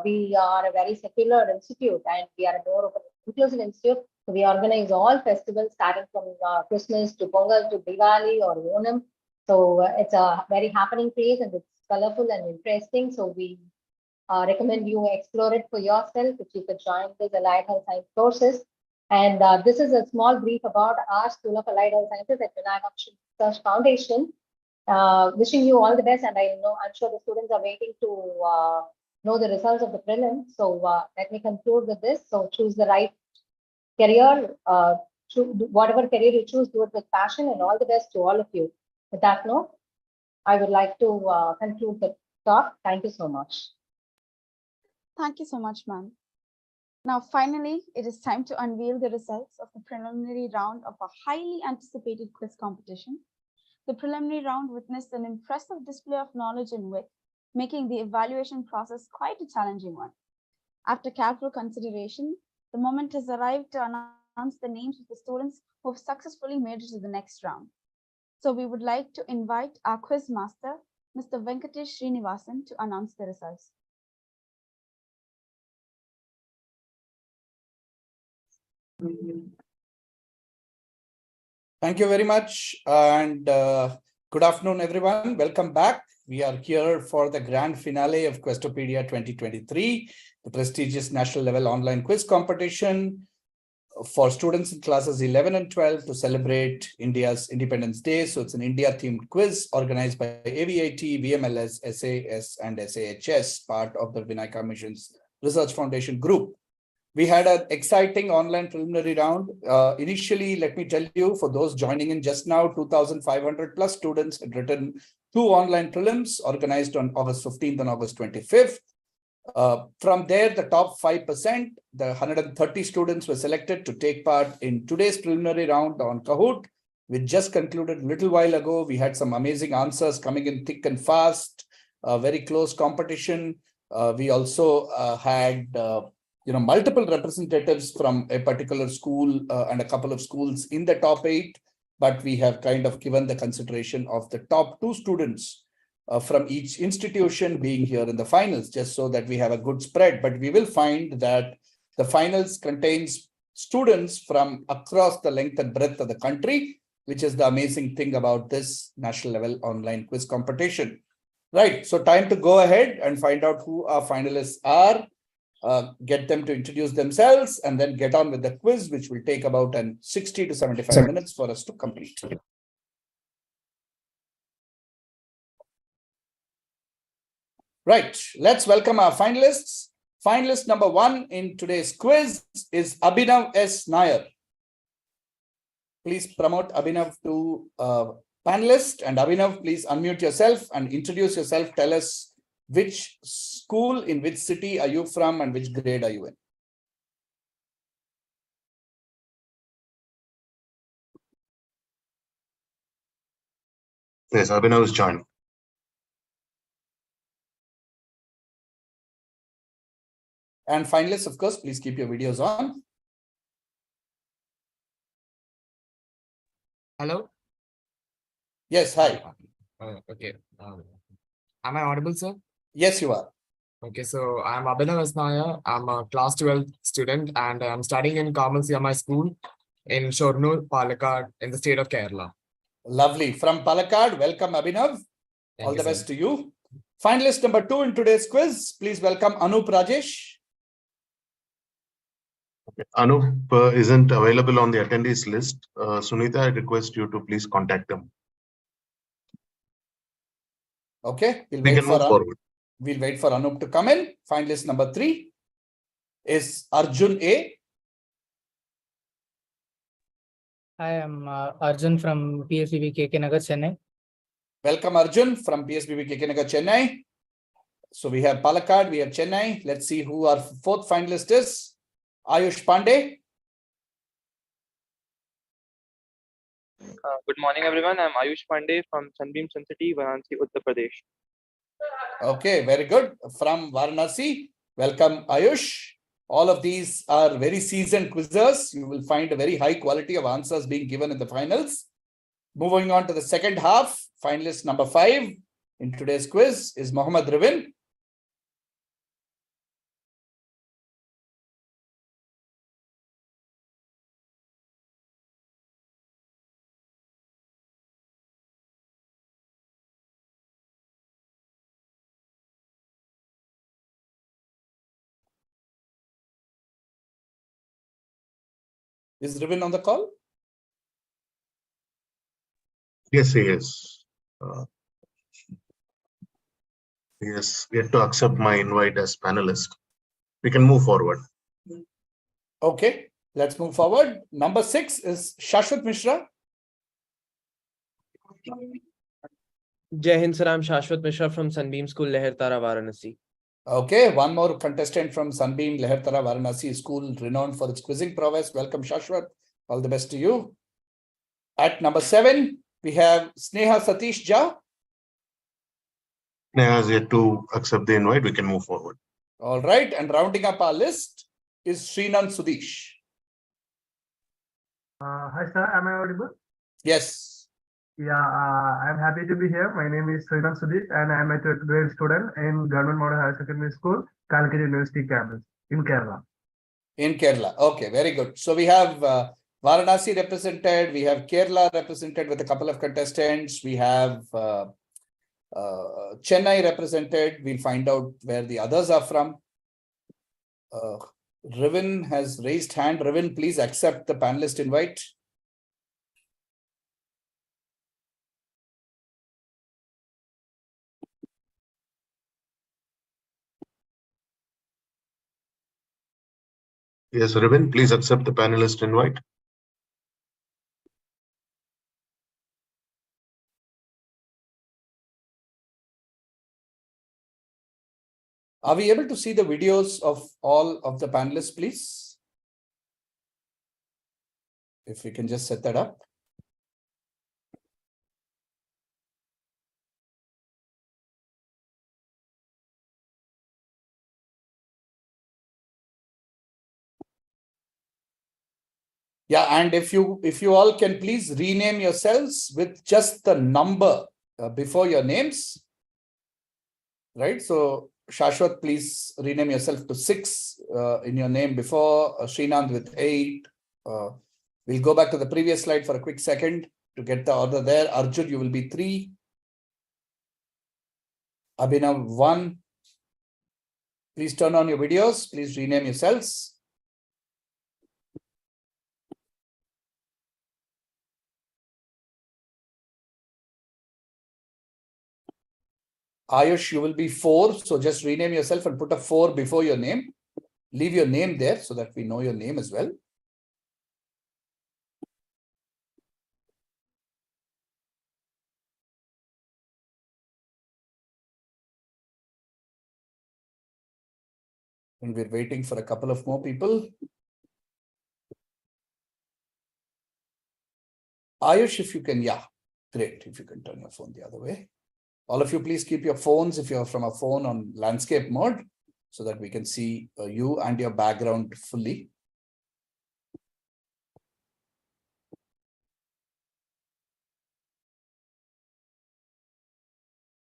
[SPEAKER 11] we are a very secular institute, and we are a more open inclusive institute. So we organize all festivals starting from Christmas to Pongal to Diwali or Onam. So it's a very happening place, and it's colorful and interesting. So we recommend you explore it for yourself if you could join these Allied Health Science courses. And this is a small brief about our School of Allied Health Sciences at Vinayak Research Foundation. Wishing you all the best, and I'm sure the students are waiting to know the results of the prelims. So let me conclude with this. So choose the right career, whatever career you choose, do it with passion, and all the best to all of you. With that note, I would like to conclude the talk. Thank you so much.
[SPEAKER 2] Thank you so much, ma'am. Now, finally, it is time to unveil the results of the preliminary round of a highly anticipated quiz competition. The preliminary round witnessed an impressive display of knowledge and wit, making the evaluation process quite a challenging one. After careful consideration, the moment has arrived to announce the names of the students who have successfully made it to the next round. So we would like to invite our quiz master, Mr. Venkatesh Srinivasan, to announce the results.
[SPEAKER 8] Thank you very much, and Good afternoon, everyone. Welcome back. We are here for the grand finale of Questopedia 2023, the prestigious national level online quiz competition for students in classes 11 and 12 to celebrate India's Independence Day. So it's an India-themed quiz organized by AVIT, VMLS, SAS, and SAHS, part of the Vinayaka Mission's Research Foundation group. We had an exciting online preliminary round. Initially, let me tell you, for those joining in just now, 2,500 plus students had written 2 online prelims organized on August 15th and August 25th. From there, the top 5%, the 130 students were selected to take part in today's preliminary round on Kahoot, which just concluded a little while ago. We had some amazing answers coming in thick and fast, very close competition. We also had multiple representatives from a particular school and a couple of schools in the top 8, but we have kind of given the consideration of the top 2 students from each institution being here in the finals, just so that we have a good spread. But we will find that the finals contains students from across the length and breadth of the country, which is the amazing thing about this national level online quiz competition. Right, so time to go ahead and find out who our finalists are. Get them to introduce themselves and then get on with the quiz, which will take about 60 to 75 minutes for us to complete. Right, let's welcome our finalists. Finalist number 1 in today's quiz is Abhinav S. Nair. Please promote Abhinav to panelist, and Abhinav, please unmute yourself and introduce yourself. Tell us which school, in which city are you from, and which grade are you in?
[SPEAKER 10] Yes, Abhinav is joined.
[SPEAKER 8] And finalists, of course, please keep your videos on.
[SPEAKER 12] Hello?
[SPEAKER 8] Yes, hi.
[SPEAKER 12] Okay. Am I audible, sir?
[SPEAKER 8] Yes, you are.
[SPEAKER 12] Okay, so I'm Abhinav Asnaya. I'm a class 12 student and I'm studying in Commerce CMI school in Shornur, Palakkad, in the state of Kerala.
[SPEAKER 8] Lovely. From Palakkad, welcome, Abhinav. All the best to you. Finalist number 2 in today's quiz, please welcome Anup Rajesh.
[SPEAKER 10] Okay. Anup isn't available on the attendees list. Sunita, I request you to please contact them.
[SPEAKER 8] Okay,
[SPEAKER 10] We can move forward.
[SPEAKER 8] We'll wait for Anup to come in. Finalist number 3 is Arjun A.
[SPEAKER 13] Hi, I'm Arjun from PSBB KK Nagar, Chennai.
[SPEAKER 8] Welcome, Arjun from PSBB KK Nagar, Chennai. So we have Palakkad, we have Chennai. Let's see who our 4th finalist is. Ayush Pandey.
[SPEAKER 14] Good morning, everyone. I'm Ayush Pandey from Sunbeam Sun City, Varanasi, Uttar Pradesh.
[SPEAKER 8] Okay, very good. From Varanasi, welcome, Ayush. All of these are very seasoned quizzers. You will find a very high quality of answers being given in the finals. Moving on to the second half, finalist number 5 in today's quiz is Mohammad Rivin. Is Rivin on the call?
[SPEAKER 10] Yes, he is. He has yet to accept my invite as panelist. We can move forward.
[SPEAKER 8] Okay, let's move forward. Number 6 is Shashwat Mishra.
[SPEAKER 15] Jai Hind, sir. I'm Shashwat Mishra from Sunbeam School, Lehertara, Varanasi.
[SPEAKER 8] Okay, one more contestant from Sunbeam Lehertara Varanasi School, renowned for its quizzing prowess. Welcome, Shashwat. All the best to you. At number 7, we have Sneha Satish Jha.
[SPEAKER 10] Sneha has yet to accept the invite. We can move forward.
[SPEAKER 8] All right, and rounding up our list is Srinand Sudesh.
[SPEAKER 16] Hi, sir. Am I audible?
[SPEAKER 8] Yes.
[SPEAKER 16] Yeah, I'm happy to be here. My name is Srinand Sudesh, and I'm a 12th grade student in Government Model Higher Secondary School, Calicut University campus in Kerala.
[SPEAKER 8] In Kerala. Okay, very good. So we have Varanasi represented. We have Kerala represented with a couple of contestants. We have Chennai represented. We'll find out where the others are from. Rivin has raised hand. Rivin, please accept the panelist invite.
[SPEAKER 10] Yes, Rivin, please accept the panelist invite.
[SPEAKER 8] Are we able to see the videos of all of the panelists, please? If we can just set that up. Yeah, and if you all can please rename yourselves with just the number before your names, right? So Shashwat, please rename yourself to 6 in your name before, Srinand with 8. We'll go back to the previous slide for a quick second to get the order there. Arjun, you will be 3. Abhinav 1. Please turn on your videos. Please rename yourselves. Ayush, you will be 4. So just rename yourself and put a 4 before your name. Leave your name there so that we know your name as well. And we're waiting for a couple of more people. Ayush, if you can, yeah, great. If you can turn your phone the other way. All of you, please keep your phones, if you're from a phone, on landscape mode so that we can see you and your background fully.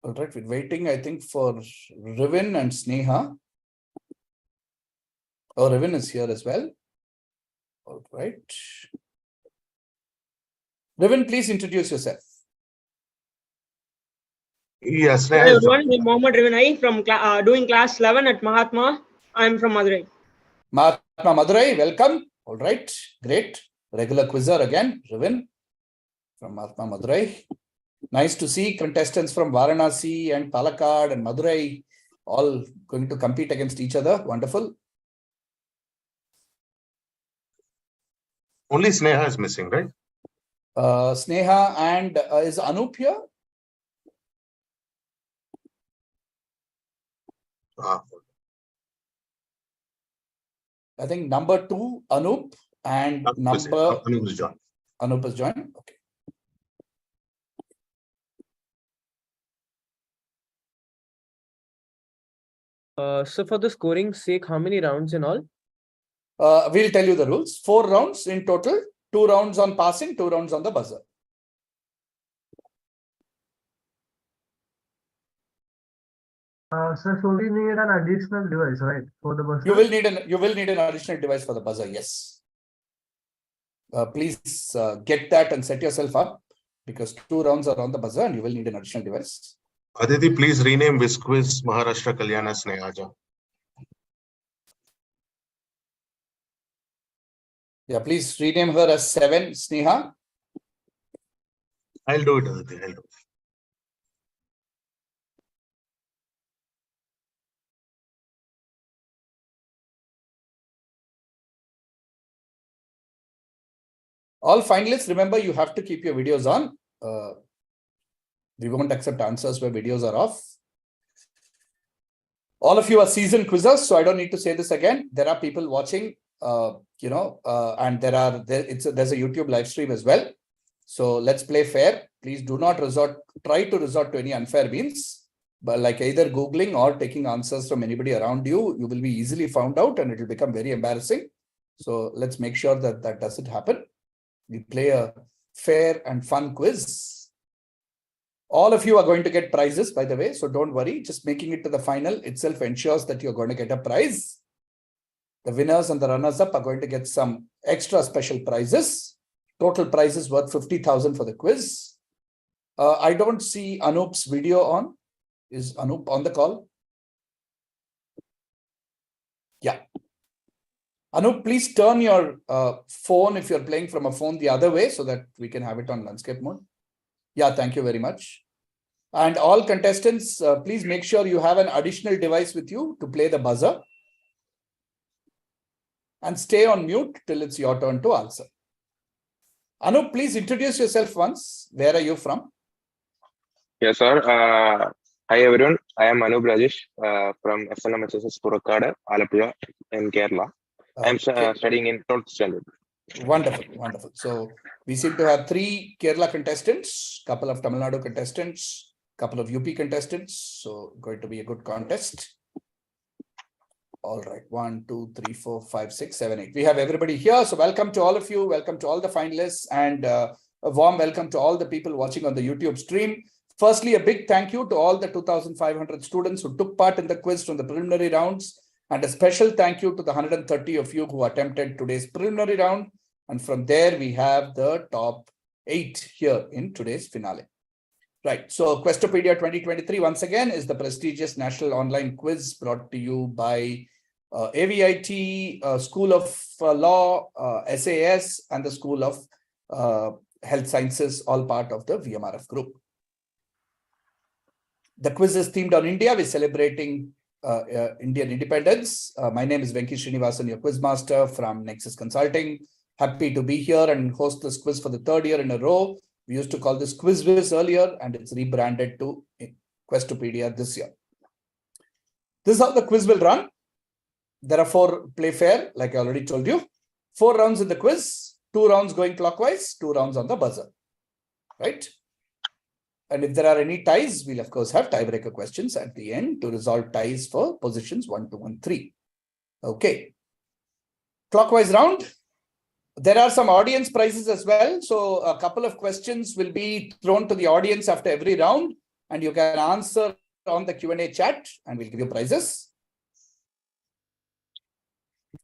[SPEAKER 8] All right, we're waiting, I think, for Rivin and Sneha. Oh, Rivin is here as well. All right. Rivin, please introduce yourself.
[SPEAKER 10] Yes,
[SPEAKER 17] Hello everyone, I'm Mohammad Rivinai from doing class 11 at Mahatma. I'm from Madurai.
[SPEAKER 8] Mahatma Madurai, welcome. All right, great. Regular quizzer again, Rivin from Mahatma Madurai. Nice to see contestants from Varanasi and Palakkad and Madurai all going to compete against each other. Wonderful.
[SPEAKER 10] Only Sneha is missing, right?
[SPEAKER 8] Sneha and is Anup here? I think number 2, Anup, and
[SPEAKER 10] Anup is joined.
[SPEAKER 8] Anup is joined. Okay.
[SPEAKER 15] So for the scoring sake, how many rounds in all?
[SPEAKER 8] We'll tell you the rules. 4 rounds in total. 2 rounds on passing, 2 rounds on the buzzer.
[SPEAKER 16] So we need an additional device, right, for the buzzer?
[SPEAKER 8] You will need an additional device for the buzzer. Yes. Please get that and set yourself up, because 2 rounds are on the buzzer and you will need an additional device.
[SPEAKER 10] Aditi, please rename Visquiz Maharashtra Kalyana Snehaja.
[SPEAKER 8] Yeah, please rename her as 7, Sneha.
[SPEAKER 10] I'll do it, Aditi. I'll do it.
[SPEAKER 8] All finalists, remember, you have to keep your videos on. We won't accept answers where videos are off. All of you are seasoned quizzers, so I don't need to say this again. There are people watching, and there's a YouTube live stream as well. So let's play fair. Please do not try to resort to any unfair means, but like either Googling or taking answers from anybody around you. You will be easily found out and it will become very embarrassing. So let's make sure that that doesn't happen. We play a fair and fun quiz. All of you are going to get prizes, by the way, so don't worry. Just making it to the final itself ensures that you're going to get a prize. The winners and the runners-up are going to get some extra special prizes. Total prizes worth 50,000 for the quiz. I don't see Anoop's video on. Is Anoop on the call? Yeah. Anoop, please turn your phone, if you're playing from a phone, the other way so that we can have it on landscape mode. Yeah, thank you very much. And all contestants, please make sure you have an additional device with you to play the buzzer. And stay on mute till it's your turn to answer. Anup, please introduce yourself once. Where are you from?
[SPEAKER 14] Yes, sir. Hi, everyone. I am Anup Rajesh from SNMHSS Purakada, Alappuzha in Kerala. I am studying in 12th standard.
[SPEAKER 8] Wonderful, wonderful. So we seem to have 3 Kerala contestants, couple of Tamil Nadu contestants, couple of UP contestants. So going to be a good contest. All right, 1, 2, 3, 4, 5, 6, 7, 8. We have everybody here. So welcome to all of you. Welcome to all the finalists, and a warm welcome to all the people watching on the YouTube stream. Firstly, a big thank you to all the 2,500 students who took part in the quiz from the preliminary rounds, and a special thank you to the 130 of you who attempted today's preliminary round. And from there, we have the top 8 here in today's finale. Right. So Questopedia 2023, once again, is the prestigious national online quiz brought to you by AVIT, School of Law, SAS, and the School of Health Sciences, all part of the VMRF group. The quiz is themed on India. We're celebrating Indian independence. My name is Venki Srinivasan, your quiz master from Nexus Consulting. Happy to be here and host this quiz for the 3rd year in a row. We used to call this QuizWiz earlier, and it's rebranded to Questopedia this year. This is how the quiz will run. There are 4 play fair, like I already told you. 4 rounds in the quiz, 2 rounds going clockwise, 2 rounds on the buzzer. Right? And if there are any ties, we'll of course have tiebreaker questions at the end to resolve ties for positions 1, 2, and 3. Okay. Clockwise round. There are some audience prizes as well. So a couple of questions will be thrown to the audience after every round, and you can answer on the Q&A chat, and we'll give you prizes.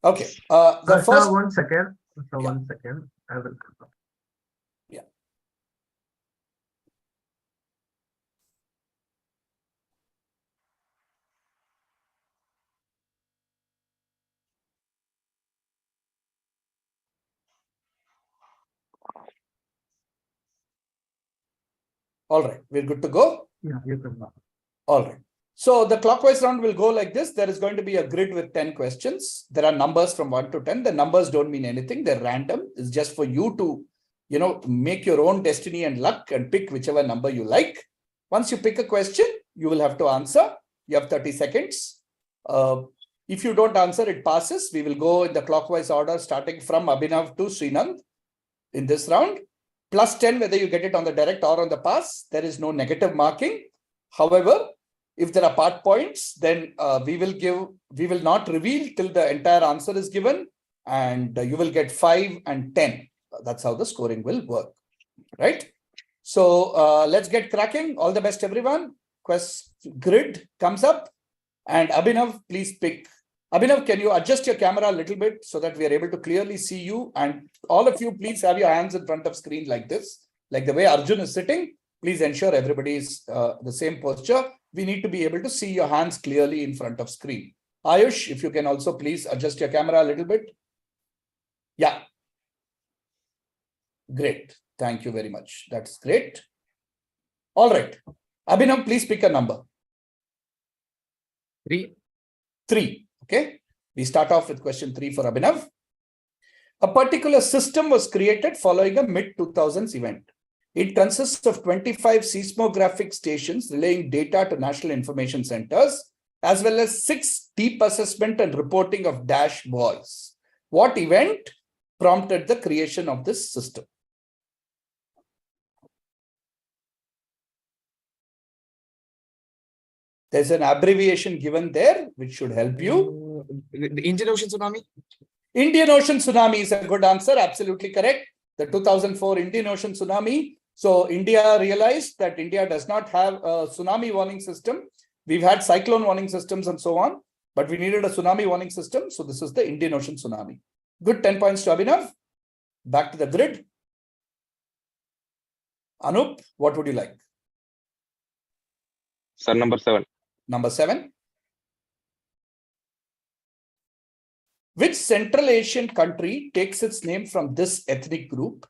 [SPEAKER 8] Okay. The first.
[SPEAKER 16] 1 second. So
[SPEAKER 8] Yeah.
[SPEAKER 16] 1 second. I will.
[SPEAKER 8] Yeah. All right. We're good to go.
[SPEAKER 16] Yeah, you can.
[SPEAKER 8] All right. So the clockwise round will go like this. There is going to be a grid with 10 questions. There are numbers from 1 to 10. The numbers don't mean anything. They're random. It's just for you to, make your own destiny and luck and pick whichever number you like. Once you pick a question, you will have to answer. You have 30 seconds. If you don't answer, it passes. We will go in the clockwise order, starting from Abhinav to Srinand in this round. Plus 10, whether you get it on the direct or on the pass. There is no negative marking. However, if there are part points, then we will not reveal till the entire answer is given, and you will get 5 and 10. That's how the scoring will work, right? So let's get cracking. All the best, everyone. Quest grid comes up, and Abhinav, please pick. Abhinav, can you adjust your camera a little bit so that we are able to clearly see you? And all of you, please have your hands in front of screen like this, like the way Arjun is sitting. Please ensure everybody is the same posture. We need to be able to see your hands clearly in front of screen. Ayush, if you can also please adjust your camera a little bit. Yeah. Great. Thank you very much. That's great. All right. Abhinav, please pick a number.
[SPEAKER 12] 3.
[SPEAKER 8] 3. Okay. We start off with question 3 for Abhinav. A particular system was created following a mid-2000s event. It consists of 25 seismographic stations relaying data to national information centers, as well as 6 deep assessment and reporting of dash buoys. What event prompted the creation of this system? There's an abbreviation given there, which should help you.
[SPEAKER 12] The Indian Ocean tsunami?
[SPEAKER 8] Indian Ocean tsunami is a good answer. Absolutely correct. The 2004 Indian Ocean tsunami. So India realized that India does not have a tsunami warning system. We've had cyclone warning systems and so on. but we needed a tsunami warning system. So this is the Indian Ocean tsunami. Good, 10 points to Abhinav. Back to the grid. Anup, what would you like?
[SPEAKER 14] Sir, number 7.
[SPEAKER 8] Number 7. Which Central Asian country takes its name from this ethnic group?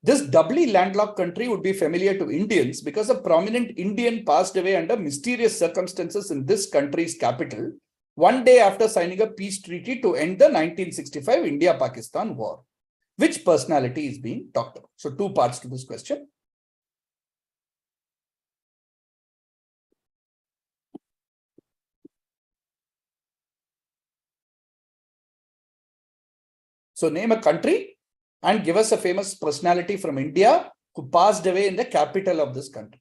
[SPEAKER 8] This doubly landlocked country would be familiar to Indians because a prominent Indian passed away under mysterious circumstances in this country's capital one day after signing a peace treaty to end the 1965 India-Pakistan war. Which personality is being talked about? So 2 parts to this question. So name a country and give us a famous personality from India who passed away in the capital of this country.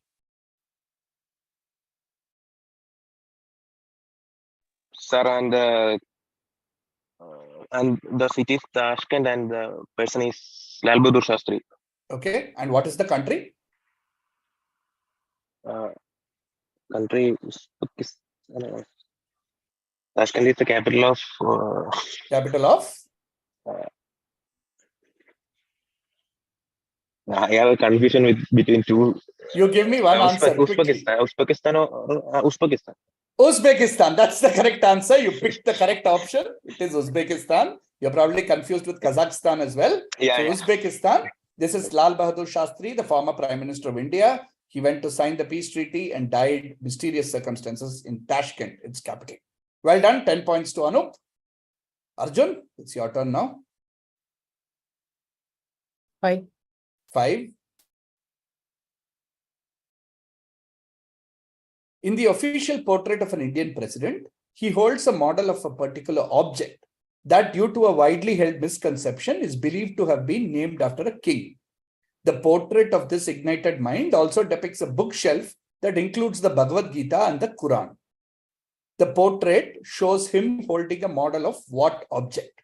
[SPEAKER 14] Sir, and the city is Tashkent, and the person is Lal Bahadur Shastri.
[SPEAKER 8] Okay, and what is the country?
[SPEAKER 14] Country Uzbekistan. Tashkent is the capital of.
[SPEAKER 8] Capital of?
[SPEAKER 14] I have a confusion between two.
[SPEAKER 8] You give me one answer.
[SPEAKER 14] Uzbekistan or Uzbekistan.
[SPEAKER 8] Uzbekistan, that's the correct answer. You picked the correct option. It is Uzbekistan. You're probably confused with Kazakhstan as well. Uzbekistan. This is Lal Bahadur Shastri, the former Prime Minister of India. He went to sign the peace treaty and died mysterious circumstances in Tashkent, its capital. Well done. 10 points to Anup. Arjun, it's your turn now.
[SPEAKER 13] 5.
[SPEAKER 8] 5. In the official portrait of an Indian president, he holds a model of a particular object that, due to a widely held misconception, is believed to have been named after a king. The portrait of this ignited mind also depicts a bookshelf that includes the Bhagavad Gita and the Quran. The portrait shows him holding a model of what object?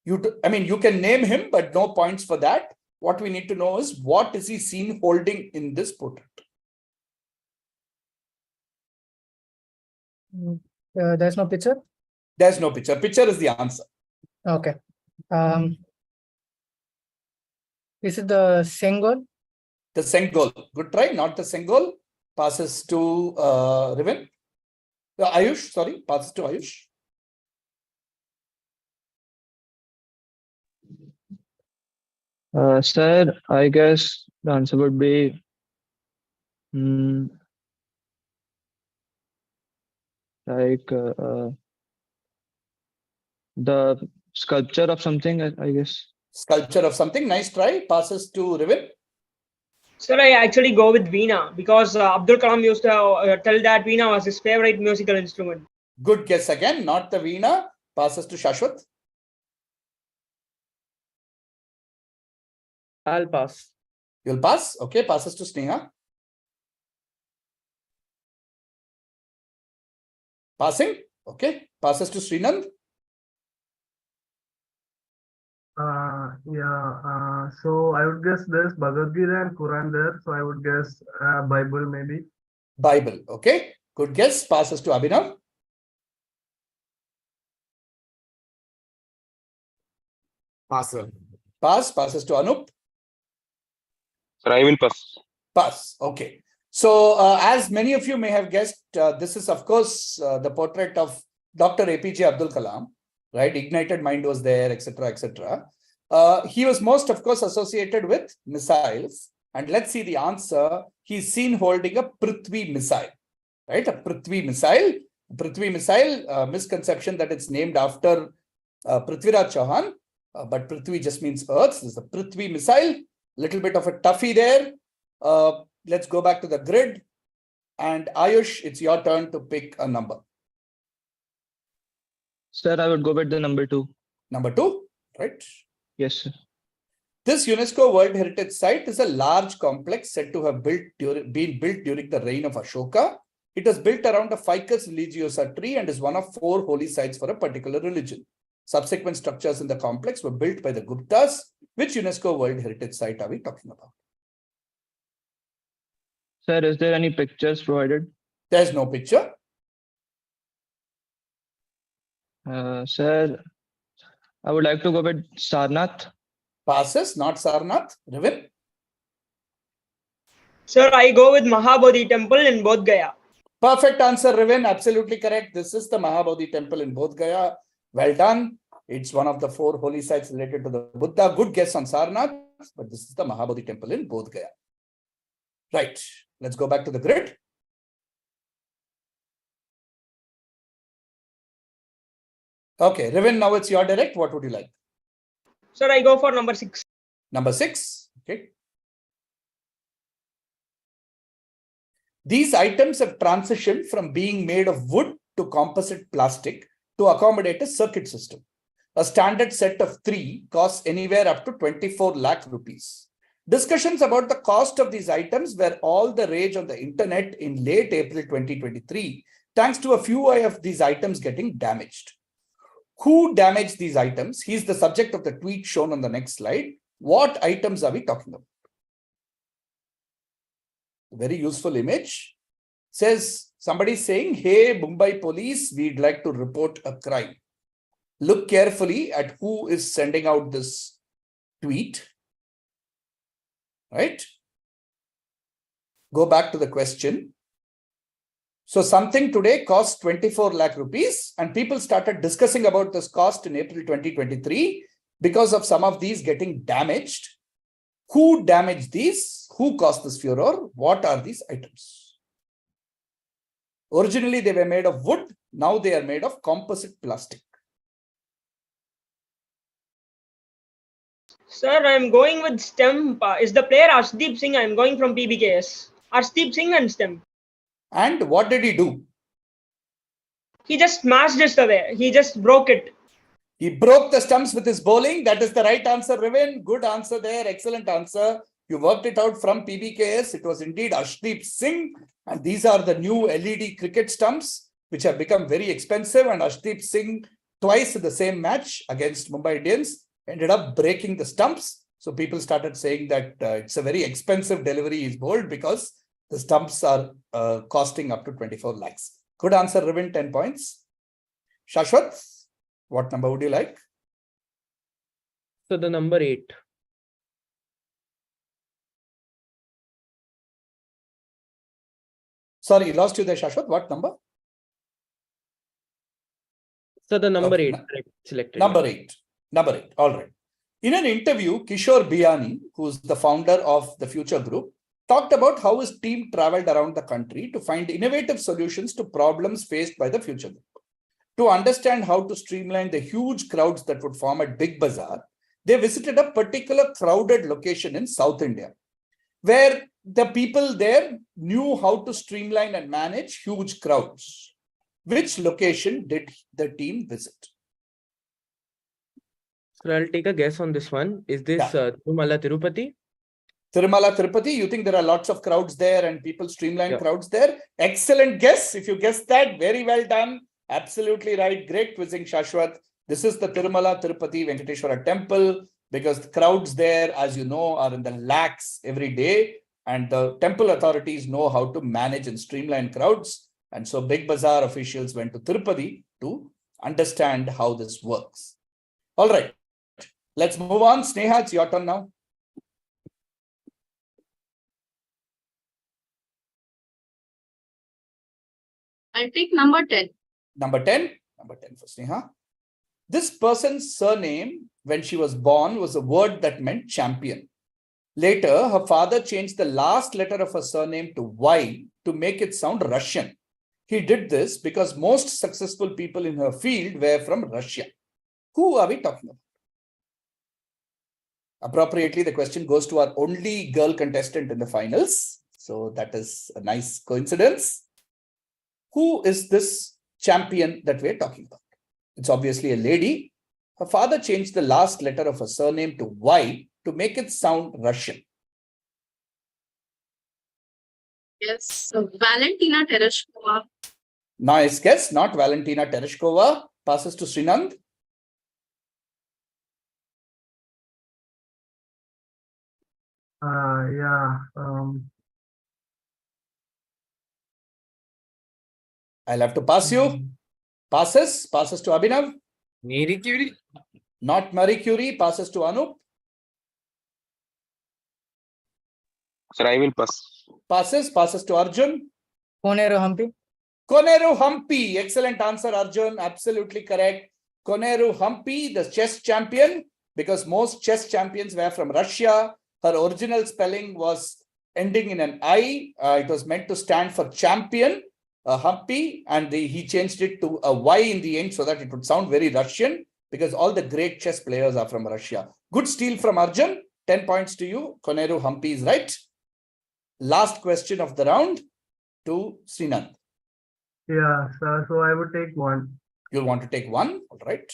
[SPEAKER 8] You can name him, but no points for that. What we need to know is, what is he seen holding in this portrait?
[SPEAKER 13] There's no picture?
[SPEAKER 8] There's no picture. Picture is the answer.
[SPEAKER 13] Okay. Is it the Sengol?
[SPEAKER 8] The Sengol. Good try. Not the Sengol. Passes to Riven. Ayush, sorry. Passes to Ayush.
[SPEAKER 18] Sir, I guess the answer would be the sculpture of something, I guess.
[SPEAKER 8] Sculpture of something. Nice try. Passes to Riven.
[SPEAKER 17] Sir, I actually go with Veena because Abdul Kalam used to tell that Veena was his favorite musical instrument.
[SPEAKER 8] Good guess again. Not the Veena. Passes to Shashwat.
[SPEAKER 15] I'll pass.
[SPEAKER 8] You'll pass. Okay. Passes to Sneha. Passing. Okay. Passes to Srinand.
[SPEAKER 16] So I would guess there's Bhagavad Gita and Quran there. So I would guess Bible maybe.
[SPEAKER 8] Bible. Okay. Good guess. Passes to Abhinav.
[SPEAKER 12] Pass.
[SPEAKER 8] Passes to Anup.
[SPEAKER 14] Sir, I will pass.
[SPEAKER 8] Pass. Okay. So as many of you may have guessed, this is of course the portrait of Dr. APJ Abdul Kalam, right? Ignited mind was there, etc., etc. He was most, of course, associated with missiles. And let's see the answer. He's seen holding a Prithvi missile, right? A Prithvi missile. Prithvi missile, misconception that it's named after Prithviraj Chauhan, but Prithvi just means Earth. This is a Prithvi missile. Little bit of a toughie there. Let's go back to the grid. And Ayush, it's your turn to pick a number.
[SPEAKER 18] Sir, I would go with the number 2.
[SPEAKER 8] Number 2, right?
[SPEAKER 18] Yes, sir.
[SPEAKER 8] This UNESCO World Heritage Site is a large complex said to have been built during the reign of Ashoka. It was built around a Ficus religiosa tree and is one of 4 holy sites for a particular religion. Subsequent structures in the complex were built by the Guptas. Which UNESCO World Heritage Site are we talking about?
[SPEAKER 18] Sir, is there any pictures provided?
[SPEAKER 8] There's no picture.
[SPEAKER 18] Sir, I would like to go with Sarnath.
[SPEAKER 8] Passes, not Sarnath. Rivin?
[SPEAKER 17] Sir, I go with Mahabodhi temple in Bodh Gaya.
[SPEAKER 8] Perfect answer, Rivin. Absolutely correct. This is the Mahabodhi temple in Bodh Gaya. Well done. It's one of the 4 holy sites related to the Buddha. Good guess on Sarnath, but this is the Mahabodhi temple in Bodh Gaya. Right. Let's go back to the grid. Okay, Rivin, now it's your direct. What would you like?
[SPEAKER 17] Sir, I go for number 6.
[SPEAKER 8] Number 6. Okay. These items have transitioned from being made of wood to composite plastic to accommodate a circuit system. A standard set of 3 costs anywhere up to 24 lakh rupees. Discussions about the cost of these items were all the rage on the internet in late April 2023, thanks to a few of these items getting damaged. Who damaged these items? He's the subject of the tweet shown on the next slide. What items are we talking about? A very useful image. Says somebody saying, hey, Mumbai police, we'd like to report a crime. Look carefully at who is sending out this tweet. Right? Go back to the question. So something today costs 24 lakh rupees and people started discussing about this cost in April 2023 because of some of these getting damaged. Who damaged these? Who caused this furor? What are these items? Originally, they were made of wood. Now they are made of composite plastic.
[SPEAKER 17] Sir, I'm going with STEM. Is the player Arshdeep Singh? I'm going from PBKS. Arshdeep Singh and STEM.
[SPEAKER 8] And what did he do?
[SPEAKER 17] He just smashed it away. He just broke it.
[SPEAKER 8] He broke the stumps with his bowling. That is the right answer, Rivin. Good answer there. Excellent answer. You worked it out from PBKS. It was indeed Arshdeep Singh. And these are the new LED cricket stumps, which have become very expensive. And Arshdeep Singh, twice in the same match against Mumbai Indians, ended up breaking the stumps. So people started saying that it's a very expensive delivery he's bowled because the stumps are costing up to 24 lakhs. Good answer, Rivin, 10 points. Shashwat, what number would you like?
[SPEAKER 15] So the number 8.
[SPEAKER 8] Sorry, lost you there, Shashwat. What number?
[SPEAKER 15] So the number
[SPEAKER 8] Okay.
[SPEAKER 15] 8 selected.
[SPEAKER 8] Number 8. Number 8. All right. In an interview, Kishore Biyani, who's the founder of the Future Group, talked about how his team traveled around the country to find innovative solutions to problems faced by the Future Group. To understand how to streamline the huge crowds that would form at Big Bazaar, they visited a particular crowded location in South India, where the people there knew how to streamline and manage huge crowds. Which location did the team visit?
[SPEAKER 15] So I'll take a guess on this one. Is this Tirumala Tirupati?
[SPEAKER 8] Tirumala Tirupati, you think there are lots of crowds there and people streamline crowds there? Excellent guess. If you guessed that, very well done. Absolutely right. Great quizzing, Shashwat. This is the Tirumala Tirupati Venkateshwara temple because the crowds there, as you know, are in the lakhs every day. And the temple authorities know how to manage and streamline crowds. And so Big Bazaar officials went to Tirupati to understand how this works. All right. Let's move on. Sneha, it's your turn now.
[SPEAKER 19] I'll take number 10.
[SPEAKER 8] Number 10. Number 10 for Sneha. This person's surname, when she was born, was a word that meant champion. Later, her father changed the last letter of her surname to Y to make it sound Russian. He did this because most successful people in her field were from Russia. Who are we talking about? Appropriately, the question goes to our only girl contestant in the finals. So that is a nice coincidence. Who is this champion that we're talking about? It's obviously a lady. Her father changed the last letter of her surname to Y to make it sound Russian.
[SPEAKER 19] Yes, so Valentina Tereshkova.
[SPEAKER 8] Nice guess, not Valentina Tereshkova. Passes to Srinand. I'll have to pass you. Passes to Abhinav.
[SPEAKER 12] Marie Curie.
[SPEAKER 8] Not Marie Curie. Passes to Anup.
[SPEAKER 14] Sir, I will pass.
[SPEAKER 8] Passes to Arjun.
[SPEAKER 13] Koneru Hampi.
[SPEAKER 8] Koneru Hampi. Excellent answer, Arjun. Absolutely correct. Koneru Hampi, the chess champion, because most chess champions were from Russia. Her original spelling was ending in an I. It was meant to stand for champion, Hampi, and he changed it to a Y in the end so that it would sound very Russian, because all the great chess players are from Russia. Good steal from Arjun. 10 points to you. Koneru Hampi is right. Last question of the round to Srinand.
[SPEAKER 16] Yeah, so I would take one.
[SPEAKER 8] You'll want to take one, all right.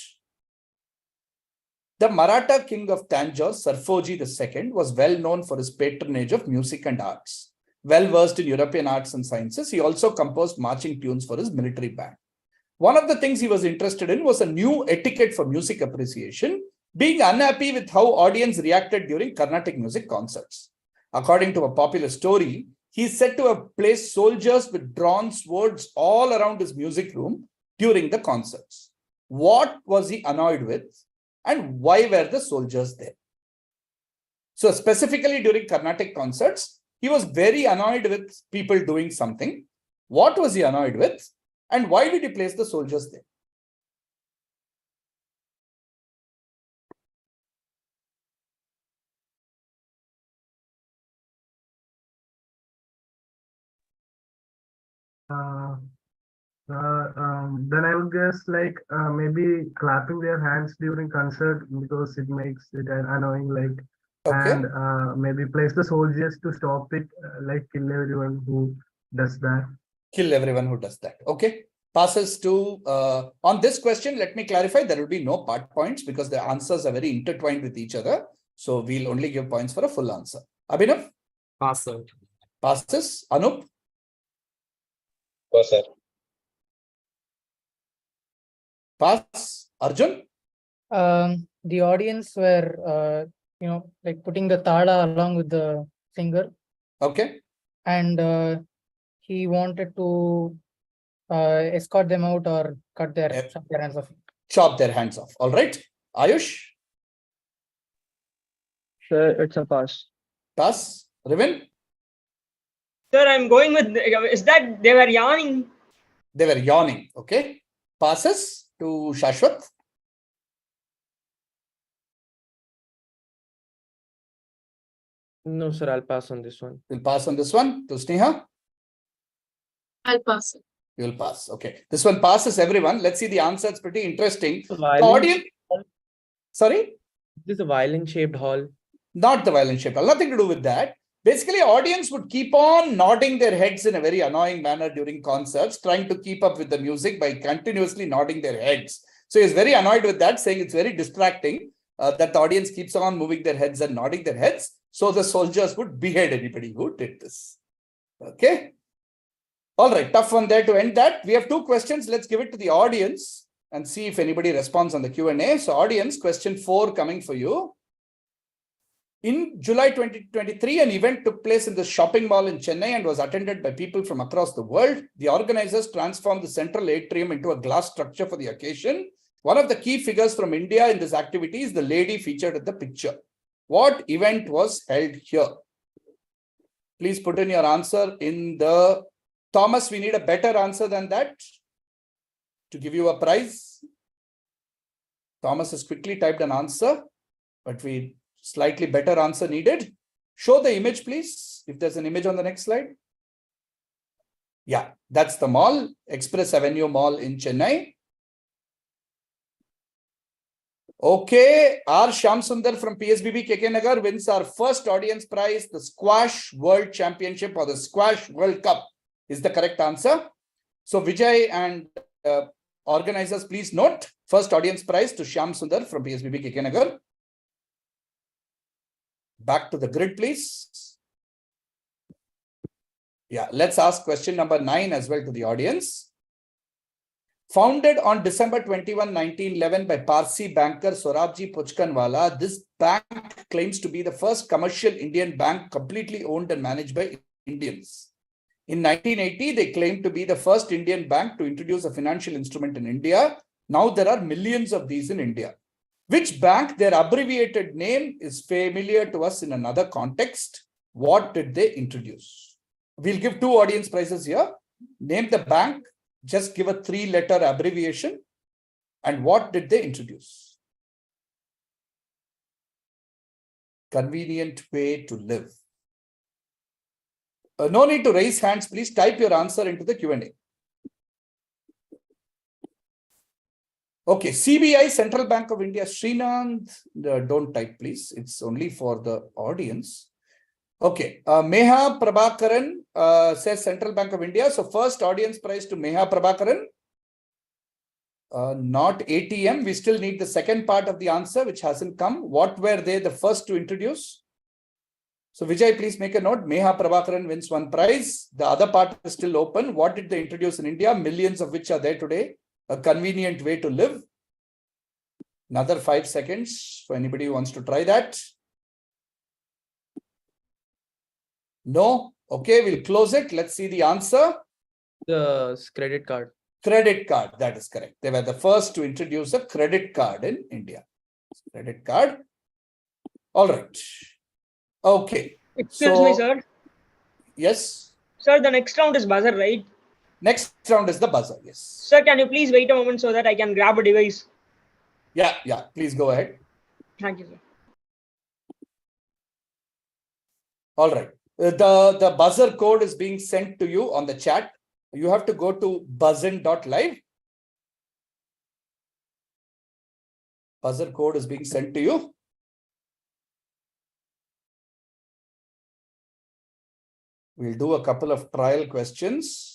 [SPEAKER 8] The Maratha king of Tanjore, Sarfoji II, was well known for his patronage of music and arts. Well versed in European arts and sciences, he also composed marching tunes for his military band. One of the things he was interested in was a new etiquette for music appreciation, being unhappy with how audience reacted during Carnatic music concerts. According to a popular story, he is said to have placed soldiers with drawn swords all around his music room during the concerts. What was he annoyed with, and why were the soldiers there? So specifically during Carnatic concerts, he was very annoyed with people doing something. What was he annoyed with, and why did he place the soldiers there?
[SPEAKER 16] Then I would guess like maybe clapping their hands during concert because it makes it annoying, like,
[SPEAKER 8] okay.
[SPEAKER 16] And maybe place the soldiers to stop it, like kill everyone who does that.
[SPEAKER 8] Kill everyone who does that. Okay. Passes to, on this question, let me clarify, there will be no part points because the answers are very intertwined with each other. So we'll only give points for a full answer. Abhinav?
[SPEAKER 12] Pass, sir.
[SPEAKER 8] Passes. Anup?
[SPEAKER 14] Pass, sir.
[SPEAKER 8] Pass. Arjun?
[SPEAKER 13] The audience were, like putting the tala along with the singer.
[SPEAKER 8] Okay.
[SPEAKER 13] And he wanted to escort them out or chop their hands off.
[SPEAKER 8] Chop their hands off. All right. Ayush?
[SPEAKER 18] Sir, it's a pass.
[SPEAKER 8] Pass. Riven?
[SPEAKER 17] Sir, I'm going with, is that they were yawning?
[SPEAKER 8] They were yawning. Okay. Passes to Shashwat?
[SPEAKER 15] No, sir, I'll pass on this one.
[SPEAKER 8] You'll pass on this one. To Sneha?
[SPEAKER 19] I'll pass it.
[SPEAKER 8] You'll pass. Okay. This one passes everyone. Let's see the answer. It's pretty interesting. The
[SPEAKER 15] Violin.
[SPEAKER 8] Sorry?
[SPEAKER 15] This is a violin-shaped hall.
[SPEAKER 8] Not the violin shaped hall. Nothing to do with that. Basically, audience would keep on nodding their heads in a very annoying manner during concerts, trying to keep up with the music by continuously nodding their heads. So he's very annoyed with that, saying it's very distracting that the audience keeps on moving their heads and nodding their heads. So the soldiers would behead anybody who did this. Okay. All right. Tough one there to end that. We have two questions. Let's give it to the audience and see if anybody responds on the Q&A. So audience, question 4 coming for you. In July 2023, an event took place in the shopping mall in Chennai and was attended by people from across the world. The organizers transformed the central atrium into a glass structure for the occasion. One of the key figures from India in this activity is the lady featured in the picture. What event was held here? Please put in your answer in the... Thomas, we need a better answer than that to give you a prize. Thomas has quickly typed an answer, but we slightly better answer needed. Show the image, please. If there's an image on the next slide. Yeah, that's the mall, Express Avenue Mall in Chennai. Okay, R. Shamsundar from PSBB KK Nagar wins our first audience prize, the Squash World Championship or the Squash World Cup is the correct answer. So Vijay and organizers, please note, first audience prize to Shamsundar from PSBB KK Nagar. Back to the grid, please. Yeah, let's ask question number 9 as well to the audience. Founded on December 21, 1911 by Parsi banker Sorabji Puchkanwala, this bank claims to be the first commercial Indian bank completely owned and managed by Indians. In 1980, they claimed to be the first Indian bank to introduce a financial instrument in India. Now there are millions of these in India. Which bank, their abbreviated name is familiar to us in another context? What did they introduce? We'll give 2 audience prizes here. Name the bank, just give a 3-letter abbreviation. And what did they introduce? Convenient way to live. No need to raise hands, please type your answer into the Q&A. Okay, CBI, Central Bank of India, Srinand, don't type please, it's only for the audience. Okay, Meha Prabhakaran says Central Bank of India. So first audience prize to Meha Prabhakaran. Not ATM, we still need the second part of the answer which hasn't come. What were they the first to introduce? So Vijay, please make a note. Meha Prabhakaran wins 1 prize. The other part is still open. What did they introduce in India? Millions of which are there today. A convenient way to live. Another 5 seconds for anybody who wants to try that. No? Okay, we'll close it. Let's see the answer.
[SPEAKER 15] The credit card.
[SPEAKER 8] Credit card, that is correct. They were the first to introduce a credit card in India. Credit card. All right. Okay.
[SPEAKER 17] Excuse me, sir.
[SPEAKER 8] Yes.
[SPEAKER 17] Sir, the next round is buzzer, right?
[SPEAKER 8] Next round is the buzzer, yes.
[SPEAKER 17] Sir, can you please wait a moment so that I can grab a device?
[SPEAKER 8] Yeah, please go ahead.
[SPEAKER 17] Thank you, sir.
[SPEAKER 8] All right. The buzzer code is being sent to you on the chat. You have to go to buzzin.live. Buzzer code is being sent to you. We'll do a couple of trial questions.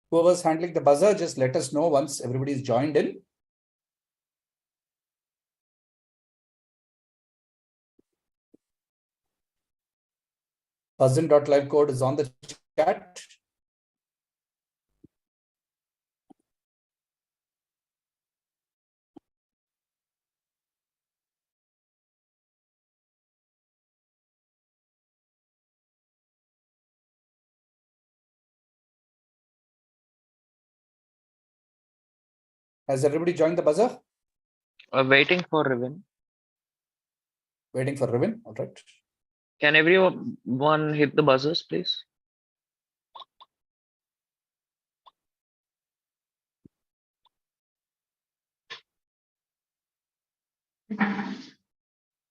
[SPEAKER 8] Whoever's handling the buzzer, just let us know once everybody's joined in. Buzzin.live code is on the chat. Has everybody joined the buzzer?
[SPEAKER 18] Waiting for Riven.
[SPEAKER 8] Waiting for Riven. All right.
[SPEAKER 18] Can everyone hit the buzzers, please?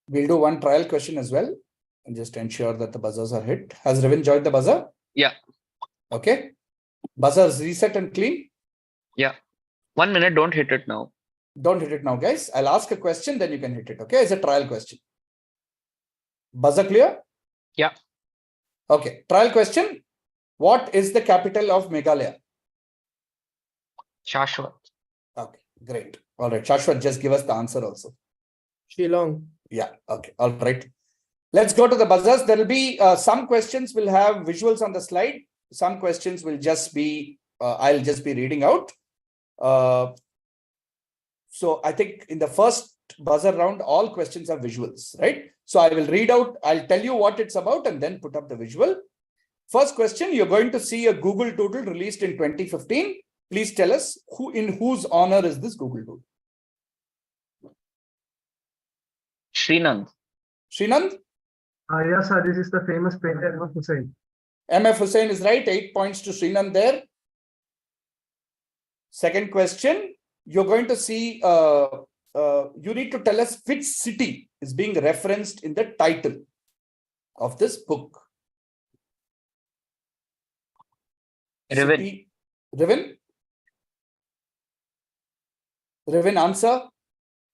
[SPEAKER 8] We'll do one trial question as well and just ensure that the buzzers are hit. Has Riven joined the buzzer?
[SPEAKER 18] Yeah.
[SPEAKER 8] Okay. Buzzers reset and clean.
[SPEAKER 18] Yeah. 1 minute, don't hit it now.
[SPEAKER 8] Don't hit it now, guys. I'll ask a question, then you can hit it. Okay, it's a trial question. Buzzer clear?
[SPEAKER 18] Yeah.
[SPEAKER 8] Okay, trial question. What is the capital of Meghalaya?
[SPEAKER 18] Shashwat.
[SPEAKER 8] Okay, great. All right, Shashwat, just give us the answer also.
[SPEAKER 15] Shillong.
[SPEAKER 8] Yeah, okay, all right. Let's go to the buzzers. There will be some questions will have visuals on the slide. Some questions will just be, I'll just be reading out. So I think in the first buzzer round, all questions are visuals, right? So I will read out, I'll tell you what it's about and then put up the visual. First question, you're going to see a Google Doodle released in 2015. Please tell us in whose honor is this Google Doodle?
[SPEAKER 18] Srinand.
[SPEAKER 8] Srinand?
[SPEAKER 16] Yes, sir. This is the famous painter M.F. Hussain.
[SPEAKER 8] M.F. Hussain is right. 8 points to Srinand there. Second question, you're going to see, you need to tell us which city is being referenced in the title of this book.
[SPEAKER 18] Riven.
[SPEAKER 8] Riven? Riven, answer?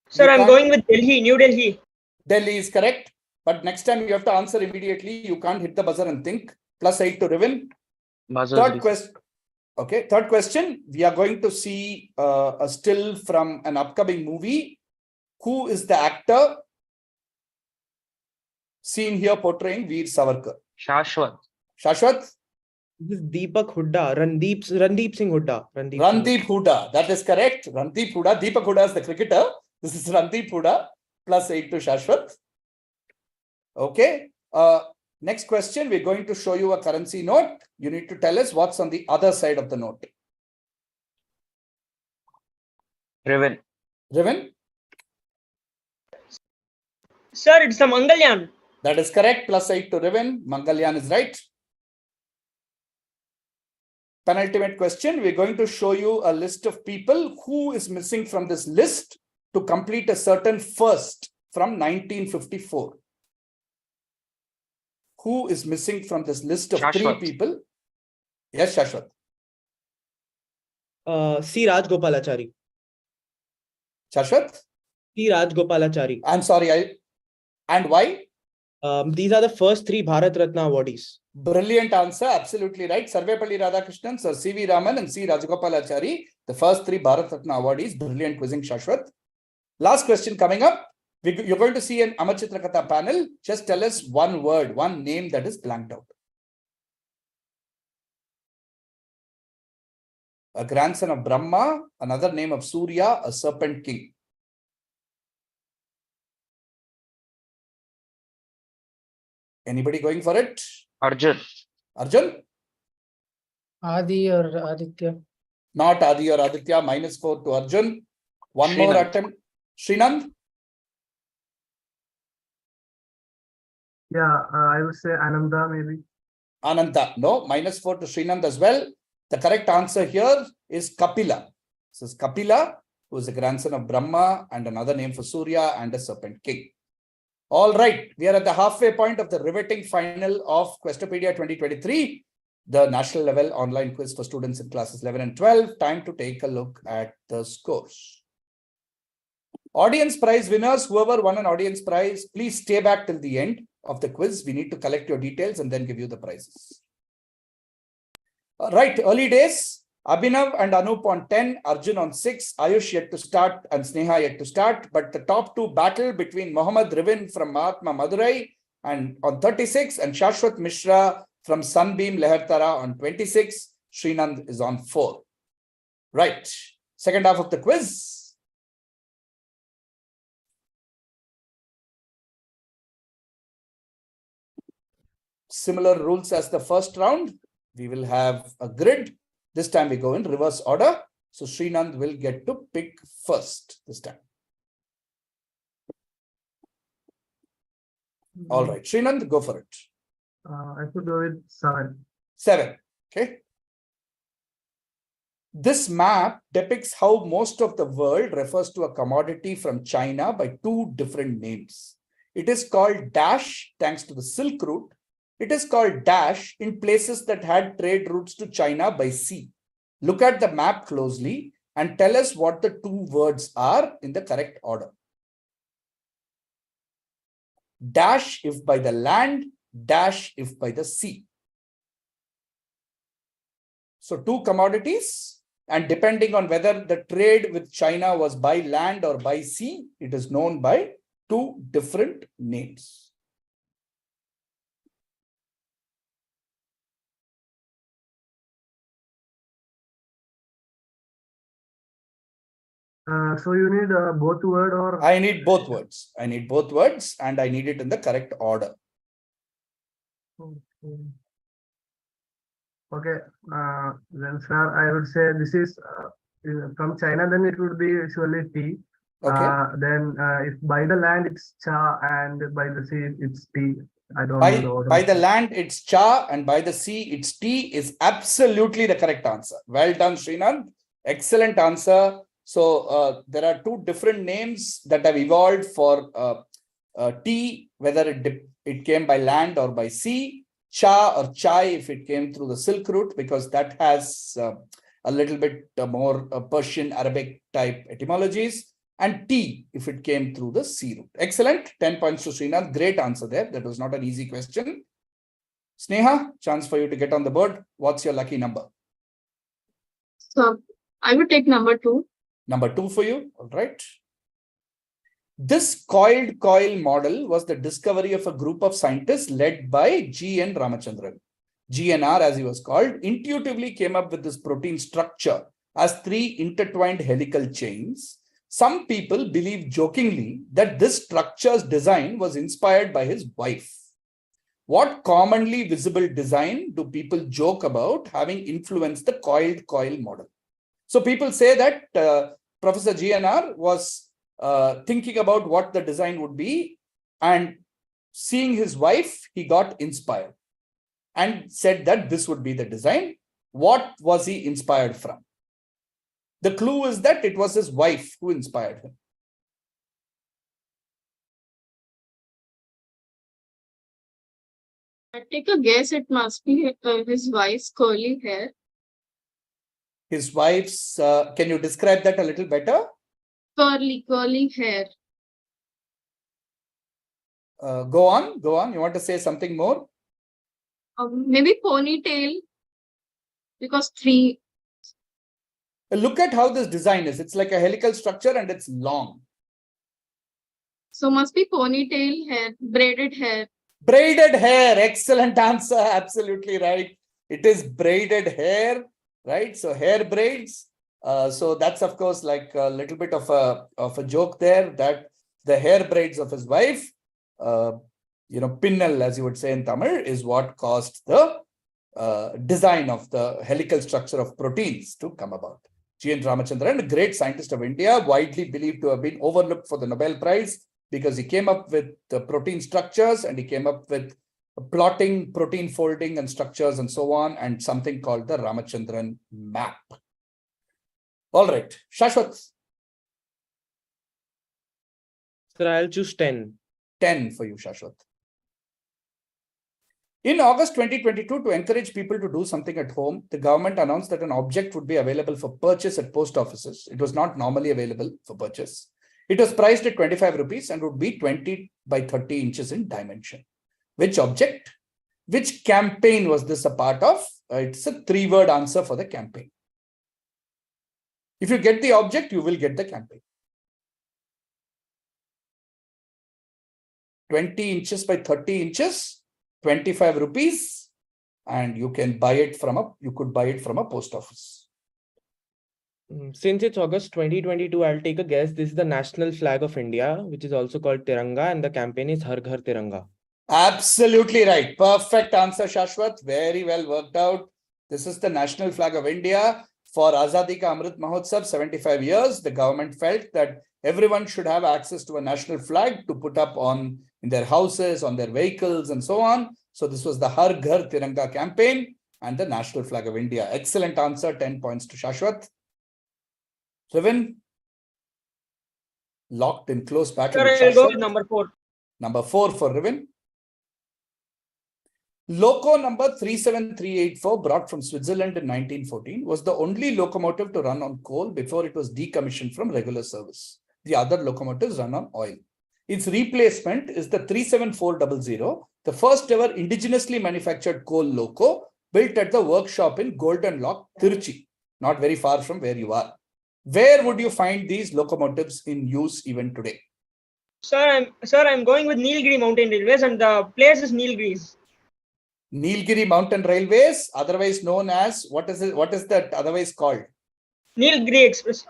[SPEAKER 17] Sir, I'm going with Delhi, New Delhi.
[SPEAKER 8] Delhi is correct. But next time you have to answer immediately. You can't hit the buzzer and think. +8 to Riven. Third question. Okay, third question. We are going to see a still from an upcoming movie. Who is the actor seen here portraying Veer Savarkar?
[SPEAKER 15] Shashwat.
[SPEAKER 8] Shashwat?
[SPEAKER 15] This is Deepak Hooda, Randeep Singh Hooda.
[SPEAKER 8] Randeep Hooda. That is correct. Randeep Hooda. Deepak Hooda is the cricketer. This is Randeep Hooda. +8 to Shashwat. Okay. Next question. We're going to show you a currency note. You need to tell us what's on the other side of the note.
[SPEAKER 15] Riven.
[SPEAKER 8] Riven?
[SPEAKER 17] Sir, it's a Mangalyan.
[SPEAKER 8] That is correct. +8 to Riven. Mangalyan is right. Penultimate question. We're going to show you a list of people who is missing from this list to complete a certain first from 1954. Who is missing from this list of
[SPEAKER 15] Shashwat.
[SPEAKER 8] 3 people? Yes, Shashwat.
[SPEAKER 15] C. Rajgopalachari.
[SPEAKER 8] Shashwat?
[SPEAKER 15] C. Rajgopalachari.
[SPEAKER 8] I'm sorry. And why?
[SPEAKER 15] These are the first 3 Bharat Ratna awardees.
[SPEAKER 8] Brilliant answer. Absolutely right. Sarvepalli Radhakrishnan, Sir C.V. Raman and C. Rajagopalachari, the first 3 Bharat Ratna awardees. Brilliant quizzing, Shashwat. Last question coming up. You're going to see an Amar Chitrakatha panel. Just tell us one word, one name that is blanked out. A grandson of Brahma, another name of Surya, a serpent king. Anybody going for it?
[SPEAKER 15] Arjun.
[SPEAKER 8] Arjun?
[SPEAKER 13] Adi or Aditya?
[SPEAKER 8] Not Adi or Aditya. -4 to Arjun. One more attempt. Srinand?
[SPEAKER 16] Yeah, I would say Ananda maybe.
[SPEAKER 8] Ananta. No, -4 to Srinand as well. The correct answer here is Kapila. This is Kapila, who is the grandson of Brahma and another name for Surya and a serpent king. All right, we are at the halfway point of the riveting final of Questopedia 2023, the national level online quiz for students in classes 11 and 12. Time to take a look at the scores. Audience prize winners, whoever won an audience prize, please stay back till the end of the quiz. We need to collect your details and then give you the prizes. Right, early days. Abhinav and Anup on 10, Arjun on 6, Ayush yet to start and Sneha yet to start. But the top 2 battle between Mohammad Rivin from Mahatma Madurai and on 36 and Shashwat Mishra from Sunbeam Lehartara on 26. Srinand is on 4. Right, second half of the quiz. Similar rules as the first round. We will have a grid. This time we go in reverse order. So Srinand will get to pick first this time. All right, Srinand, go for it.
[SPEAKER 16] I could go with 7.
[SPEAKER 8] 7. Okay. This map depicts how most of the world refers to a commodity from China by 2 different names. It is called dash thanks to the Silk Route. It is called dash in places that had trade routes to China by sea. Look at the map closely and tell us what the 2 words are in the correct order. Dash if by the land, dash if by the sea. So 2 commodities, and depending on whether the trade with China was by land or by sea, it is known by 2 different names.
[SPEAKER 16] So you need both word or?
[SPEAKER 8] I need both words. I need both words and I need it in the correct order.
[SPEAKER 16] Okay. Then sir, I would say this is from China, then it would be surely tea.
[SPEAKER 8] Okay.
[SPEAKER 16] Then if by the land it's cha and by the sea it's tea. I don't
[SPEAKER 8] by,
[SPEAKER 16] know the order.
[SPEAKER 8] By the land it's cha and by the sea it's tea is absolutely the correct answer. Well done, Srinand. Excellent answer. So there are 2 different names that have evolved for tea, whether it came by land or by sea. Cha or chai if it came through the Silk Route, because that has a little bit more Persian Arabic type etymologies. and T if it came through the C route. Excellent. 10 points to Srinath. Great answer there. That was not an easy question. Sneha, chance for you to get on the board. What's your lucky number?
[SPEAKER 19] So I would take number 2.
[SPEAKER 8] Number 2 for you. All right. This coiled coil model was the discovery of a group of scientists led by G.N. Ramachandran. GNR, as he was called, intuitively came up with this protein structure as 3 intertwined helical chains. Some people believe jokingly that this structure's design was inspired by his wife. What commonly visible design do people joke about having influenced the coiled coil model? So people say that Professor GNR was thinking about what the design would be, and seeing his wife, he got inspired and said that this would be the design. What was he inspired from? The clue is that it was his wife who inspired him.
[SPEAKER 19] I take a guess it must be his wife's curly hair.
[SPEAKER 8] His wife's, can you describe that a little better?
[SPEAKER 19] Curly hair.
[SPEAKER 8] Go on. You want to say something more?
[SPEAKER 19] Maybe ponytail, because 3.
[SPEAKER 8] Look at how this design is. It's like a helical structure and it's long.
[SPEAKER 19] So must be ponytail hair, braided hair.
[SPEAKER 8] Braided hair. Excellent answer. Absolutely right. It is braided hair, right? So hair braids. So that's of course like a little bit of a joke there, that the hair braids of his wife, pinnal, as you would say in Tamil, is what caused the design of the helical structure of proteins to come about. G.N. Ramachandran, a great scientist of India, widely believed to have been overlooked for the Nobel Prize because he came up with the protein structures and he came up with plotting, protein folding and structures and so on, and something called the Ramachandran map. All right, Shashwat.
[SPEAKER 15] Sir, I'll choose 10.
[SPEAKER 8] 10 for you, Shashwat. In August 2022, to encourage people to do something at home, the government announced that an object would be available for purchase at post offices. It was not normally available for purchase. It was priced at 25 rupees and would be 20 by 30 inches in dimension. Which object? Which campaign was this a part of? It's a 3-word answer for the campaign. If you get the object, you will get the campaign. 20 inches by 30 inches. 25 rupees, and you can buy it from a post office.
[SPEAKER 15] Since it's August 2022, I'll take a guess. This is the national flag of India, which is also called Tiranga, and the campaign is Har Ghar Tiranga.
[SPEAKER 8] Absolutely right. Perfect answer, Shashwat. Very well worked out. This is the national flag of India. For Azadi Ka Amrit Mahotsav, 75 years, the government felt that everyone should have access to a national flag to put up in their houses, on their vehicles, and so on. So this was the Har Ghar Tiranga campaign and the national flag of India. Excellent answer. 10 points to Shashwat. Rivin, locked in close battle.
[SPEAKER 17] Sir, I'll go with number 4.
[SPEAKER 8] Number 4 for Rivin. Loco number 37384, brought from Switzerland in 1914, was the only locomotive to run on coal before it was decommissioned from regular service. The other locomotives run on oil. Its replacement is the 37400, the first ever indigenously manufactured coal loco built at the workshop in Golden Lock, Tiruchi, not very far from where you are. Where would you find these locomotives in use even today?
[SPEAKER 17] Sir, I'm going with Nilgiri Mountain Railways, and the place is Nilgiris.
[SPEAKER 8] Nilgiri Mountain Railways, otherwise known as, what is that otherwise called?
[SPEAKER 17] Nilgiri Express.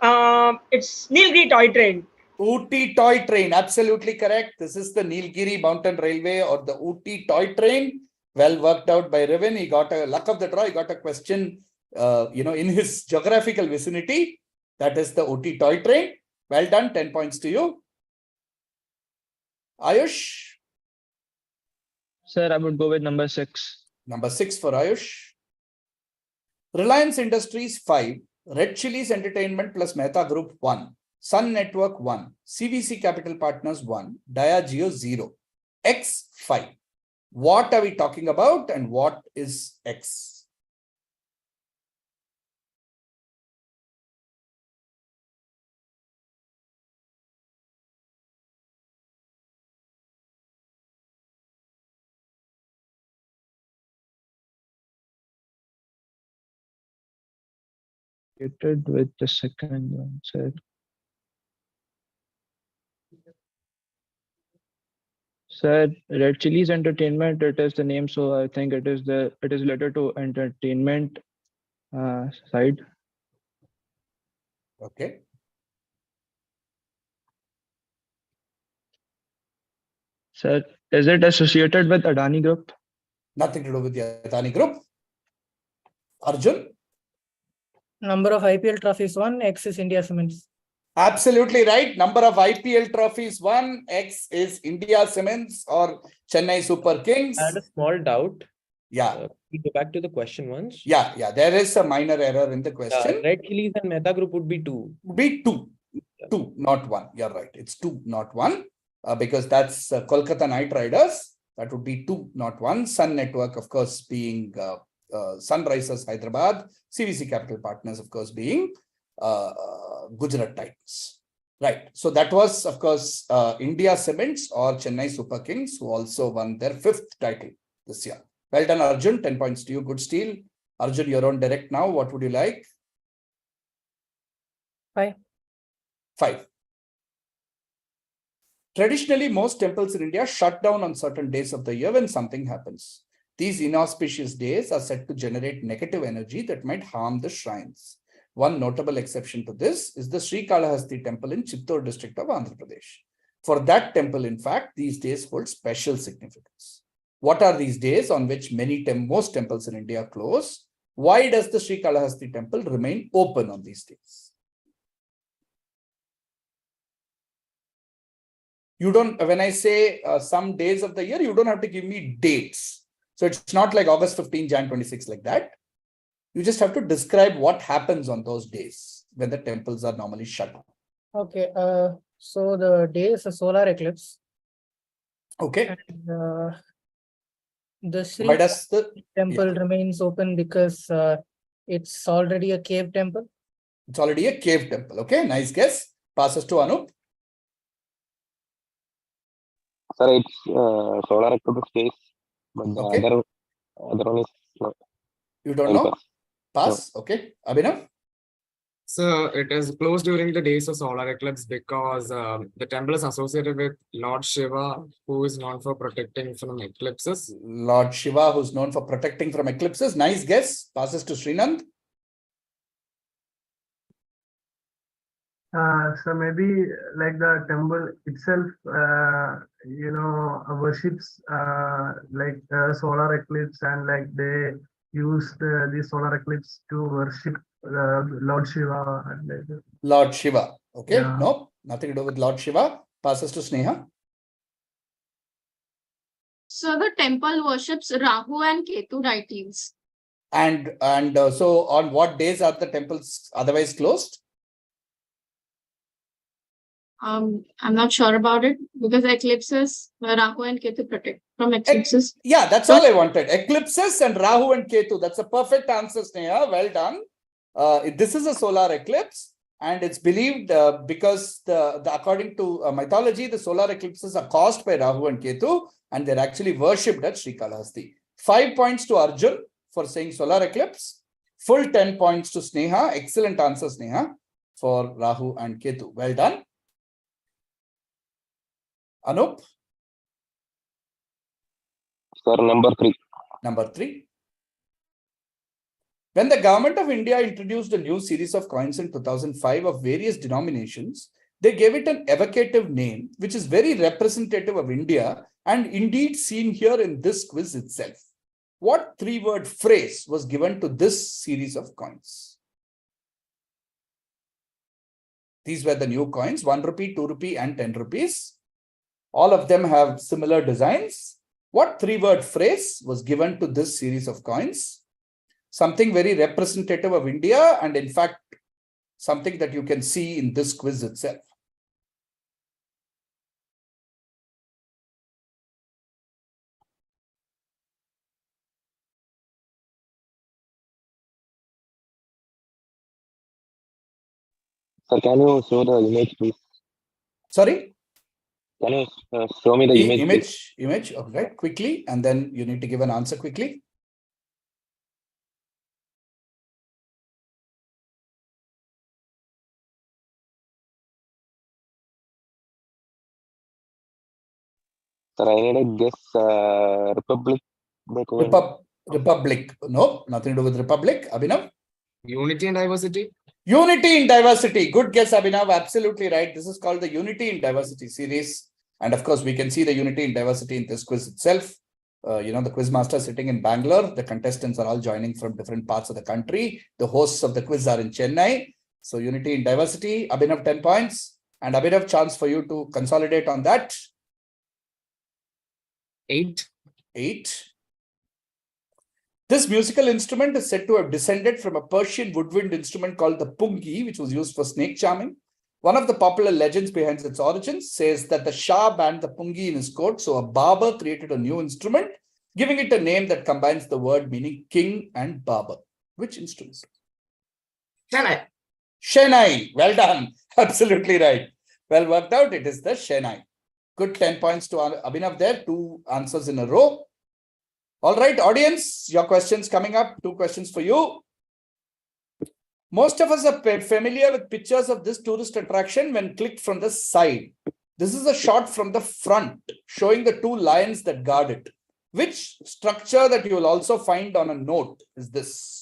[SPEAKER 17] It's Nilgiri Toy Train.
[SPEAKER 8] Ooty Toy Train, absolutely correct. This is the Nilgiri Mountain Railway or the Ooty Toy Train. Well worked out by Rivin. He got a luck of the draw. He got a question, in his geographical vicinity. That is the Ooty Toy Train. Well done. 10 points to you. Ayush.
[SPEAKER 18] Sir, I would go with number 6.
[SPEAKER 8] Number 6 for Ayush. Reliance Industries 5, Red Chillies Entertainment plus Mehta Group 1, Sun Network 1, CVC Capital Partners 1, Diageo 0, X 5. What are we talking about and what is X?
[SPEAKER 18] associated with the second one, sir. Sir, Red Chilies Entertainment, it is the name, so I think it is related to entertainment side.
[SPEAKER 8] Okay.
[SPEAKER 18] Sir, is it associated with Adani Group?
[SPEAKER 8] Nothing to do with the Adani Group. Arjun?
[SPEAKER 13] Number of IPL trophies won, X is India Cements.
[SPEAKER 8] Absolutely right. Number of IPL trophies won, X is India Cements or Chennai Super Kings.
[SPEAKER 15] I had a small doubt.
[SPEAKER 8] Yeah.
[SPEAKER 15] We go back to the question once.
[SPEAKER 8] Yeah. There is a minor error in the question.
[SPEAKER 15] Red Chilies and Mehta Group would be 2.
[SPEAKER 8] Would be 2. 2, not 1. You're right. It's 2, not 1. Because that's Kolkata Knight Riders. That would be 2, not 1. Sun Network, of course, being Sunrisers Hyderabad. CVC Capital Partners, of course, being Gujarat Titans. Right. So that was, of course, India Cements or Chennai Super Kings, who also won their 5th title this year. Well done, Arjun. 10 points to you. Good steal. Arjun, you're on direct now. What would you like?
[SPEAKER 13] 5.
[SPEAKER 8] 5. Traditionally, most temples in India shut down on certain days of the year when something happens. These inauspicious days are said to generate negative energy that might harm the shrines. One notable exception to this is the Sri Kalahasti temple in Chittor district of Andhra Pradesh. For that temple, in fact, these days hold special significance. What are these days on which most temples in India close? Why does the Sri Kalahasti temple remain open on these days? You don't, when I say some days of the year, you don't have to give me dates. So it's not like August 15, Jan 26 like that. You just have to describe what happens on those days when the temples are normally shut down.
[SPEAKER 13] Okay. So the day is a solar eclipse.
[SPEAKER 8] Okay.
[SPEAKER 13] And, the Sri temple remains open because it's already a cave temple.
[SPEAKER 8] It's already a cave temple. Okay, nice guess. Passes to Anup.
[SPEAKER 14] Sir, it's solar eclipse days, but the other one is no.
[SPEAKER 8] You don't know? Pass. No. Okay. Abhinav?
[SPEAKER 12] So it is closed during the days of solar eclipse because the temple is associated with Lord Shiva, who is known for protecting from eclipses.
[SPEAKER 8] Lord Shiva, who's known for protecting from eclipses. Nice guess. Passes to Srinand.
[SPEAKER 16] So maybe like the temple itself, worships like solar eclipse, and like they used the solar eclipse to worship Lord Shiva. And like
[SPEAKER 8] Lord Shiva. Okay.
[SPEAKER 16] Yeah.
[SPEAKER 8] No, nothing to do with Lord Shiva. Passes to Sneha.
[SPEAKER 19] So the temple worships Rahu and Ketu deities.
[SPEAKER 8] And so on what days are the temples otherwise closed?
[SPEAKER 19] I'm not sure about it because eclipses, Rahu and Ketu protect from eclipses.
[SPEAKER 8] Yeah, that's all I wanted. Eclipses and Rahu and Ketu. That's a perfect answer, Sneha. Well done. This is a solar eclipse, and it's believed because according to mythology, the solar eclipses are caused by Rahu and Ketu, and they're actually worshipped at Sri Kalahasti. 5 points to Arjun for saying solar eclipse. Full 10 points to Sneha. Excellent answer, Sneha, for Rahu and Ketu. Well done. Anup?
[SPEAKER 14] Sir, number 3.
[SPEAKER 8] Number 3. When the government of India introduced a new series of coins in 2005 of various denominations, they gave it an evocative name, which is very representative of India and indeed seen here in this quiz itself. What 3-word phrase was given to this series of coins? These were the new coins, 1 rupee, 2 rupee, and 10 rupees. All of them have similar designs. What 3-word phrase was given to this series of coins? Something very representative of India, and in fact, something that you can see in this quiz itself.
[SPEAKER 14] Sir, can you show the image, please?
[SPEAKER 8] Sorry?
[SPEAKER 14] Can you show me the image?
[SPEAKER 8] Image, okay, quickly, and then you need to give an answer quickly.
[SPEAKER 14] Sir, I need a guess. Republic.
[SPEAKER 8] Republic. No, nothing to do with Republic. Abhinav?
[SPEAKER 12] Unity and diversity.
[SPEAKER 8] Unity in diversity. Good guess, Abhinav. Absolutely right. This is called the Unity in Diversity series. And of course, we can see the unity in diversity in this quiz itself. The quiz master sitting in Bangalore. The contestants are all joining from different parts of the country. The hosts of the quiz are in Chennai. So unity in diversity. Abhinav, 10 points. And Abhinav, chance for you to consolidate on that.
[SPEAKER 12] 8.
[SPEAKER 8] 8. This musical instrument is said to have descended from a Persian woodwind instrument called the pungi, which was used for snake charming. One of the popular legends behind its origins says that the Shah banned the pungi in his court, so a barber created a new instrument, giving it a name that combines the word meaning king and barber. Which instrument?
[SPEAKER 12] Chennai.
[SPEAKER 8] Chennai. Well done. Absolutely right. Well worked out. It is the Chennai. Good 10 points to Abhinav there. 2 answers in a row. All right, audience, your questions coming up. 2 questions for you. Most of us are familiar with pictures of this tourist attraction when clicked from the side. This is a shot from the front showing the 2 lions that guard it. Which structure that you will also find on a note is this?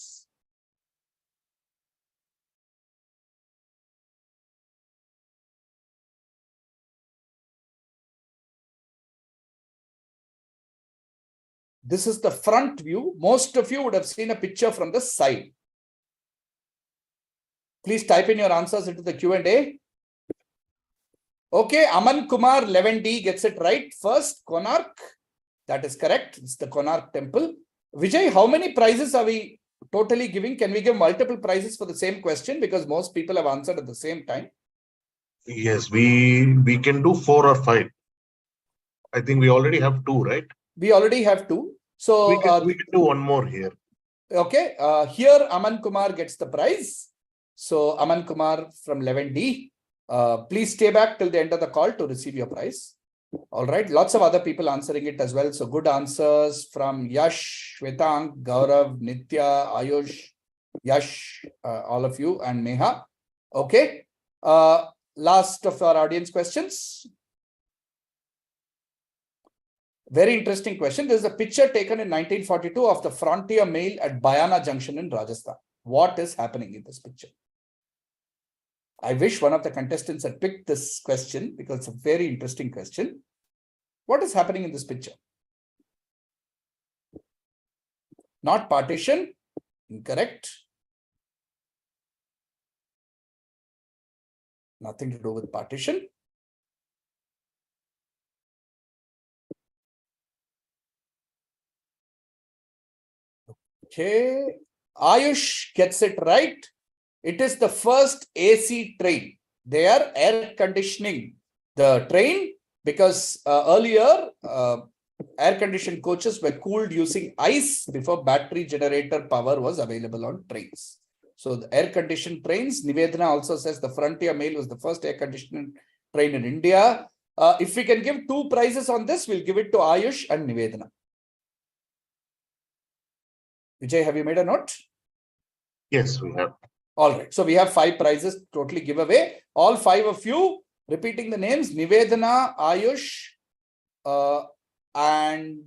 [SPEAKER 8] This is the front view. Most of you would have seen a picture from the side. Please type in your answers into the Q&A. Okay, Aman Kumar 11D gets it right. First, Konark. That is correct. It's the Konark temple. Vijay, how many prizes are we totally giving? Can we give multiple prizes for the same question? Because most people have answered at the same time.
[SPEAKER 10] Yes, we can do 4 or 5. I think we already have 2, right?
[SPEAKER 8] We already have 2. So
[SPEAKER 10] we can do one more here.
[SPEAKER 8] Okay, here Aman Kumar gets the prize. So Aman Kumar from 11D, please stay back till the end of the call to receive your prize. All right, lots of other people answering it as well. So good answers from Yash, Shwetang, Gaurav, Nitya, Ayush, Yash, all of you, and Neha. Okay, last of our audience questions. Very interesting question. There's a picture taken in 1942 of the Frontier Mail at Bayana Junction in Rajasthan. What is happening in this picture? I wish one of the contestants had picked this question because it's a very interesting question. What is happening in this picture? Not partition. Incorrect. Nothing to do with partition. Okay. Ayush gets it right. It is the first AC train. They are air conditioning the train because earlier air-conditioned coaches were cooled using ice before battery generator power was available on trains. So the air-conditioned trains, Nivedana also says the Frontier Mail was the first air-conditioned train in India. If we can give 2 prizes on this, we'll give it to Ayush and Nivedana. Vijay, have you made a note?
[SPEAKER 10] Yes, we have.
[SPEAKER 8] All right. So we have 5 prizes totally giveaway. All 5 of you, repeating the names, Nivedana, Ayush, and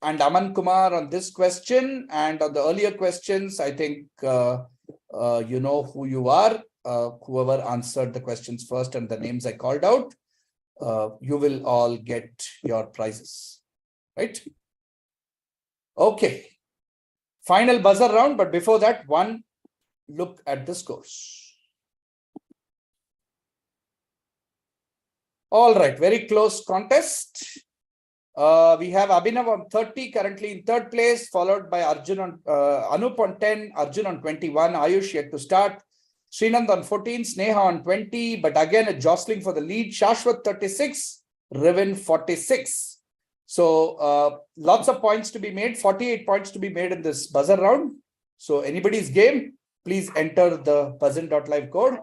[SPEAKER 8] Aman Kumar on this question. And on the earlier questions, I think you know who you are. Whoever answered the questions first and the names I called out, you will all get your prizes. Right? Okay. Final buzzer round, but before that, one look at the scores. All right, very close contest. We have Abhinav on 30, currently in 3rd place, followed by Arjun on Anup on 10, Arjun on 21, Ayush yet to start, Srinand on 14, Sneha on 20, but again a jostling for the lead, Shashwat 36, Rivin 46. So lots of points to be made, 48 points to be made in this buzzer round. So anybody's game, please enter the buzzer.live code.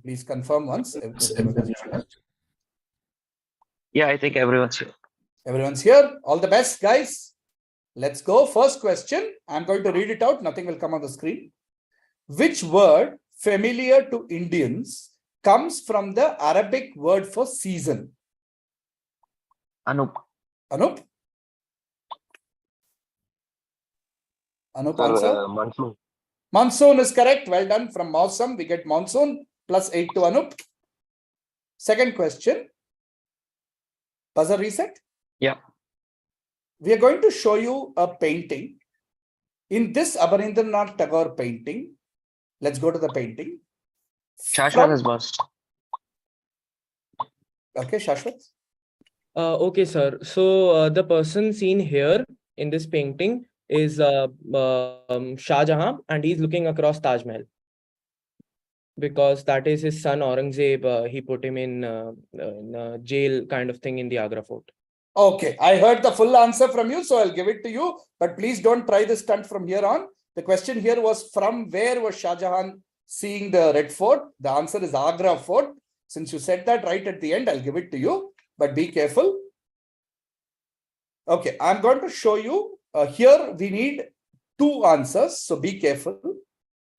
[SPEAKER 8] Please confirm once.
[SPEAKER 14] Yeah, I think everyone's here.
[SPEAKER 8] Everyone's here. All the best, guys. Let's go. First question. I'm going to read it out. Nothing will come on the screen. Which word familiar to Indians comes from the Arabic word for season?
[SPEAKER 14] Anup.
[SPEAKER 8] Anup? Anup,
[SPEAKER 14] Sir,
[SPEAKER 8] answer?
[SPEAKER 14] monsoon.
[SPEAKER 8] Monsoon is correct. Well done. From Mausam, we get monsoon. +8 to Anup. Second question. Buzzer reset?
[SPEAKER 14] Yeah.
[SPEAKER 8] We are going to show you a painting. In this Abanindranath Tagore painting, let's go to the painting.
[SPEAKER 14] Shashwat has burst.
[SPEAKER 8] Okay, Shashwat.
[SPEAKER 15] Okay, sir. So the person seen here in this painting is Shah Jahan, and he's looking across Taj Mahal because that is his son Aurangzeb. He put him in jail kind of thing in the Agra fort.
[SPEAKER 8] Okay, I heard the full answer from you, so I'll give it to you. But please don't try this stunt from here on. The question here was, from where was Shah Jahan seeing the Red Fort? The answer is Agra Fort. Since you said that right at the end, I'll give it to you. But be careful. Okay, I'm going to show you. Here we need 2 answers, so be careful.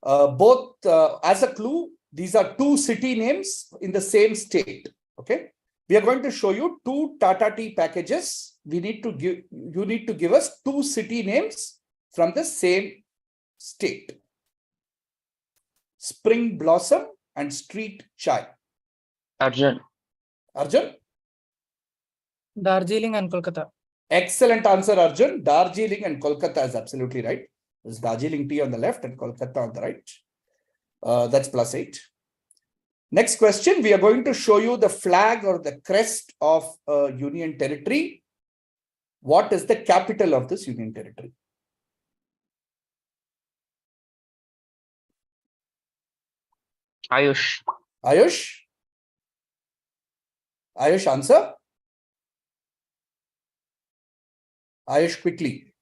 [SPEAKER 8] As a clue, these are 2 city names in the same state. Okay. We are going to show you 2 Tata Tea packages. You need to give us 2 city names from the same state. Spring Blossom and Street Chai.
[SPEAKER 14] Arjun.
[SPEAKER 8] Arjun?
[SPEAKER 13] Darjeeling and Kolkata.
[SPEAKER 8] Excellent answer, Arjun. Darjeeling and Kolkata is absolutely right. There's Darjeeling tea on the left and Kolkata on the right. That's +8. Next question, we are going to show you the flag or the crest of a union territory. What is the capital of this union territory?
[SPEAKER 14] Ayush.
[SPEAKER 8] Ayush? Ayush, answer? Ayush, quickly.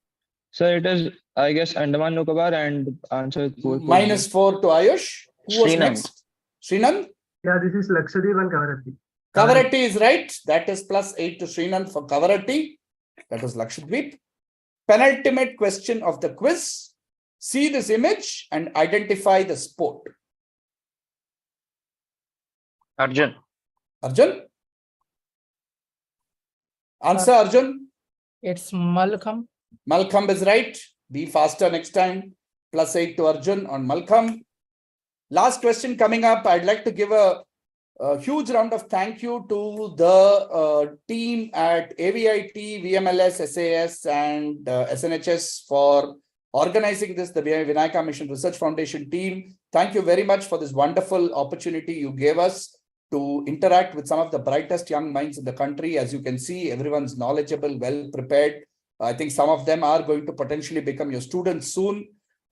[SPEAKER 18] So it is, I guess, Andaman Nicobar, and answer is
[SPEAKER 8] -4 to Ayush. Who was next? Srinand?
[SPEAKER 16] Yeah, this is Lakshadweep and Kavaratti.
[SPEAKER 8] Kavaratti is right. That is +8 to Srinand for Kavaratti. That was Lakshadweep. Penultimate question of the quiz. See this image and identify the sport.
[SPEAKER 14] Arjun.
[SPEAKER 8] Arjun? Answer, Arjun.
[SPEAKER 13] It's Malkham.
[SPEAKER 8] Malkham is right. Be faster next time. +8 to Arjun on Malkham. Last question coming up. I'd like to give a huge round of thank you to the team at AVIT, VMLS, SAS, and SNHS for organizing this, the Vinayaka Mission Research Foundation team. Thank you very much for this wonderful opportunity you gave us to interact with some of the brightest young minds in the country. As you can see, everyone's knowledgeable, well prepared. I think some of them are going to potentially become your students soon.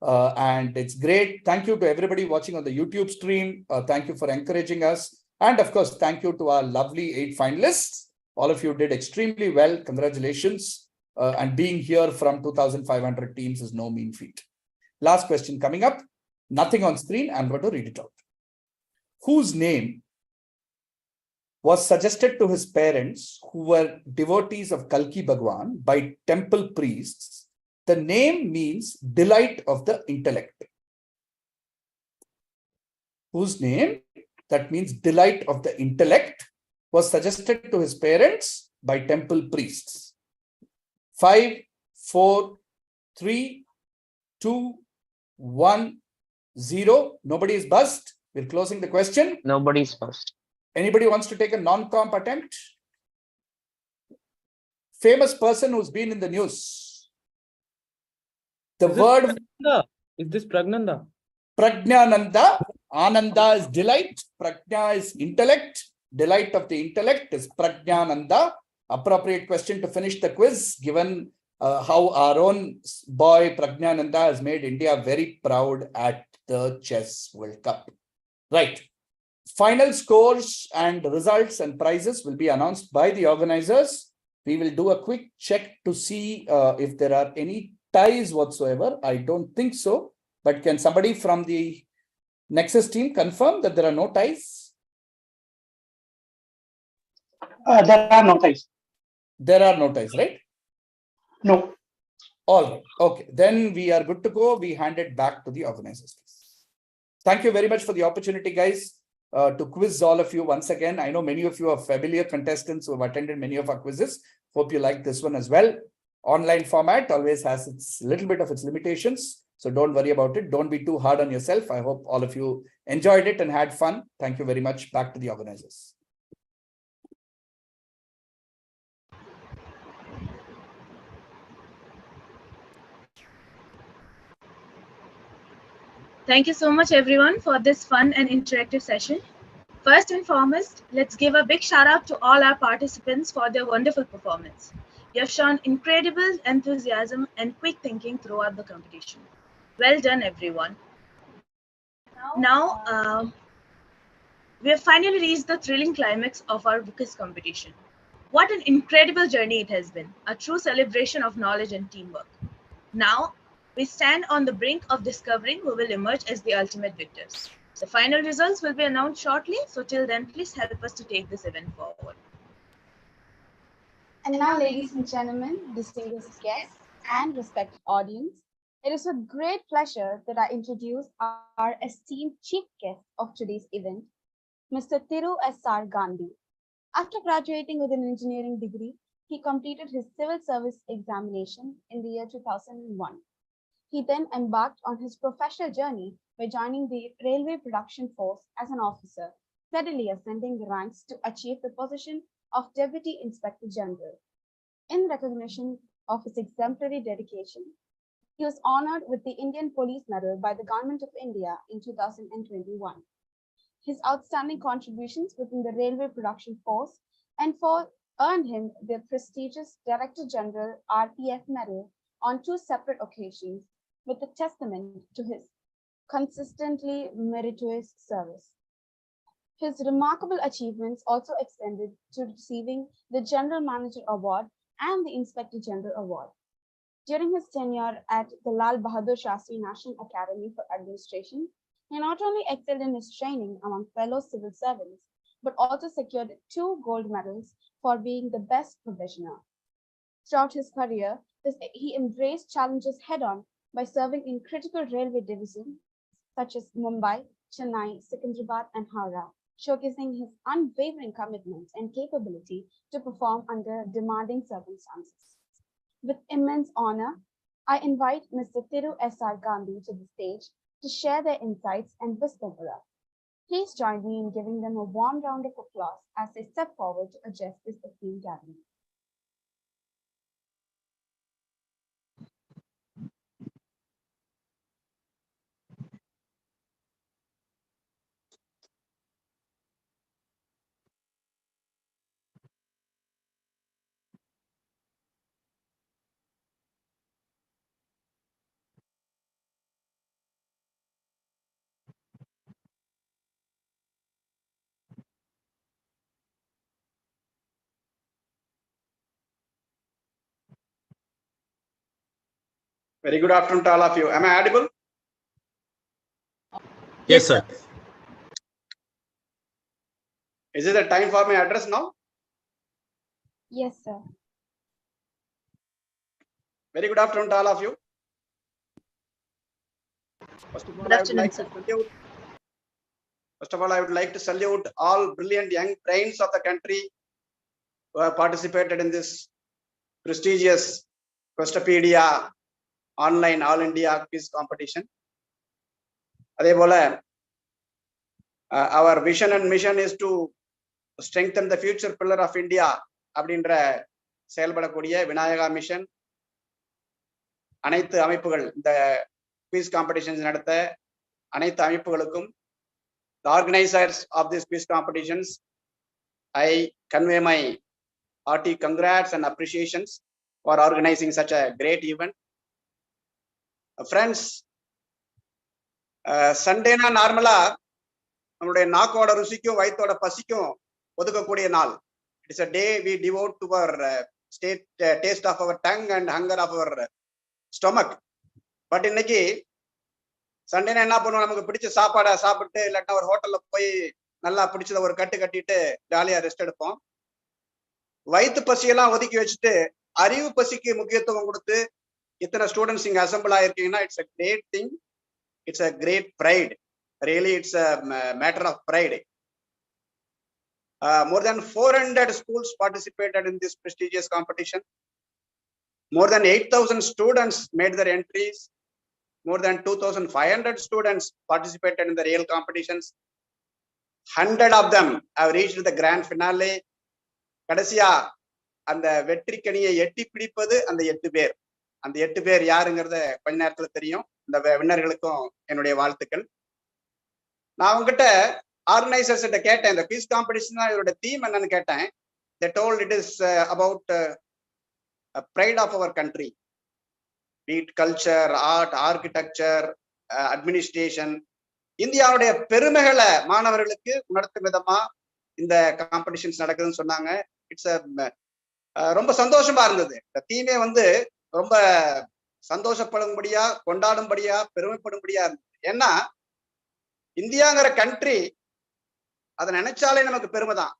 [SPEAKER 8] And it's great. Thank you to everybody watching on the YouTube stream. Thank you for encouraging us. And of course, thank you to our lovely 8 finalists. All of you did extremely well. Congratulations. And being here from 2,500 teams is no mean feat. Last question coming up. Nothing on screen. I'm going to read it out. Whose name was suggested to his parents, who were devotees of Kalki Bhagwan, by temple priests? The name means delight of the intellect. Whose name, that means delight of the intellect, was suggested to his parents by temple priests. 5, 4, 3, 2, 1, 0. Nobody is buzzed. We're closing the question.
[SPEAKER 14] Nobody's buzzed. Anybody wants to take a non-comp attempt? Famous person who's been in the news. The word.
[SPEAKER 15] Is this Pragnanda?
[SPEAKER 8] Pragnananda. Ananda is delight. Prajna is intellect. Delight of the intellect is Pragnananda. Appropriate question to finish the quiz, given how our own boy Pragnananda has made India very proud at the Chess World Cup. Right. Final scores and results and prizes will be announced by the organizers. We will do a quick check to see if there are any ties whatsoever. I don't think so. But can somebody from the Nexus team, confirm that there are no ties.
[SPEAKER 20] There are no ties.
[SPEAKER 8] There are no ties, right?
[SPEAKER 20] No.
[SPEAKER 8] All right. Okay. Then we are good to go. We hand it back to the organizers. Thank you very much for the opportunity, guys, to quiz all of you once again. I know many of you are familiar contestants who have attended many of our quizzes. Hope you like this one as well. Online format always has its little bit of its limitations. So don't worry about it. Don't be too hard on yourself. I hope all of you enjoyed it and had fun. Thank you very much. Back to the organizers.
[SPEAKER 1] Thank you so much, everyone, for this fun and interactive session. First and foremost, let's give a big shout out to all our participants for their wonderful performance. You have shown incredible enthusiasm and quick thinking throughout the competition. Well done, everyone. Now, we have finally reached the thrilling climax of our quiz competition. What an incredible journey it has been, a true celebration of knowledge and teamwork. Now, we stand on the brink of discovering who will emerge as the ultimate victors. The final results will be announced shortly, so till then, please help us to take this event forward.
[SPEAKER 2] And now, ladies and gentlemen, distinguished guests and respected audience, it is with great pleasure that I introduce our esteemed chief guest of today's event, Mr. Thiru S.R. Gandhi. After graduating with an engineering degree, he completed his civil service examination in the year 2001. He then embarked on his professional journey by joining the Railway Production Force as an officer, steadily ascending the ranks to achieve the position of Deputy Inspector General. In recognition of his exemplary dedication, he was honored with the Indian Police Medal by the Government of India in 2021. His outstanding contributions within the Railway Production Force earned him the prestigious Director General RPF Medal on 2 separate occasions, with a testament to his consistently meritorious service. His remarkable achievements also extended to receiving the General Manager Award and the Inspector General Award. During his tenure at the Lal Bahadur Shastri National Academy for Administration, he not only excelled in his training among fellow civil servants, but also secured 2 gold medals for being the best probationer. Throughout his career, he embraced challenges head-on by serving in critical railway divisions such as Mumbai, Chennai, Secunderabad, and Howrah, showcasing his unwavering commitment and capability to perform under demanding circumstances. With immense honor, I invite Mr. Thiru S.R. Gandhi to the stage to share their insights and wisdom with us. Please join me in giving them a warm round of applause as they step forward to address this esteemed gathering.
[SPEAKER 21] Very good afternoon to all of you. Am I audible?
[SPEAKER 6] Yes, sir.
[SPEAKER 21] Is it the time for my address now?
[SPEAKER 2] Yes, sir.
[SPEAKER 21] Very good afternoon to all of you. First of all, I would like to salute all brilliant young brains of the country who have participated in this prestigious Questopedia online all India quiz competition. Our vision and mission is to strengthen the future pillar of India அப்படின்ற செயல்படக்கூடிய Vinayaka mission அனைத்து அமைப்புகள் இந்த quiz competitions நடத்த அனைத்து அமைப்புகளுக்கும் the organizers of these quiz competitions I convey my hearty congrats and appreciations for organizing such a great event. Friends, சண்டேனா நார்மலா நம்மளுடைய நாக்கோட ருசிக்கும் வயிற்றோட பசிக்கும் ஒதுக்கக்கூடிய நாள். It's a day we devote to our taste of our tongue and hunger of our stomach. But இன்னைக்கு சண்டேனா என்ன பண்ணுவோம், நமக்கு பிடிச்ச சாப்பாடை சாப்பிட்டு இல்லாட்டா ஒரு ஹோட்டல்ல போய் நல்லா பிடிச்சத ஒரு கட்டு கட்டிட்டு ஜாலியா ரெஸ்ட் எடுப்போம். வயிற்று பசியெல்லாம் ஒதுக்கி வச்சுட்டு அறிவு பசிக்கு முக்கியத்துவம் கொடுத்து இத்தனை ஸ்டூடெண்ட்ஸ் இங்க அசம்பிள் ஆயிருக்கீங்கன்னா it's a great thing. It's a great pride. Really it's a matter of pride. More than 400 schools participated in this prestigious competition. More than 8,000 students made their entries. More than 2,500 students participated in the real competitions. 100 of them have reached the grand finale. கடைசியா அந்த வெற்றிக்கனியை எட்டி பிடிப்பது அந்த 8 பேர். அந்த 8 பேர் யாருங்கிறத கொஞ்ச நேரத்துல தெரியும். இந்த வின்னர்களுக்கும் என்னுடைய வாழ்த்துக்கள். நான் உங்ககிட்ட ஆர்கனைசர்ஸ் கிட்ட கேட்டேன், இந்த குவிஸ் காம்படிஷன் இதோட தீம் என்னன்னு கேட்டேன். They told it is about pride of our country. Be it culture, art, architecture, administration. இந்தியாவுடைய பெருமைகளை மாணவர்களுக்கு உணர்த்தும் விதமா இந்த காம்படிஷன்ஸ் நடக்குதுன்னு சொன்னாங்க. இட்ஸ் ரொம்ப சந்தோஷமா இருந்தது. இந்த தீமே ரொம்ப சந்தோஷப்படும்படியா, கொண்டாடும்படியா, பெருமைப்படும்படியா இருந்தது. ஏன்னா இந்தியாங்கிற கண்ட்ரி அதை நினைச்சாலே நமக்கு பெருமை தான்.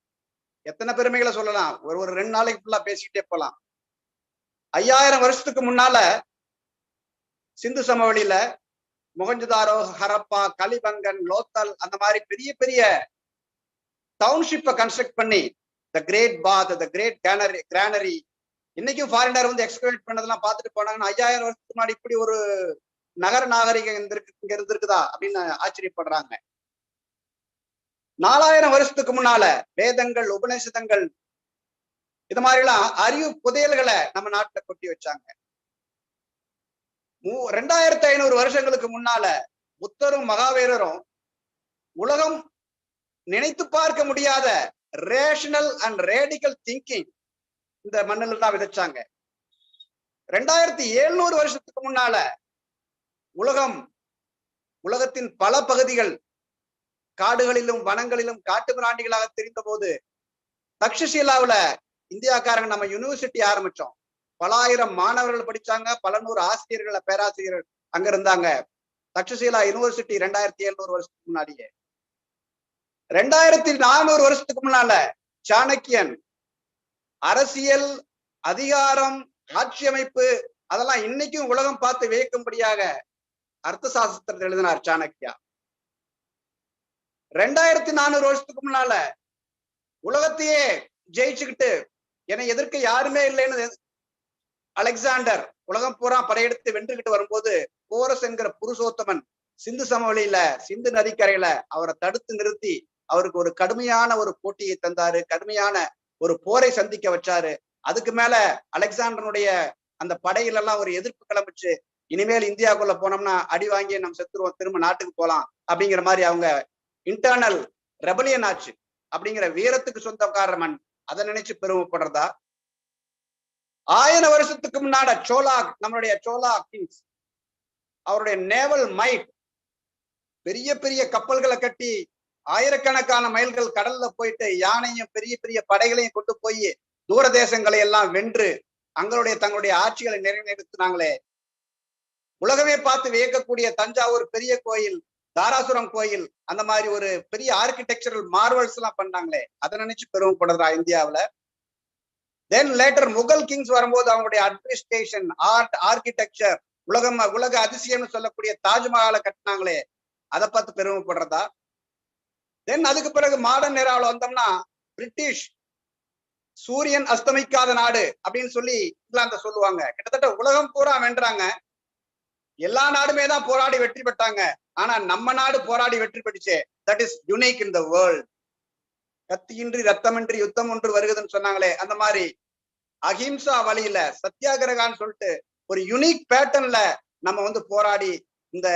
[SPEAKER 21] எத்தனை பெருமைகளை சொல்லலாம், ஒரு 2 நாளைக்கு ஃபுல்லா பேசிக்கிட்டே போலாம். 5000 வருஷத்துக்கு முன்னால சிந்து சமவெளியில மொஹஞ்சதாரோ, ஹரப்பா, கலிபங்கன், லோத்தல் அந்த மாதிரி பெரிய பெரிய டவுன்ஷிப்பை கன்ஸ்ட்ரக்ட் பண்ணி the great bath, the great granary, இன்னைக்கும் ஃபாரினர் எக்ஸ்கவேட் பண்ணதெல்லாம் பார்த்துட்டு போனாங்கன்னா 5000 வருஷத்துக்கு முன்னாடி இப்படி ஒரு நகர நாகரிகம் இங்க இருந்திருக்குதா அப்படின்னு ஆச்சரியப்படுறாங்க. 4000 வருஷத்துக்கு முன்னால வேதங்கள், உபநிஷதங்கள் இது மாதிரி எல்லாம் அறிவு புதையல்களை நம்ம நாட்டுல கொட்டி வச்சாங்க. 2500 வருஷங்களுக்கு முன்னால புத்தரும் மகாவீரரும் உலகம் நினைத்து பார்க்க முடியாத ரேஷனல் அண்ட் ரேடிக்கல் திங்கிங் இந்த மண்ணில் தான் விதைச்சாங்க. 2700 வருஷத்துக்கு முன்னால உலகத்தின் பல பகுதிகள் காடுகளிலும் வனங்களிலும் காட்டு மிராண்டிகளாக தெரிந்த போது தக்ஷசீலாவுல இந்தியாக்காரங்க நம்ம யூனிவர்சிட்டி ஆரம்பிச்சோம். பல ஆயிரம் மாணவர்கள் படிச்சாங்க, பல நூறு ஆசிரியர்கள், பேராசிரியர்கள் அங்க இருந்தாங்க. தக்ஷசீலா யூனிவர்சிட்டி 2700 வருஷத்துக்கு முன்னாடியே. 2400 வருஷத்துக்கு முன்னால சாணக்கியன் அரசியல், அதிகாரம், ஆட்சி அமைப்பு அதெல்லாம் இன்னைக்கும் உலகம் பார்த்து வியக்கும்படியாக அர்த்த சாஸ்திரத்தை எழுதினார் சாணக்கியா. 2400 வருஷத்துக்கு முன்னால உலகத்தையே ஜெயிச்சுக்கிட்டு என்னை எதிர்க்க யாருமே இல்லைன்னு அலெக்சாண்டர் உலகம் பூரா படையெடுத்து வென்றுகிட்டு வரும்போது போரஸ் என்கிற புருஷோத்தமன் சிந்து சமவெளியில, சிந்து நதிக்கரையில அவரை தடுத்து நிறுத்தி அவருக்கு ஒரு கடுமையான ஒரு போட்டியை தந்தாரு, கடுமையான ஒரு போரை சந்திக்க வச்சாரு. அதுக்கு மேல அலெக்சாண்டனுடைய அந்த படையில எல்லாம் ஒரு எதிர்ப்பு கிளம்பிச்சு. இனிமேல் இந்தியாவுக்குள்ள போனோம்னா அடி வாங்கி நம்ம செத்துருவோம், திரும்ப நாட்டுக்கு போலாம் அப்படிங்கிற மாதிரி அவங்க இன்டர்னல் ரெபலியன் ஆச்சு. அப்படிங்கிற வீரத்துக்கு சொந்தக்கார மண். அதை நினைச்சு பெருமைப்படுறதா? 1000 வருஷத்துக்கு முன்னாட நம்மளுடைய சோலா கிங்ஸ் அவருடைய நேவல் மைட், பெரிய பெரிய கப்பல்களை கட்டி ஆயிரக்கணக்கான மைல்கள் கடல்ல போயிட்டு யானையும் பெரிய பெரிய படைகளையும் கொண்டு போய் தூர தேசங்களை எல்லாம் வென்று தங்களுடைய ஆட்சிகளை நிறைவேற்றினாங்களே. உலகமே பார்த்து வியக்கக்கூடிய தஞ்சாவூர் பெரிய கோயில், தாராசுரம் கோயில், அந்த மாதிரி ஒரு பெரிய ஆர்கிடெக்சரல் மார்வல்ஸ் எல்லாம் பண்ணாங்களே, அதை நினைச்சு பெருமைப்படுறா இந்தியாவில. தென் லேட்டர் முகல் கிங்ஸ் வரும்போது அவங்களுடைய அட்மினிஸ்ட்ரேஷன், ஆர்ட், ஆர்கிடெக்சர், உலக அதிசயம்னு சொல்லக்கூடிய தாஜ்மஹாலை கட்டினாங்களே, அதை பார்த்து பெருமைப்படுறதா? தென் அதுக்கு பிறகு மாடர்ன் ஏராவில் வந்தோம்னா பிரிட்டிஷ் சூரியன் அஸ்தமிக்காத நாடு அப்படின்னு சொல்லி இங்கிலாந்த சொல்லுவாங்க. கிட்டத்தட்ட உலகம் பூரா வென்றாங்க. எல்லா நாடுமே தான் போராடி வெற்றி பெற்றாங்க. ஆனா நம்ம நாடு போராடி வெற்றி பெற்றுச்சே, that is unique in the world. கத்தியின்றி ரத்தமின்றி யுத்தம் ஒன்று வருகுதுன்னு சொன்னாங்களே, அந்த மாதிரி அஹிம்சா வழியில சத்தியாகிரகான்னு சொல்லிட்டு ஒரு யூனிக் பேட்டர்ன்ல நம்ம போராடி இந்த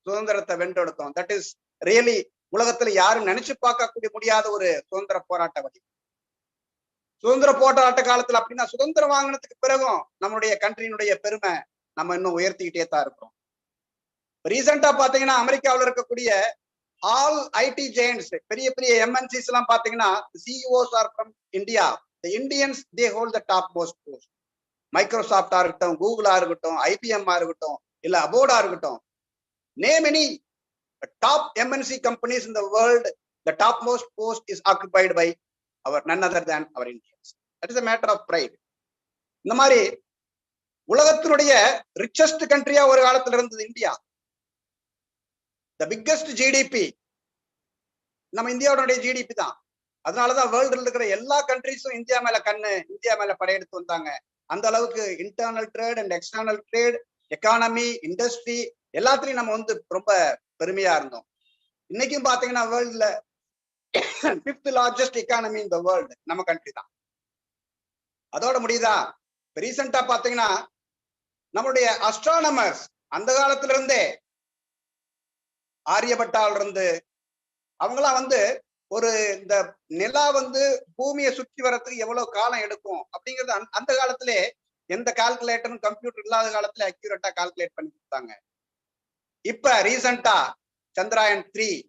[SPEAKER 21] சுதந்திரத்தை வென்றெடுத்தோம். தட் இஸ் ரியலி உலகத்துல யாரும் நினைச்சு பார்க்க முடியாத ஒரு சுதந்திர போராட்ட வழி. சுதந்திர போராட்ட காலத்துல அப்படின்னா சுதந்திரம் வாங்கினதுக்கு பிறகும் நம்மளுடைய கண்ட்ரியினுடைய பெருமை நம்ம இன்னும் உயர்த்திக்கிட்டே தான் இருக்கிறோம். ரீசெண்டா பாத்தீங்கன்னா அமெரிக்காவில் இருக்கக்கூடிய ஆல் ஐடி ஜெயண்ட்ஸ், பெரிய பெரிய எம்என்சிஸ் எல்லாம் பாத்தீங்கன்னா CEOs are from India. The Indians they hold the top most post. மைக்ரோசாஃப்டா இருக்கட்டும், கூகுளா இருக்கட்டும், IBM இருக்கட்டும், இல்ல அபோர்டா இருக்கட்டும், Name any top MNC companies in the world, the topmost post is occupied by none other than our Indians. That is a matter of pride. இந்த மாதிரி உலகத்தினுடைய ரிச்சஸ்ட் கண்ட்ரியா ஒரு காலத்துல இருந்தது இந்தியா. த பிக்கஸ்ட் ஜிடிபி நம்ம இந்தியாவுடைய ஜிடிபி தான். அதனாலதான் வேர்ல்டுல இருக்கிற எல்லா கண்ட்ரிஸும் இந்தியா மேல இந்தியா மேல படையெடுத்து வந்தாங்க. அந்த அளவுக்கு internal trade and external trade, economy, industry எல்லாத்துலயும் நம்ம ரொம்ப பெருமையா இருந்தோம். இன்னைக்கும் பாத்தீங்கன்னா வேர்ல்டுல 5th largest economy in the world நம்ம கண்ட்ரி தான். அதோட முடியுதா? ரீசெண்டா பாத்தீங்கன்னா நம்மளுடைய அஸ்ட்ரானமர்ஸ் அந்த காலத்துல இருந்தே ஆரியபட்டால இருந்து அவங்களாம் ஒரு இந்த நிலா பூமியை சுற்றி வர்றதுக்கு எவ்வளவு காலம் எடுக்கும் அப்படிங்கறது அந்த காலத்திலே எந்த கால்குலேட்டரும் கம்ப்யூட்டர் இல்லாத காலத்துல அக்யூரேட்டா கால்குலேட் பண்ணி கொடுத்தாங்க. இப்ப ரீசெண்டா Chandrayaan 3,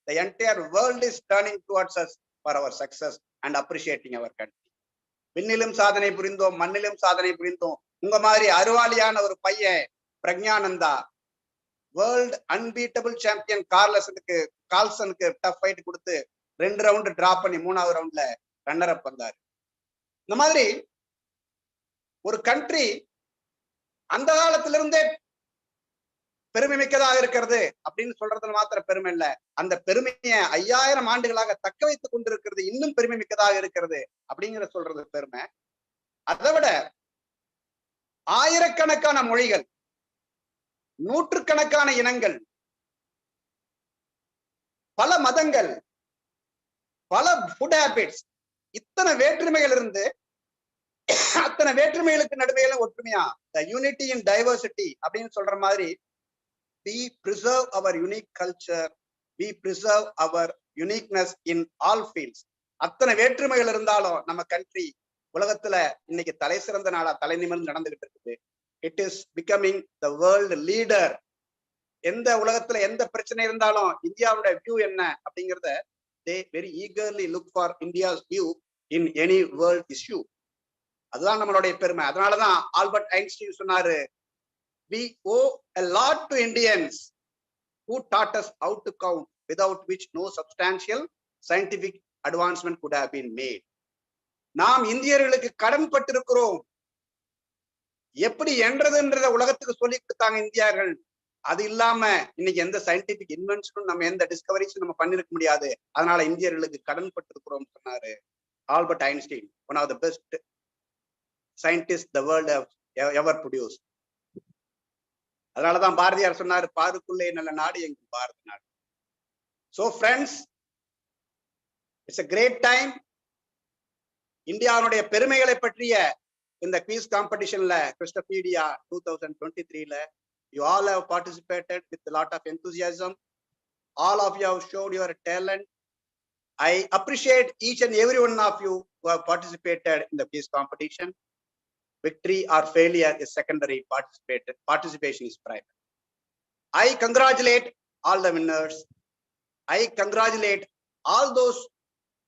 [SPEAKER 21] the entire world is turning towards us for our success and appreciating our country. விண்ணிலும் சாதனை புரிந்தோம், மண்ணிலும் சாதனை புரிந்தோம். உங்க மாதிரி அருவாளியான ஒரு பையன் பிரக்ஞானந்தா வேர்ல்ட் அன்பீட்டபிள் சாம்பியன் கால்சனுக்கு டஃப் ஃபைட் கொடுத்து 2 ரவுண்ட் டிராப் பண்ணி 3வது ரவுண்ட்ல ரன்னர் அப் வந்தாரு. இந்த மாதிரி ஒரு கண்ட்ரி அந்த காலத்துல இருந்தே பெருமை மிக்கதாக இருக்கிறது அப்படின்னு சொல்றதுல மாத்திர பெருமை இல்ல, அந்த பெருமையை 5000 ஆண்டுகளாக தக்க வைத்துக் கொண்டிருக்கிறது இன்னும் பெருமை மிக்கதாக இருக்கிறது அப்படிங்கிற சொல்றது பெருமை. அதை விட ஆயிரக்கணக்கான மொழிகள், நூற்றுக்கணக்கான இனங்கள், பல மதங்கள், பல ஃபுட் ஹேபிட்ஸ், இத்தனை வேற்றுமைகள் இருந்து அத்தனை வேற்றுமைகளுக்கு நடுமையில ஒற்றுமையா the unity in diversity அப்படின்னு சொல்ற மாதிரி we preserve our unique culture, we preserve our uniqueness in all fields. அத்தனை வேற்றுமைகள் இருந்தாலும் நம்ம கண்ட்ரி உலகத்துல இன்னைக்கு தலை சிறந்த நாளா தலை நிமிர்ந்து நடந்துகிட்டு இருக்குது. It is becoming the world leader. எந்த உலகத்துல எந்த பிரச்சனை இருந்தாலும் இந்தியாவோட வியூ என்ன அப்படிங்கிறத they very eagerly look for India's view in any world issue. அதுதான் நம்மளுடைய பெருமை. அதனாலதான் ஆல்பர்ட் ஐன்ஸ்டீன் சொன்னாரு, we owe a lot to Indians who taught us how to count, without which no substantial scientific advancement could have been made. நாம் இந்தியர்களுக்கு கடன் பட்டிருக்கிறோம். எப்படி என்றதுன்றத உலகத்துக்கு சொல்லி கொடுத்தாங்க இந்தியர்கள். அது இல்லாம இன்னைக்கு எந்த சயின்டிபிக் இன்வென்ஷனும் நம்ம எந்த டிஸ்கவரிஸும் நம்ம பண்ணிருக்க முடியாது. அதனால இந்தியர்களுக்கு கடன் பட்டிருக்கிறோம் சொன்னாரு Albert Einstein, one of the best scientist the world have ever produced. அதனாலதான் பாரதியார் சொன்னாரு, பாருக்குள்ளே நல்ல நாடு எங்கும் பாரத நாடு. So friends, it's a great time. இந்தியாவுடைய பெருமைகளை பற்றிய இந்த குவிஸ் காம்படிஷன்ல Questopedia 2023ல you all have participated with a lot of enthusiasm. All of you have showed your talent. I appreciate each and every one of you who have participated in the quiz competition. Victory or failure is secondary, participation is primary. I congratulate all the winners. I congratulate all those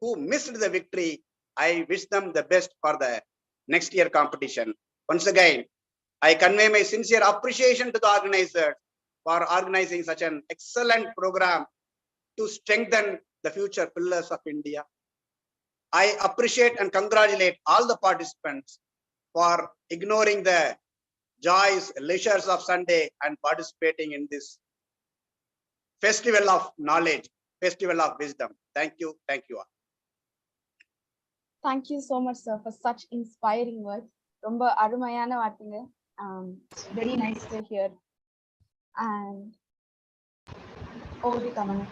[SPEAKER 21] who missed the victory. I wish them the best for the next year competition. Once again, I convey my sincere appreciation to the organizers for organizing such an excellent program to strengthen the future pillars of India. I appreciate and congratulate all the participants for ignoring the joys, leisures of Sunday and participating in this festival of knowledge, festival of wisdom. Thank you all.
[SPEAKER 2] Thank you so much, sir, for such inspiring words. ரொம்ப அருமையான வார்த்தைங்க. Very nice to hear. And over to Kamana.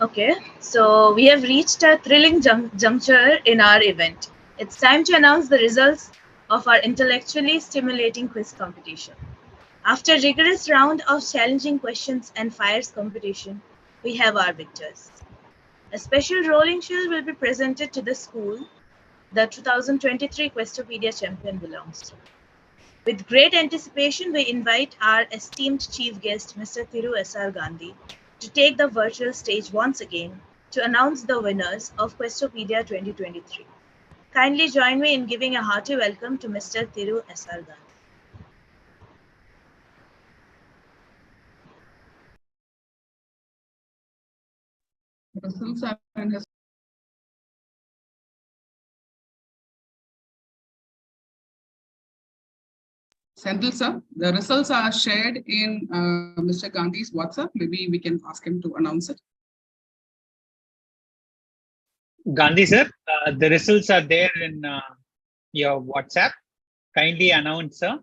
[SPEAKER 1] Okay, so we have reached a thrilling juncture in our event. It's time to announce the results of our intellectually stimulating quiz competition. After a rigorous round of challenging questions and fierce competition, we have our victors. A special rolling shield will be presented to the school the 2023 Questopedia champion belongs to. With great anticipation, we invite our esteemed chief guest, Mr. Thiru S.R. Gandhi, to take the virtual stage once again to announce the winners of Questopedia 2023. Kindly join me in giving a hearty welcome to Mr. Thiru S.R. Gandhi.
[SPEAKER 3] results are in his Senthil sir, the results are shared in Mr. Gandhi's WhatsApp. Maybe we can ask him to announce it.
[SPEAKER 5] Gandhi sir, the results are there in your WhatsApp. Kindly announce, sir.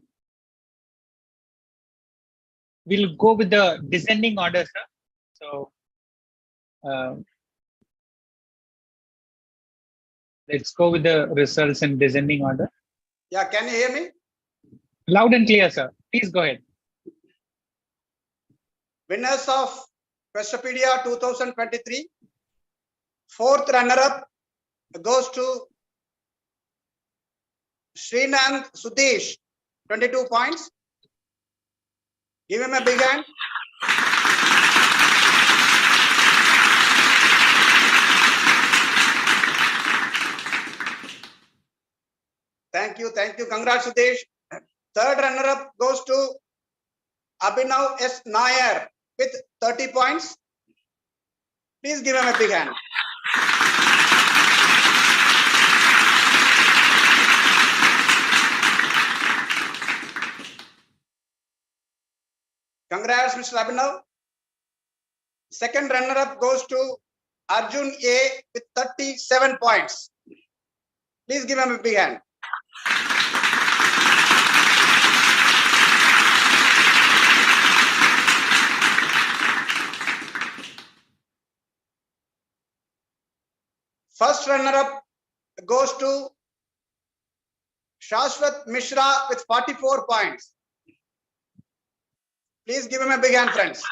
[SPEAKER 5] We'll go with the descending order, sir. So let's go with the results in descending order.
[SPEAKER 21] Yeah, can you hear me?
[SPEAKER 5] Loud and clear, sir. Please go ahead.
[SPEAKER 21] Winners of Questopedia 2023. Fourth runner-up goes to Srinand Sudesh, 22 points. Give him a big hand. Thank you. Congrats, Sudesh. Third runner-up goes to Abhinav S. Nair with 30 points. Please give him a big hand. Congrats, Mr. Abhinav. Second runner-up goes to Arjun A with 37 points. Please give him a big hand. First runner-up goes to Shashwat Mishra with 44 points. Please give him a big hand, friends.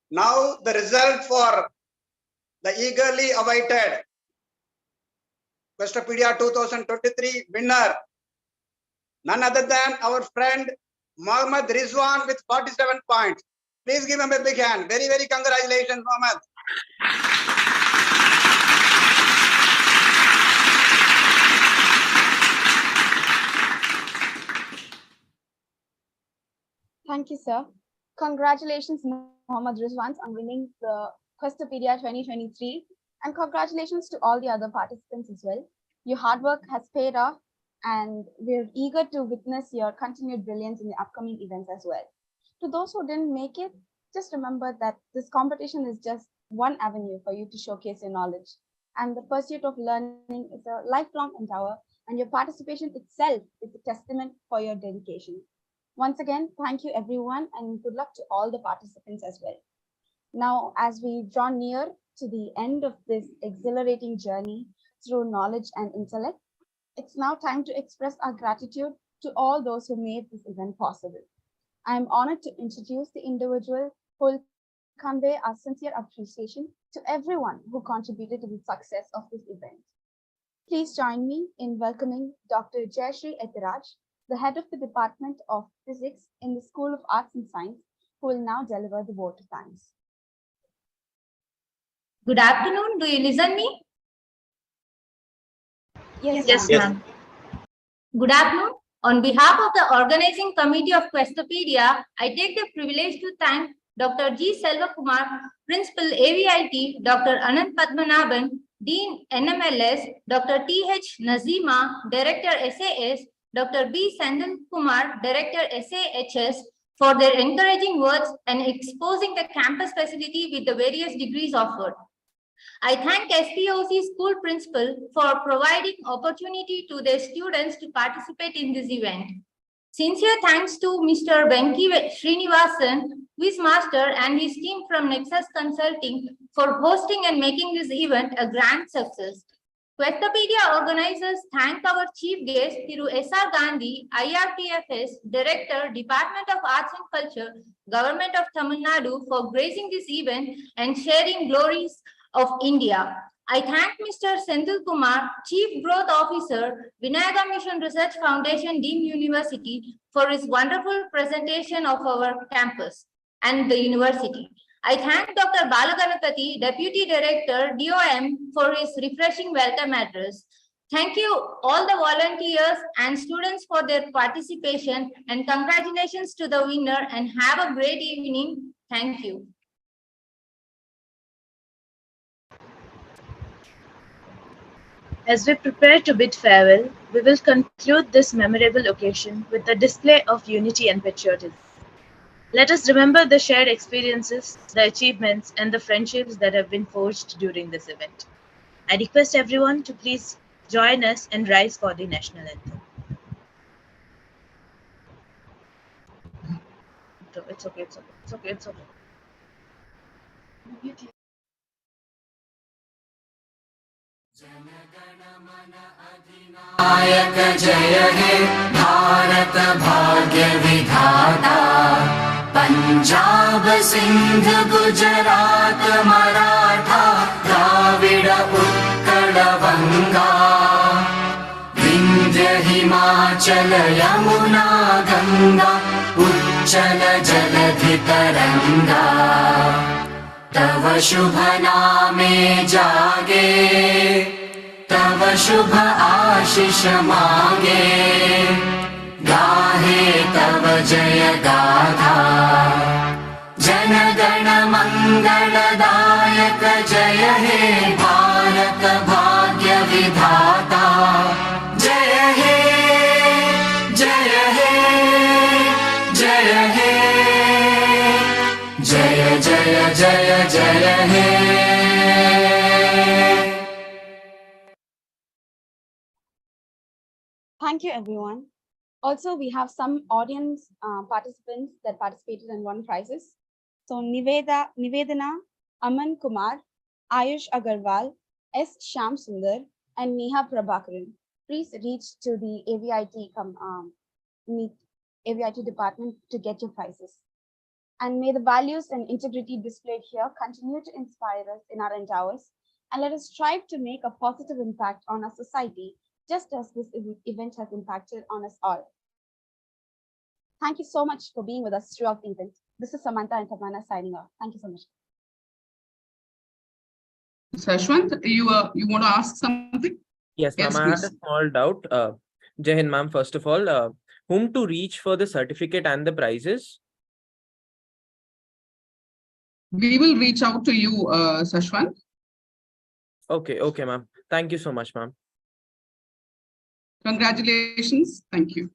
[SPEAKER 21] Now the result for the eagerly awaited Questopedia 2023 winner, none other than our friend Mohammad Rizwan with 47 points. Please give him a big hand. Very, very congratulations, Mohammad.
[SPEAKER 2] Thank you, sir. Congratulations, Mohammad Rizwan, on winning the Questopedia 2023. And congratulations to all the other participants as well. Your hard work has paid off, and we're eager to witness your continued brilliance in the upcoming events as well. To those who didn't make it, just remember that this competition is just one avenue for you to showcase your knowledge. And the pursuit of learning is a lifelong endeavor, and your participation itself is a testament for your dedication. Once again, thank you everyone, and good luck to all the participants as well. Now, as we draw near to the end of this exhilarating journey through knowledge and intellect, it's now time to express our gratitude to all those who made this event possible. I am honored to introduce the individual who will convey our sincere appreciation to everyone who contributed to the success of this event. Please join me in welcoming Dr. Jayashree Etiraj, the head of the Department of Physics in the School of Arts and Science, who will now deliver the vote of thanks.
[SPEAKER 22] Good afternoon. Do you listen me?
[SPEAKER 2] Yes, ma'am.
[SPEAKER 22] Good afternoon. On behalf of the organizing committee of Questopedia, I take the privilege to thank Dr. G. Selvakumar, Principal AVIT, Dr. Anand Padmanabhan, Dean NMLS, Dr. T.H. Nazima, Director SAS, Dr. B. Sandal Kumar, Director SAHS, for their encouraging words and exposing the campus facility with the various degrees offered. I thank SPOC school principal for providing opportunity to their students to participate in this event. Sincere thanks to Mr. Venki Srinivasan, quiz master, and his team from Nexus Consulting for hosting and making this event a grand success. Questopedia organizers thank our chief guest, Thiru S.R. Gandhi, IRTFS, Director, Department of Arts and Culture, Government of Tamil Nadu, for gracing this event and sharing glories of India. I thank Mr. Senthil Kumar, Chief Growth Officer, Vinayaga Mission Research Foundation, Dean University, for his wonderful presentation of our campus and the university. I thank Dr. Balaganapati, Deputy Director, DOM, for his refreshing welcome address. Thank you all the volunteers and students for their participation, and congratulations to the winner, and have a great evening. Thank you.
[SPEAKER 1] As we prepare to bid farewell, we will conclude this memorable occasion with a display of unity and patriotism. Let us remember the shared experiences, the achievements, and the friendships that have been forged during this event. I request everyone to please join us and rise for the national anthem. It's okay, it's okay, it's okay, it's okay.
[SPEAKER 4] नायक जय हे भारत भाग्य विधाता पंजाब सिंध गुजरात मराठा द्राविड उत्कल बंगा विंध्य हिमाचल यमुना गंगा उच्चल जलधि तरंगा तव शुभ नामे जागे तव शुभ आशीष मांगे गाहे तव जय गाथा जन गण मंगलदायक जय हे भारत भाग्य विधाता जय हे जय हे जय हे जय जय जय जय हे
[SPEAKER 2] Thank you, everyone. Also, we have some audience participants that participated and won prizes. So, Nivedana, Aman Kumar, Ayush Agarwal, S. Shyam Sundar, and Neha Prabhakaran. Please reach to the AVIT department to get your prizes. And may the values and integrity displayed here continue to inspire us in our endeavors, and let us strive to make a positive impact on our society, just as this event has impacted on us all. Thank you so much for being with us throughout the event. This is Samantha and Tamana signing off. Thank you so much.
[SPEAKER 3] Sashwant, you want to ask something?
[SPEAKER 15] Yes,
[SPEAKER 3] Yes,
[SPEAKER 15] ma'am. I had
[SPEAKER 3] please.
[SPEAKER 15] a small doubt. Jai Hind, ma'am. First of all, whom to reach for the certificate and the prizes?
[SPEAKER 3] We will reach out to you, Sashwant.
[SPEAKER 15] Okay, okay, ma'am. Thank you so much, ma'am.
[SPEAKER 3] Congratulations. Thank you.